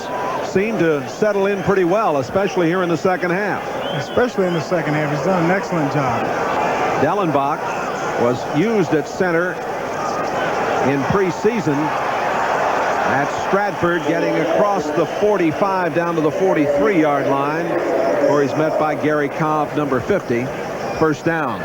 seemed to settle in pretty well, especially here in the second half. Especially in the second half. He's done an excellent job. Dellenbach was used at center in preseason at Stratford, getting across the 45 down to the 43-yard line, where he's met by Gary Cobb, number 50. First down.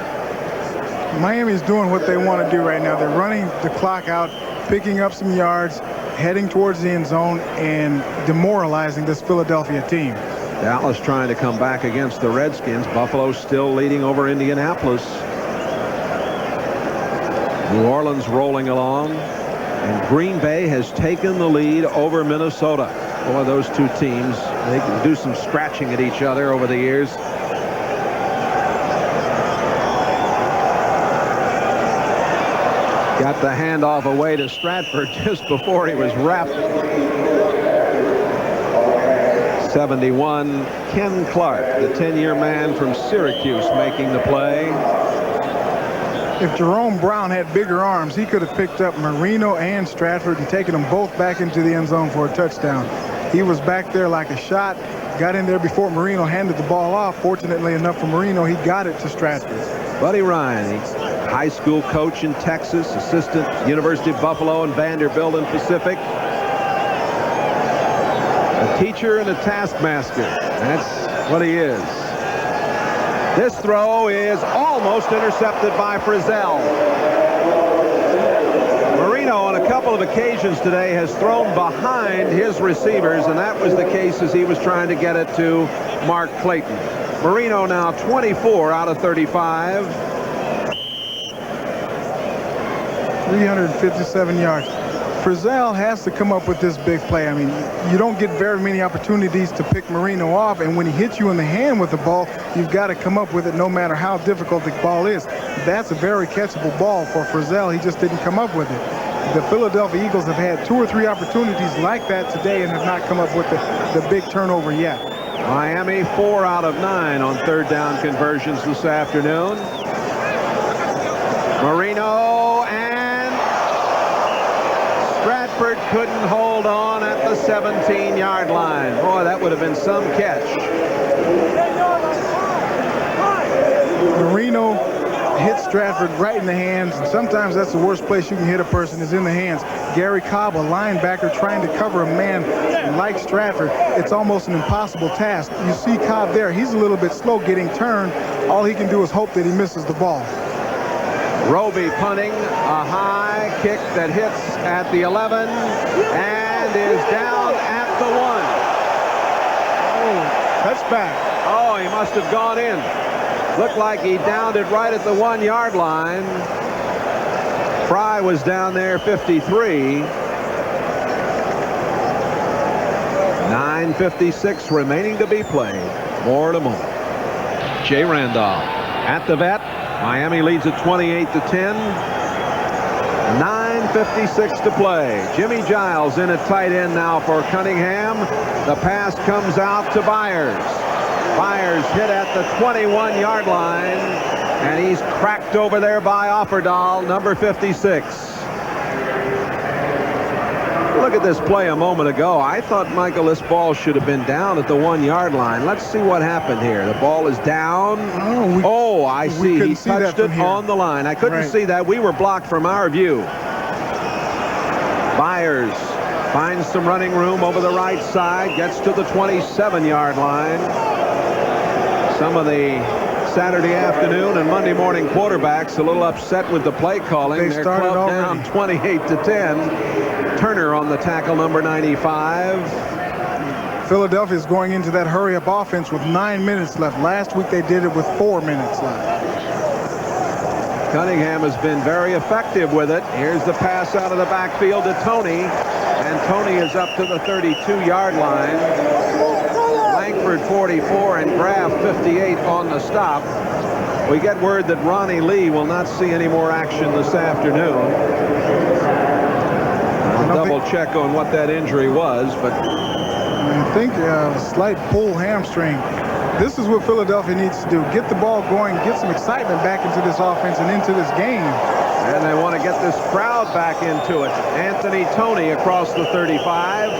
Miami's doing what they want to do right now. They're running the clock out, picking up some yards, heading towards the end zone, and demoralizing this Philadelphia team. Dallas trying to come back against the Redskins. Buffalo still leading over Indianapolis. New Orleans rolling along, and Green Bay has taken the lead over Minnesota. Boy, those two teams, they can do some scratching at each other over the years. Got the handoff away to Stratford just before he was wrapped. 71, Ken Clark, the 10-year man from Syracuse, making the play. If Jerome Brown had bigger arms, he could have picked up Marino and Stratford and taken them both back into the end zone for a touchdown. He was back there like a shot, got in there before Marino handed the ball off. Fortunately enough for Marino, he got it to Stratford. Buddy Ryan, he's a high school coach in Texas, assistant University of Buffalo and Vanderbilt and Pacific. A teacher and a taskmaster. That's what he is. This throw is almost intercepted by Frizzell. Marino on a couple of occasions today has thrown behind his receivers, and that was the case as he was trying to get it to Mark Clayton. Marino now 24 out of 35. 357 yards. Frizzell has to come up with this big play. I mean, you don't get very many opportunities to pick Marino off, and when he hits you in the hand with the ball, you've got to come up with it no matter how difficult the ball is. That's a very catchable ball for Frizzell. He just didn't come up with it. The Philadelphia Eagles have had 2 or 3 opportunities like that today and have not come up with the big turnover yet. Miami 4 out of 9 on third down conversions this afternoon. Marino, and Stratford couldn't hold on at the 17-yard line. Boy, that would have been some catch. Marino hit Stratford right in the hands, and sometimes that's the worst place you can hit a person, is in the hands. Gary Cobb, a linebacker, trying to cover a man like Stratford, it's almost an impossible task. You see Cobb there, he's a little bit slow getting turned. All he can do is hope that he misses the ball. Roby punting, a high kick that hits at the 11 and is down at the 1. Oh, touchback. Oh, he must have gone in. Looked like he downed it right at the 1-yard line. Fry was down there, 53. 9:56 remaining to be played. More in a moment. Jay Randolph at the vet. Miami leads at 28-10. 9 1:56 to play. Jimmy Giles in at tight end now for Cunningham. The pass comes out to Byers. Byers hit at the 21-yard line, and he's cracked over there by Offerdahl, number 56. Look at this play a moment ago. I thought, Michael, this ball should have been down at the 1-yard line. Let's see what happened here. The ball is down. I see. He touched it on the line. I couldn't see that. We were blocked from our view. Byers finds some running room over the right side, gets to the 27-yard line. Some of the Saturday afternoon and Monday morning quarterbacks a little upset with the play calling. They're clubbed down 28-10. Turner on the tackle, number 95. Philadelphia is going into that hurry-up offense with 9 minutes left. Last week they did it with 4 minutes left. Cunningham has been very effective with it. Here's the pass out of the backfield to Tony, and Tony is up to the 32-yard line. Langford 44 and Graff 58 on the stop. We get word that Ronnie Lee will not see any more action this afternoon. I'll double check on what that injury was, but I think a slight pull hamstring. This is what Philadelphia needs to do. Get the ball going, get some excitement back into this offense and into this game. And they want to get this crowd back into it. Anthony Tony across the 35.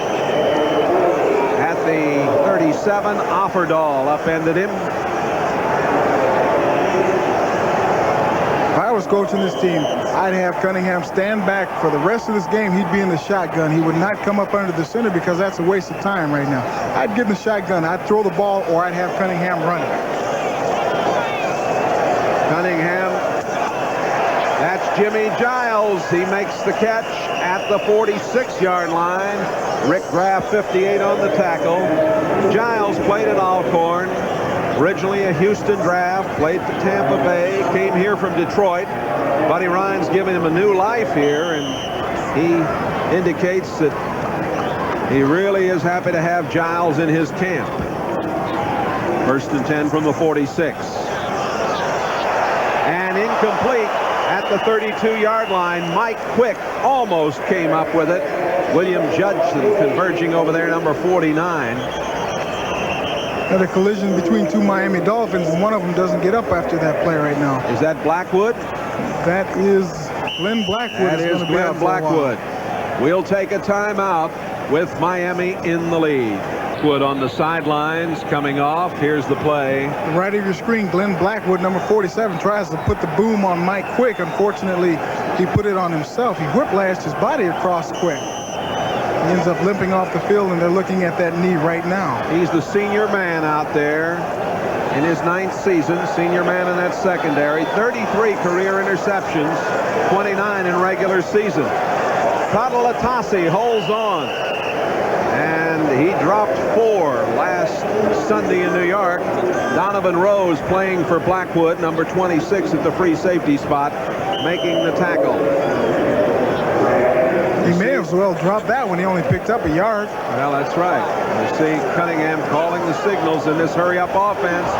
At the 37, Offerdahl upended him. If I was coaching this team, I'd have Cunningham stand back for the rest of this game. He'd be in the shotgun. He would not come up under the center because that's a waste of time right now. I'd give him the shotgun. I'd throw the ball, or I'd have Cunningham running. Cunningham. That's Jimmy Giles. He makes the catch at the 46-yard line. Rick Graff 58 on the tackle. Giles played at Alcorn. Originally a Houston draft, played for Tampa Bay, came here from Detroit. Buddy Ryan's giving him a new life here, and he indicates that he really is happy to have Giles in his camp. First and 10 from the 46. And incomplete at the 32-yard line. Mike Quick almost came up with it. William Judson converging over there, number 49. Had a collision between two Miami Dolphins, and one of them doesn't get up after that play right now. Is that Blackwood? That is Glenn Blackwood. That is Glenn Blackwood. We'll take a timeout with Miami in the lead. Wood on the sidelines coming off. Here's the play. Right of your screen, Glenn Blackwood, number 47, tries to put the boom on Mike Quick. Unfortunately, he put it on himself. He whiplashed his body across Quick. He ends up limping off the field, and they're looking at that knee right now. He's the senior man out there in his 9th season, senior man in that secondary. 33 career interceptions, 29 in regular season. Catalatasi holds on, and he dropped 4 last Sunday in New York. Donovan Rose playing for Blackwood, number 26 at the free safety spot, making the tackle. He may as well drop that when he only picked up a yard. Well, that's right. You see Cunningham calling the signals in this hurry-up offense.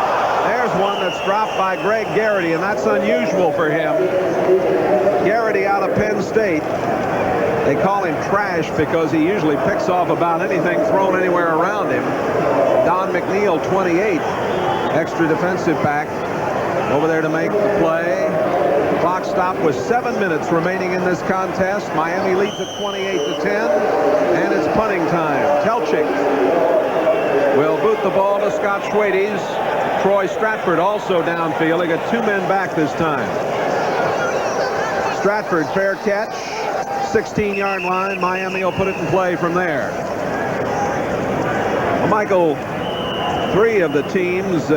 There's one that's dropped by Greg Garrity, and that's unusual for him. Garrity out of Penn State. They call him trash because he usually picks off about anything thrown anywhere around him. Don McNeil, 28, extra defensive back, over there to make the play. Clock stopped with 7 minutes remaining in this contest. Miami leads at 28-10, and it's punting time. Telchik will boot the ball to Scott Schwades. Troy Stratford also downfield. They got 2 men back this time. Stratford, fair catch. 16-yard line. Miami will put it in play from there. Well, Michael, 3 of the teams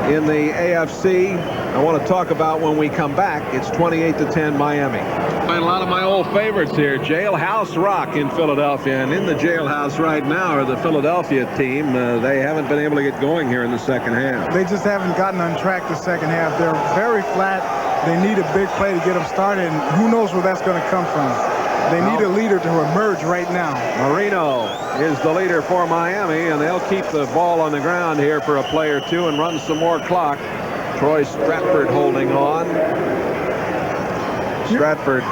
in the AFC I want to talk about when we come back. It's 28-10 Miami. And a lot of my old favorites here. Jailhouse Rock in Philadelphia, and in the jailhouse right now are the Philadelphia team. They haven't been able to get going here in the second half. They just haven't gotten on track the second half. They're very flat. They need a big play to get them started, and who knows where that's going to come from. They need a leader to emerge right now. Marino is the leader for Miami, and they'll keep the ball on the ground here for a play or two and run some more clock. Troy Stratford holding on. Stratford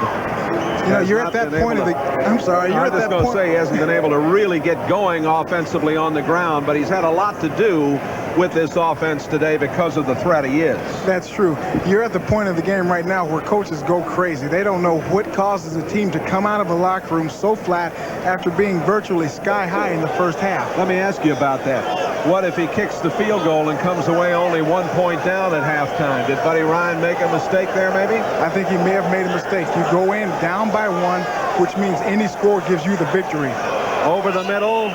You know, you're at that point of the. I'm sorry. You're I'm at just that going to point. say he hasn't been able to really get going offensively on the ground, but he's had a lot to do with this offense today because of the threat he is. That's true. You're at the point of the game right now where coaches go crazy. They don't know what causes a team to come out of a locker room so flat after being virtually sky high in the first half. Let me ask you about that. What if he kicks the field goal and comes away only 1 point down at halftime? Did Buddy Ryan make a mistake there, maybe? I think he may have made a mistake. You go in down by 1, which means any score gives you the victory. Over the middle,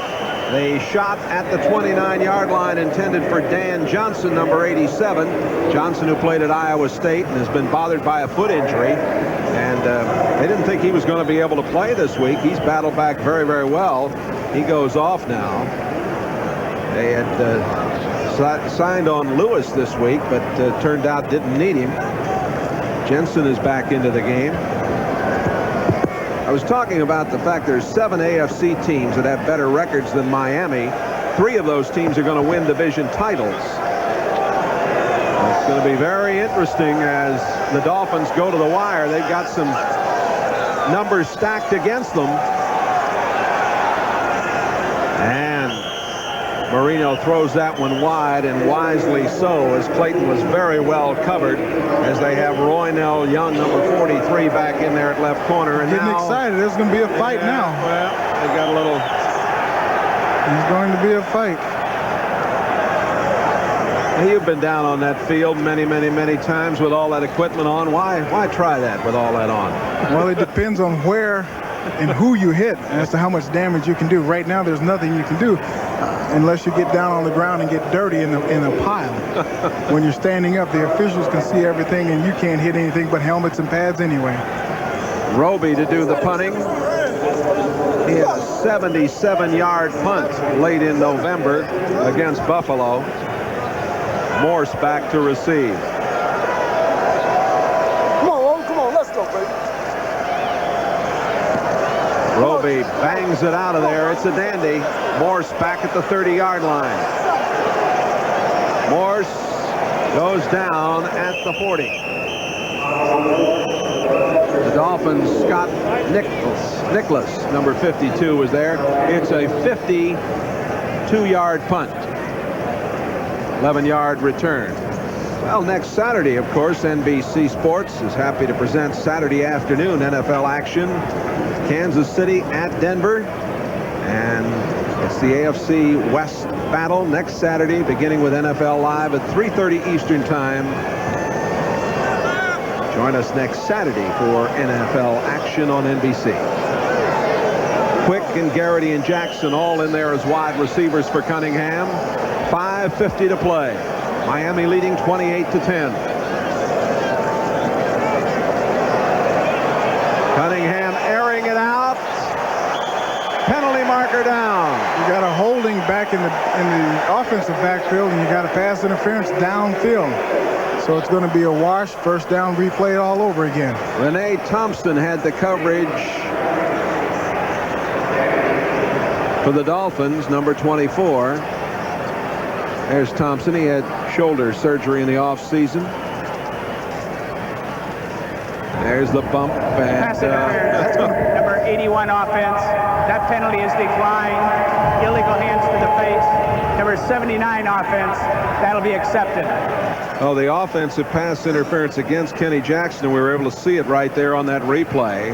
the shot at the 29-yard line intended for Dan Johnson, number 87. Johnson, who played at Iowa State and has been bothered by a foot injury. And they didn't think he was going to be able to play this week. He's battled back very, very well. He goes off now. They had signed on Lewis this week, but turned out didn't need him. Jensen is back into the game. I was talking about the fact there's 7 AFC teams that have better records than Miami. 3 of those teams are going to win division titles. It's going to be very interesting as the Dolphins go to the wire. They've got some numbers stacked against them. And Marino throws that one wide, and wisely so, as Clayton was very well covered, as they have Roynell Young, number 43, back in there at left corner. And getting now, excited. There's going to be a fight now. Well, they got a little. He's going to be a fight. You've been down on that field many, many, many times with all that equipment on. Why try that with all that on? Well, it depends on where and who you hit as to how much damage you can do. Right now, there's nothing you can do unless you get down on the ground and get dirty in a pile. When you're standing up, the officials can see everything, and you can't hit anything but helmets and pads anyway. Roby to do the punting. He had a 77-yard punt late in November against Buffalo. Morse back to receive. Come on, let's go, baby. Roby bangs it out of there. It's a dandy. Morse back at the 30-yard line. Morse goes down at the 40. The Dolphins, Scott Nicholas, number 52, was there. It's a 52-yard punt. 11-yard return. Well, next Saturday, of course, NBC Sports is happy to present Saturday afternoon NFL action. Kansas City at Denver. And it's the AFC West battle next Saturday, beginning with NFL Live at 3:30 Eastern Time. Join us next Saturday for NFL action on NBC. Quick and Garrity and Jackson all in there as wide receivers for Cunningham. 5:50 to play. Miami leading 28-10. Cunningham airing it out. Penalty marker down. You got a holding back in the offensive backfield, and you got a pass interference downfield. So it's going to be a wash. First down replay all over again. Renee Thompson had the coverage for the Dolphins, number 24. There's Thompson. He had shoulder surgery in the offseason. There's the bump. Pass interference. Number 81 offense. That penalty is declined. Illegal hands to the face. Number 79 offense. That'll be accepted. Oh, the offensive pass interference against Kenny Jackson, and we were able to see it right there on that replay.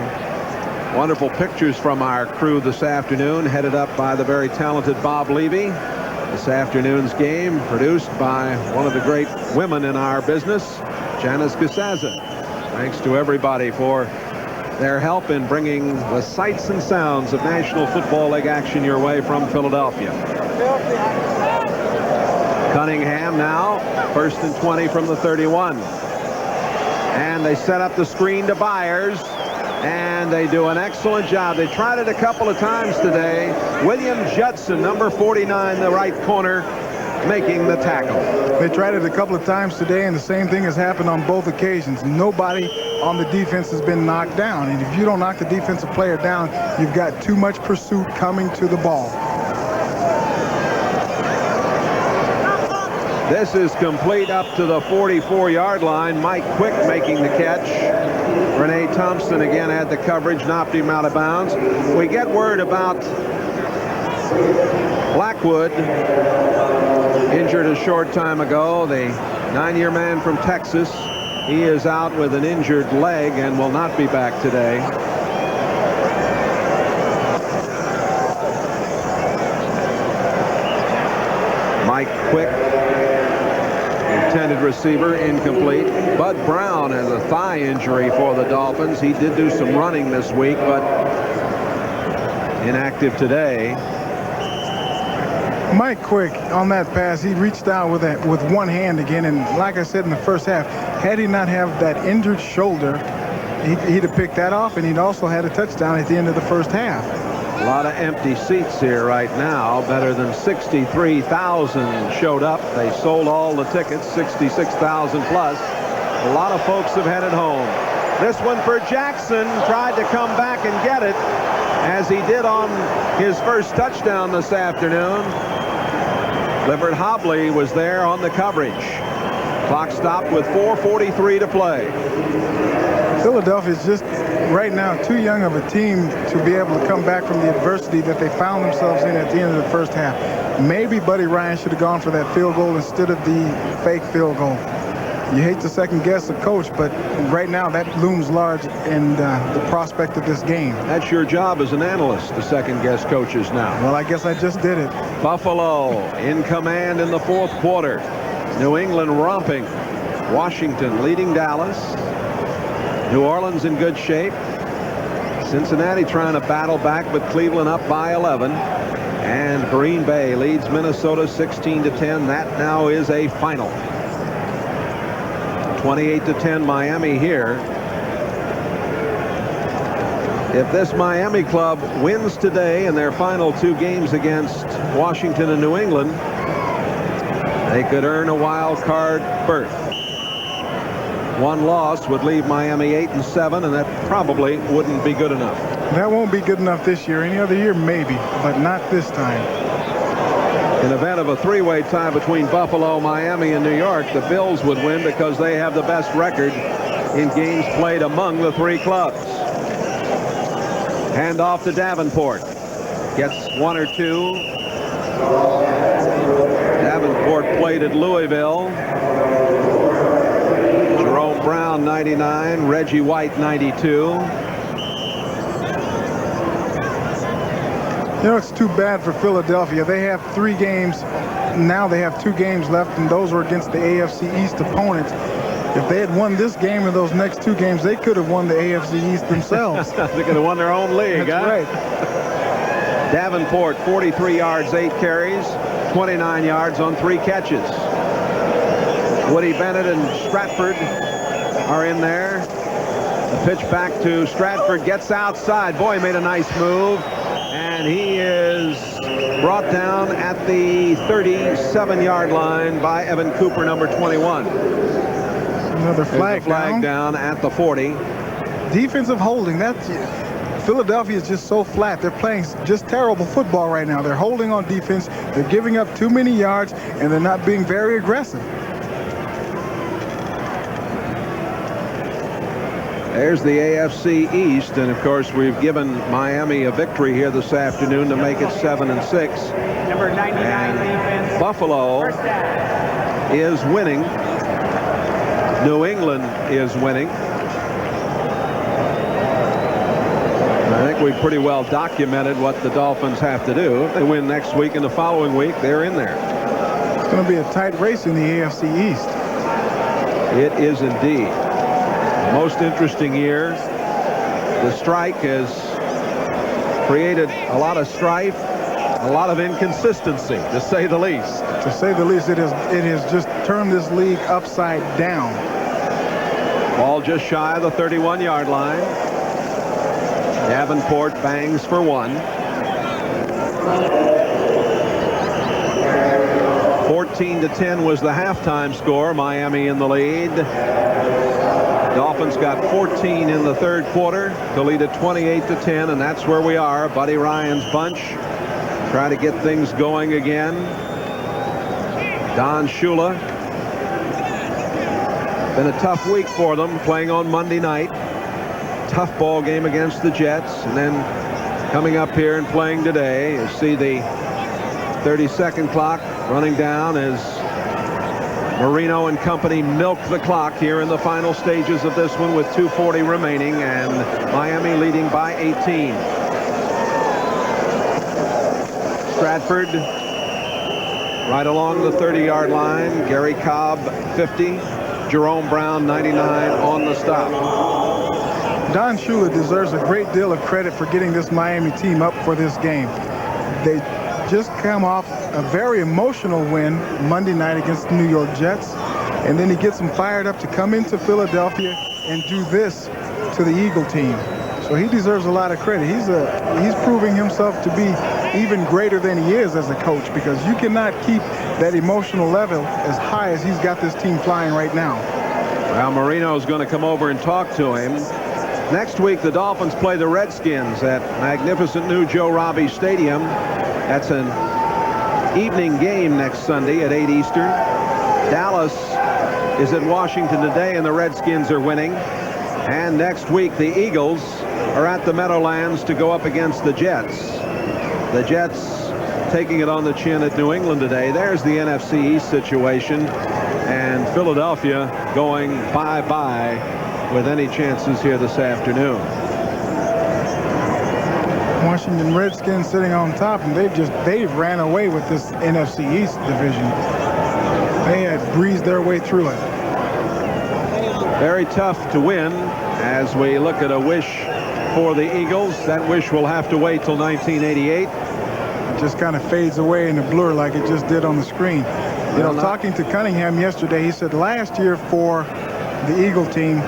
Wonderful pictures from our crew this afternoon, headed up by the very talented Bob Levy. This afternoon's game produced by one of the great women in our business, Janice Casaza. Thanks to everybody for their help in bringing the sights and sounds of National Football League action your way from Philadelphia. Cunningham now, 1st and 20 from the 31. And they set up the screen to Byers. And they do an excellent job. They tried it a couple of times today. William Judson, number 49, the right corner, making the tackle. They tried it a couple of times today, and the same thing has happened on both occasions. Nobody on the defense has been knocked down. And if you don't knock the defensive player down, you've got too much pursuit coming to the ball. This is complete up to the 44-yard line. Mike Quick making the catch. Renee Thompson again had the coverage, knocked him out of bounds. We get word about Blackwood, injured a short time ago, the 9-year man from Texas. He is out with an injured leg and will not be back today. Mike Quick, intended receiver, incomplete. Bud Brown has a thigh injury for the Dolphins. He did do some running this week, but inactive today. Mike Quick, on that pass, he reached out with one hand again, and like I said in the first half, had he not have that injured shoulder, he'd have picked that off, and he'd also had a touchdown at the end of the first half. A lot of empty seats here right now. Better than 63,000 showed up. They sold all the tickets, 66,000 plus. A lot of folks have headed home. This one for Jackson, tried to come back and get it, as he did on his first touchdown this afternoon. Clifford Hobley was there on the coverage. Clock stopped with 4:43 to play. Philadelphia is just right now too young of a team to be able to come back from the adversity that they found themselves in at the end of the first half. Maybe Buddy Ryan should have gone for that field goal instead of the fake field goal. You hate to second guess a coach, but right now that looms large in the prospect of this game. That's your job as an analyst, to second guess coaches now. Well, I guess I just did it. Buffalo in command in the fourth quarter. New England romping. Washington leading Dallas. New Orleans in good shape. Cincinnati trying to battle back, but Cleveland up by 11. And Green Bay leads Minnesota 16-10. That now is a final. 28-10 Miami here. If this Miami club wins today in their final two games against Washington and New England, they could earn a wild card berth. One loss would leave Miami 8-7, and that probably wouldn't be good enough. That won't be good enough this year. Any other year, maybe, but not this time. In event of a three-way tie between Buffalo, Miami, and New York, the Bills would win because they have the best record in games played among the three clubs. Hand off to Davenport. Gets one or two. Davenport played at Louisville. Jerome Brown, 99. Reggie White, 92. You know, it's too bad for Philadelphia. They have 3 games. Now they have 2 games left, and those were against the AFC East opponents. If they had won this game and those next 2 games, they could have won the AFC East themselves. They could have won their own league. That's right. Davenport, 43 yards, 8 carries, 29 yards on 3 catches. Woody Bennett and Stratford are in there. The pitch back to Stratford, gets outside. Boy, he made a nice move. And he is brought down at the 37-yard line by Evan Cooper, number 21. Another flag down at the 40. Defensive holding. Philadelphia is just so flat. They're playing just terrible football right now. They're holding on defense. They're giving up too many yards, and they're not being very aggressive. There's the AFC East, and of course we've given Miami a victory here this afternoon to make it 7-6. Number 99 defense. Buffalo is winning. New England is winning. I think we've pretty well documented what the Dolphins have to do. If they win next week and the following week, they're in there. It's going to be a tight race in the AFC East. It is indeed. Most interesting year. The strike has created a lot of strife, a lot of inconsistency, to say the least. To say the least, it has just turned this league upside down. Ball just shy of the 31-yard line. Davenport bangs for 1. 14-10 was the halftime score. Miami in the lead. Dolphins got 14 in the third quarter to lead at 28-10, and that's where we are. Buddy Ryan's bunch try to get things going again. Don Shula. Been a tough week for them, playing on Monday night. tough ball game against the Jets, and then coming up here and playing today. You see the 30-second clock running down as Marino and company milk the clock here in the final stages of this one with 2:40 remaining, and Miami leading by 18. Stratford right along the 30-yard line. Gary Cobb 50. Jerome Brown 99 on the stop. Don Shula deserves a great deal of credit for getting this Miami team up for this game. They just come off a very emotional win Monday night against the New York Jets, and then he gets them fired up to come into Philadelphia and do this to the Eagle team. So he deserves a lot of credit. He's proving himself to be even greater than he is as a coach, because you cannot keep that emotional level as high as he's got this team flying right now. Well, Marino's going to come over and talk to him. Next week, the Dolphins play the Redskins at magnificent new Joe Robbie Stadium. That's an evening game next Sunday at 8 Eastern. Dallas is at Washington today, and the Redskins are winning. And next week, the Eagles are at the Meadowlands to go up against the Jets. The Jets taking it on the chin at New England today. There's the NFC East situation, and Philadelphia going bye-bye with any chances here this afternoon. Washington Redskins sitting on top, and they've ran away with this NFC East division. They had breezed their way through it. Very tough to win as we look at a wish for the Eagles. That wish will have to wait till 1988. It just kind of fades away in a blur like it just did on the screen. You know, talking to Cunningham yesterday, he said last year for the Eagle team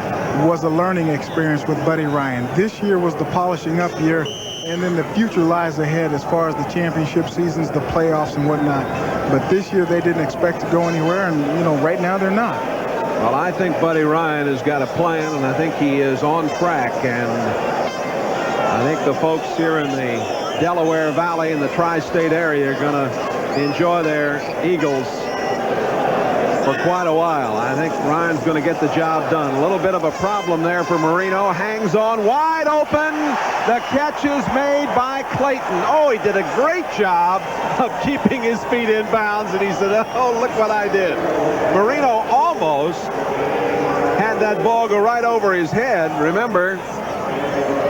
was a learning experience with Buddy Ryan. This year was the polishing up year, and then the future lies ahead as far as the championship seasons, the playoffs and whatnot. But this year they didn't expect to go anywhere, and you know, right now they're not. Well, I think Buddy Ryan has got a plan, and I think he is on track, and I think the folks here in the Delaware Valley and the tri-state area are going to enjoy their Eagles for quite a while. I think Ryan's going to get the job done. A little bit of a problem there for Marino. Hangs on wide open. The catch is made by Clayton. Oh, he did a great job of keeping his feet in bounds, and he said, oh, look what I did. Marino almost had that ball go right over his head. Remember,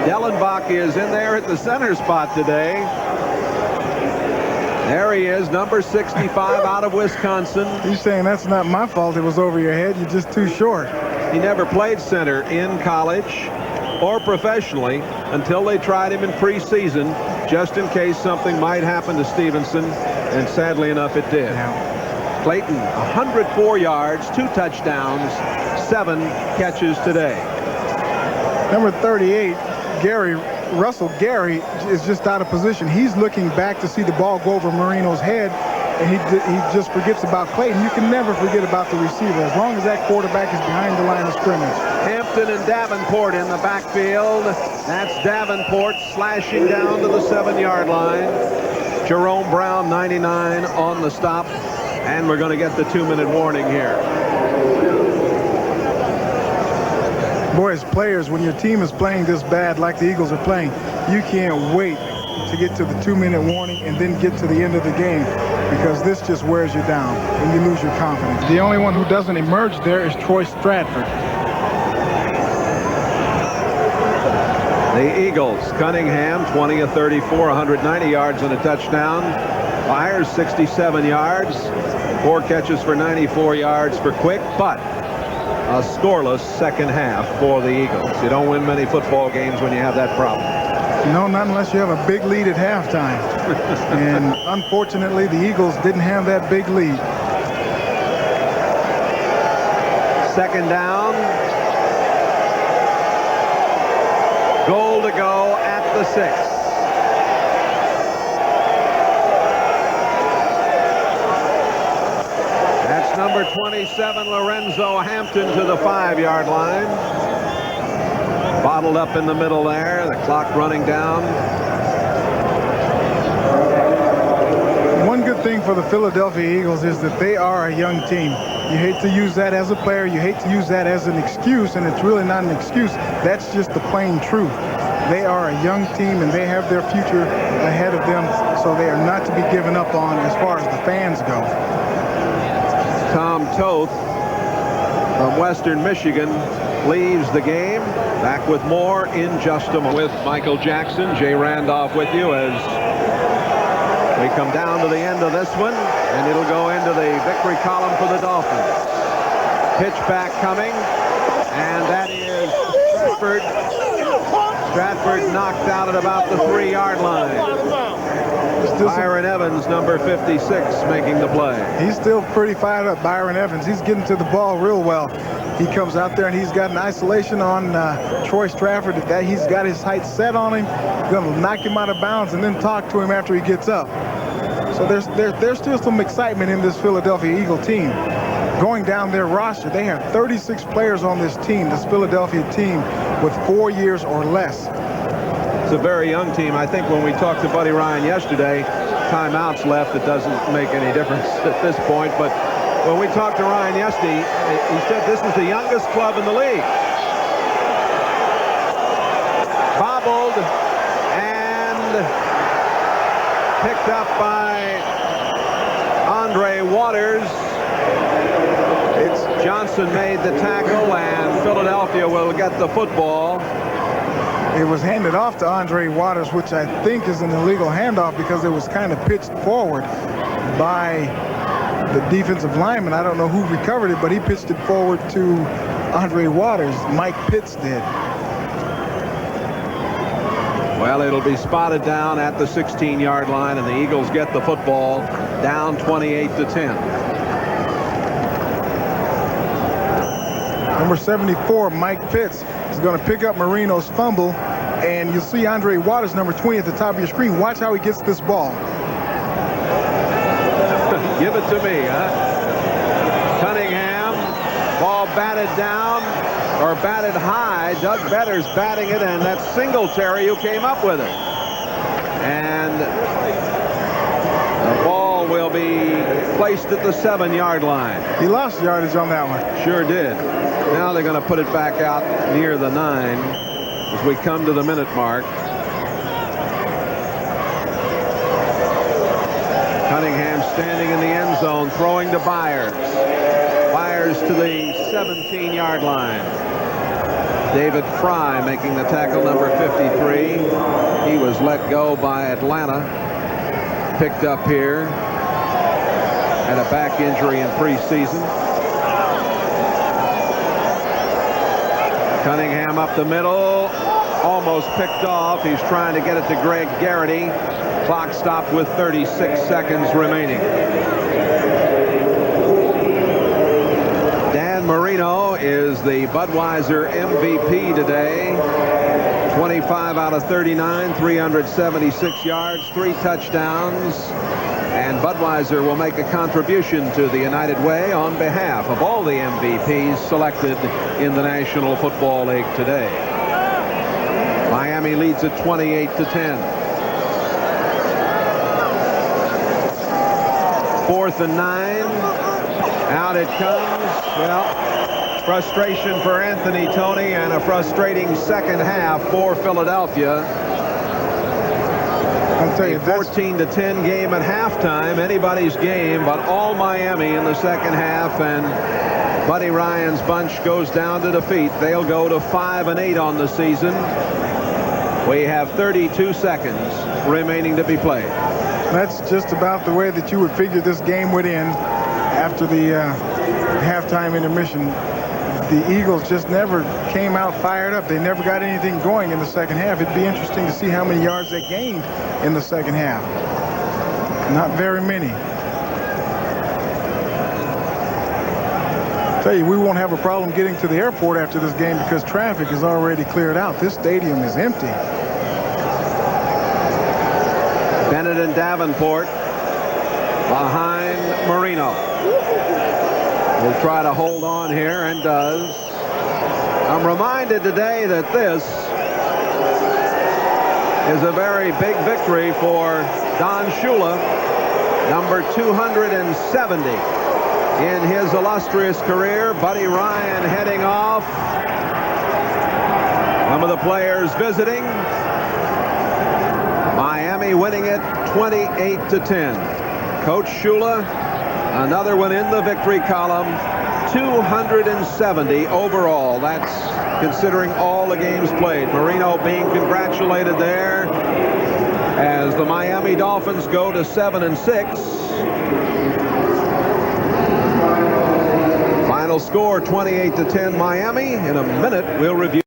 Dellenbach is in there at the center spot today. There he is, number 65 out of Wisconsin. He's saying that's not my fault. It was over your head. You're just too short. He never played center in college or professionally until they tried him in preseason, just in case something might happen to Stevenson, and sadly enough it did. Yeah. Clayton, 104 yards, 2 touchdowns, 7 catches today. Number 38, Russell Gary is just out of position. He's looking back to see the ball go over Marino's head, and he just forgets about Clayton. You can never forget about the receiver as long as that quarterback is behind the line of scrimmage. Hampton and Davenport in the backfield. That's Davenport slashing down to the 7-yard line. Jerome Brown 99 on the stop, and we're going to get the 2-minute warning here. Boy, as players, when your team is playing this bad like the Eagles are playing, you can't wait to get to the 2-minute warning and then get to the end of the game, because this just wears you down and you lose your confidence. The only one who doesn't emerge there is Troy Stratford. The Eagles, Cunningham, 20 of 34, 190 yards and a touchdown. Byers, 67 yards, 4 catches for 94 yards for Quick, but a scoreless second half for the Eagles. You don't win many football games when you have that problem. No, not unless you have a big lead at halftime. And unfortunately, the Eagles didn't have that big lead. Second down. Goal to go at the 6. That's number 27, Lorenzo Hampton, to the 5-yard line. Bottled up in the middle there. The clock running down. One good thing for the Philadelphia Eagles is that they are a young team. You hate to use that as a player. You hate to use that as an excuse, and it's really not an excuse. That's just the plain truth. They are a young team, and they have their future ahead of them, so they are not to be given up on as far as the fans go. Tom Toth from Western Michigan leaves the game. Back with more in just a moment. With Michael Jackson, Jay Randolph with you as we come down to the end of this one, and it'll go into the victory column for the Dolphins. Pitch back coming, and that is Stratford. Stratford knocked out at about the 3-yard line. Byron Evans, number 56, making the play. He's still pretty fired up, Byron Evans. He's getting to the ball real well. He comes out there and he's got an isolation on Troy Stratford. That he's got his height set on him. Going to knock him out of bounds and then talk to him after he gets up. So there's still some excitement in this Philadelphia Eagle team. Going down their roster, they have 36 players on this team, this Philadelphia team, with 4 years or less. It's a very young team. I think when we talked to Buddy Ryan yesterday, timeouts left. It doesn't make any difference at this point. But when we talked to Ryan yesterday, he said this is the youngest club in the league. Bobbled and picked up by Andre Waters. Johnson made the tackle, and Philadelphia will get the football. It was handed off to Andre Waters, which I think is an illegal handoff because it was kind of pitched forward by the defensive lineman. I don't know who recovered it, but he pitched it forward to Andre Waters. Mike Pitts did. Well, it'll be spotted down at the 16-yard line, and the Eagles get the football down 28-10. Number 74, Mike Pitts, is going to pick up Marino's fumble, and you'll see Andre Waters, number 20, at the top of your screen. Watch how he gets this ball. Give it to me, huh? Cunningham, ball batted down, or batted high. Doug Better's batting it, and that's Singletary who came up with it. And the ball will be placed at the 7-yard line. He lost yardage on that one. Sure did. Now they're going to put it back out near the 9 as we come to the minute mark. Cunningham standing in the end zone, throwing to Byers. Byers to the 17-yard line. David Fry making the tackle, number 53. He was let go by Atlanta. Picked up here. Had a back injury in preseason. Cunningham up the middle, almost picked off. He's trying to get it to Greg Garrity. Clock stopped with 36 seconds remaining. Dan Marino is the Budweiser MVP today. 25 out of 39, 376 yards, 3 touchdowns. And Budweiser will make a contribution to the United Way on behalf of all the MVPs selected in the National Football League today. Miami leads at 28-10. 4th and 9. Out it comes. Well, frustration for Anthony Toney and a frustrating second half for Philadelphia. I'll tell you, 14-10 game at halftime, anybody's game, but all Miami in the second half, and Buddy Ryan's bunch goes down to defeat. They'll go to 5-8 on the season. We have 32 seconds remaining to be played. That's just about the way that you would figure this game would end after the halftime intermission. The Eagles just never came out fired up. They never got anything going in the second half. It'd be interesting to see how many yards they gained in the second half. Not very many. I'll tell you, we won't have a problem getting to the airport after this game because traffic is already cleared out. This stadium is empty. Bennett and Davenport behind Marino. Will try to hold on here and does. I'm reminded today that this is a very big victory for Don Shula, number 270. in his illustrious career. Buddy Ryan heading off. Some of the players visiting. Miami winning it 28-10. Coach Shula, another one in the victory column. 270 overall. That's considering all the games played. Marino being congratulated there as the Miami Dolphins go to 7-6. Final score 28-10 Miami. In a minute we'll review